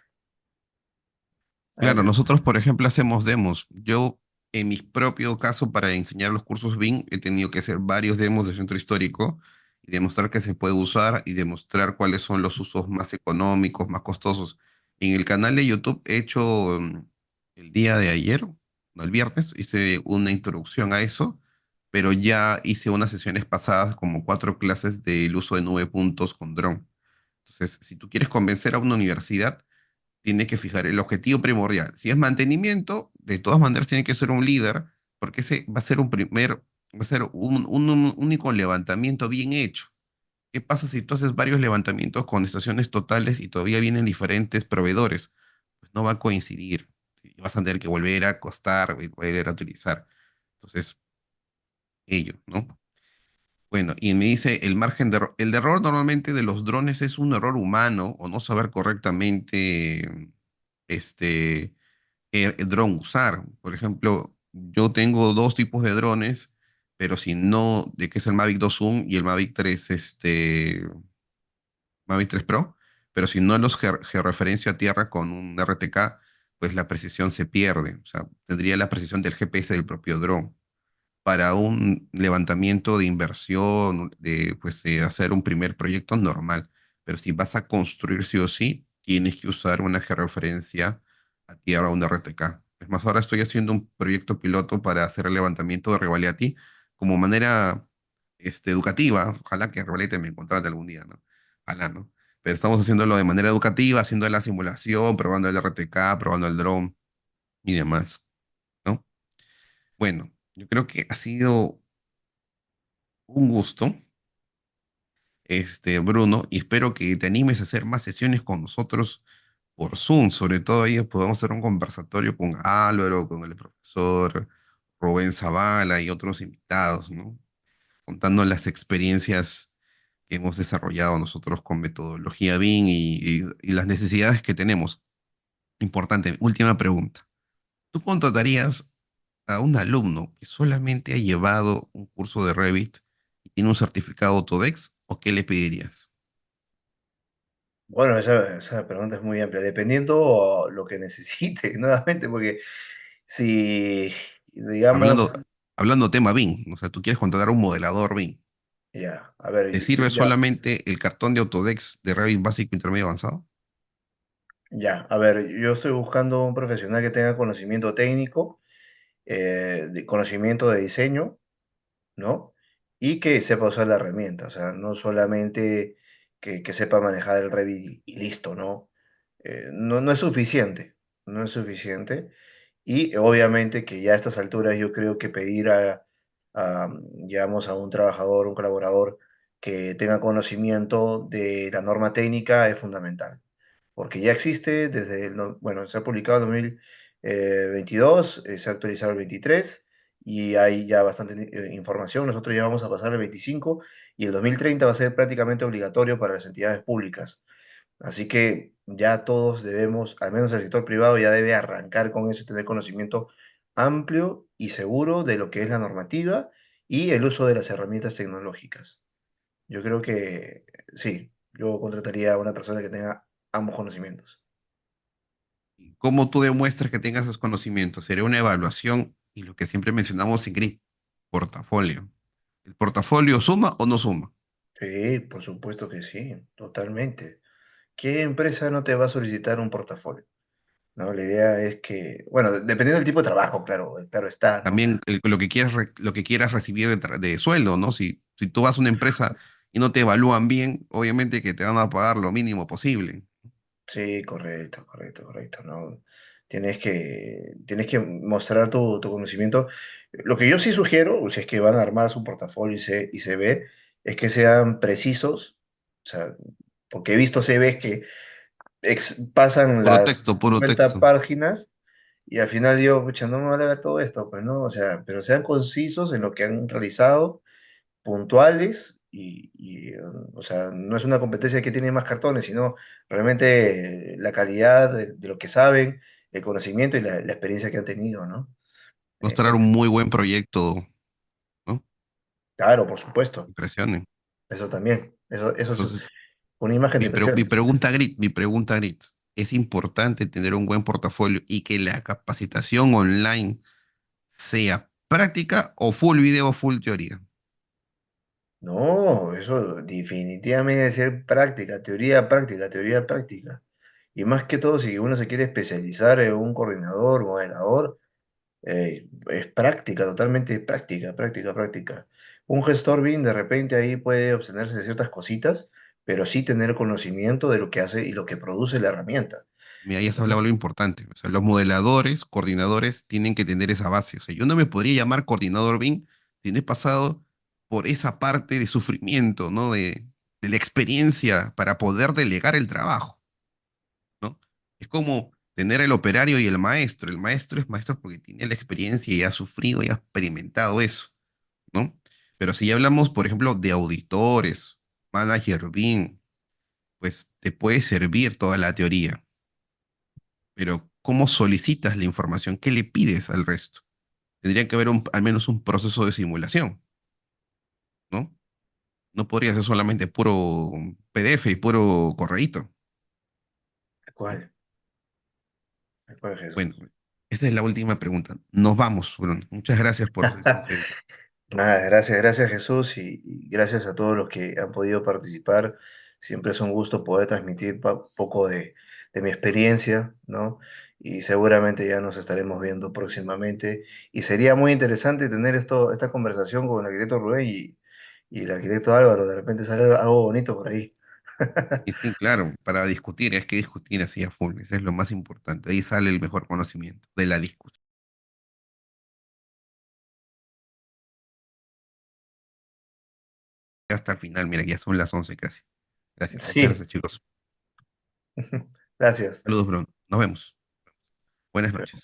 Claro,
Adelante.
nosotros, por ejemplo, hacemos demos. Yo, en mi propio caso, para enseñar los cursos BIM, he tenido que hacer varios demos de centro histórico y demostrar que se puede usar y demostrar cuáles son los usos más económicos, más costosos. En el canal de YouTube he hecho el día de ayer, no el viernes, hice una introducción a eso pero ya hice unas sesiones pasadas, como 4 clases del uso de 9 puntos con dron. Entonces, si tú quieres convencer a una universidad, tiene que fijar el objetivo primordial. Si es mantenimiento, de todas maneras tiene que ser un líder, porque ese va a ser un único levantamiento bien hecho. ¿Qué pasa si tú haces varios levantamientos con estaciones totales y todavía vienen diferentes proveedores? Pues no va a coincidir. Y vas a tener que volver a acostar y volver a utilizar. Entonces, ello, ¿no? Bueno, y me dice, el de error normalmente de los drones es un error humano o no saber correctamente qué dron usar. Por ejemplo, yo tengo dos tipos de drones, pero si no, de que es el Mavic 2 Zoom y el Mavic 3 Pro, pero si no los georreferencio a tierra con un RTK, pues la precisión se pierde. O sea, tendría la precisión del GPS del propio dron para un levantamiento de inversión, de pues, hacer un primer proyecto normal. Pero si vas a construir sí o sí, tienes que usar una georreferencia a tierra, un RTK. Es más, ahora estoy haciendo un proyecto piloto para hacer el levantamiento de Revaliati como manera educativa. Ojalá que Revaliati me contrate algún día, ¿no? Ojalá, ¿no? Pero estamos haciéndolo de manera educativa, haciendo la simulación, probando el RTK, probando el drone y demás, ¿no? Bueno, yo creo que ha sido un gusto, Bruno, y espero que te animes a hacer más sesiones con nosotros por Zoom. Sobre todo ahí podemos hacer un conversatorio con Álvaro, con el profesor Rubén Zavala y otros invitados, ¿no? Contando las experiencias que hemos desarrollado nosotros con metodología BIM y las necesidades que tenemos. Importante, última pregunta. ¿Tú contratarías a un alumno que solamente ha llevado un curso de Revit y tiene un certificado Autodex o qué le pedirías?
Bueno, esa pregunta es muy amplia, dependiendo lo que necesite, nuevamente, porque si, digamos,
Hablando tema BIM, o sea, tú quieres contratar a un modelador BIM.
ya, a ver,
¿Te sirve
ya,
solamente el cartón de Autodex de Revit básico, intermedio, avanzado?
ya, a ver, yo estoy buscando un profesional que tenga conocimiento técnico, de conocimiento de diseño, ¿no? Y que sepa usar la herramienta, o sea, no solamente que sepa manejar el Revit y listo, ¿no? No es suficiente, no es suficiente. Y obviamente que ya a estas alturas yo creo que pedir digamos, a un trabajador, un colaborador que tenga conocimiento de la norma técnica es fundamental, porque ya existe desde bueno, se ha publicado en 2022, se ha actualizado el 23 y hay ya bastante información. Nosotros ya vamos a pasar el 25 y el 2030 va a ser prácticamente obligatorio para las entidades públicas. Así que ya todos debemos, al menos el sector privado ya debe arrancar con eso y tener conocimiento amplio y seguro de lo que es la normativa y el uso de las herramientas tecnológicas. Yo creo que sí, yo contrataría a una persona que tenga ambos conocimientos.
¿Cómo tú demuestras que tengas esos conocimientos? Sería una evaluación y lo que siempre mencionamos en GRID, portafolio. ¿El portafolio suma o no suma?
Sí, por supuesto que sí, totalmente. ¿Qué empresa no te va a solicitar un portafolio? No, la idea es que, bueno, dependiendo del tipo de trabajo, claro, claro está, ¿no?
También lo que quieras recibir de sueldo, ¿no? Si tú vas a una empresa y no te evalúan bien, obviamente que te van a pagar lo mínimo posible.
Sí, correcto, correcto, correcto, ¿no? Tienes que mostrar tu conocimiento. Lo que yo sí sugiero, si es que van a armar su portafolio y se ve, es que sean precisos, o sea, porque he visto CVs que pasan las
Puro
50
texto.
páginas y al final digo, pucha, no me vale ver todo esto, pues no, o sea, pero sean concisos en lo que han realizado, puntuales o sea, no es una competencia que tiene más cartones, sino realmente la calidad de lo que saben, el conocimiento y la experiencia que han tenido, ¿no?
Mostrar un muy buen proyecto, ¿no?
Claro, por supuesto,
Impresionen.
eso también, eso es
Entonces,
una imagen de impresiones.
mi pregunta, Grit, ¿es importante tener un buen portafolio y que la capacitación online sea práctica o full video, full teoría?
No, eso definitivamente debe ser práctica, teoría, práctica, teoría, práctica. Y más que todo, si uno se quiere especializar en un coordinador, modelador, Es práctica, totalmente práctica, práctica, práctica. Un gestor BIM de repente ahí puede obtenerse ciertas cositas, pero sí tener conocimiento de lo que hace y lo que produce la herramienta,
Mira, ya has
¿no?
hablado algo importante. O sea, los modeladores, coordinadores, tienen que tener esa base. O sea, yo no me podría llamar coordinador BIM si no he pasado por esa parte de sufrimiento, ¿no? De la experiencia para poder delegar el trabajo, ¿no? Es como tener el operario y el maestro. El maestro es maestro porque tiene la experiencia y ha sufrido y ha experimentado eso, ¿no? Pero si ya hablamos, por ejemplo, de auditores, manager BIM, pues te puede servir toda la teoría, pero ¿cómo solicitas la información? ¿Qué le pides al resto? Tendría que haber al menos un proceso de simulación, ¿no? No podría ser solamente puro PDF y puro correíto,
¿De
¿no?
cuál? ¿De cuál,
Bueno,
Jesús?
esta es la última pregunta. Nos vamos, Bruno. Muchas gracias por su asistencia.
Nada, gracias, gracias Jesús y gracias a todos los que han podido participar. Siempre es un gusto poder transmitir poco de mi experiencia, ¿no? Y seguramente ya nos estaremos viendo próximamente. Y sería muy interesante tener esta conversación con el arquitecto Rubén y el arquitecto Álvaro. De repente sale algo bonito por ahí.
Y sí, claro, para discutir, es que discutir así a full, eso es lo más importante. Ahí sale el mejor conocimiento de la discusión. Hasta el final, mira, ya son las 11 casi. Gracias, muchas
Sí,
gracias, chicos.
gracias.
Saludos, Bruno. Nos vemos. Buenas noches.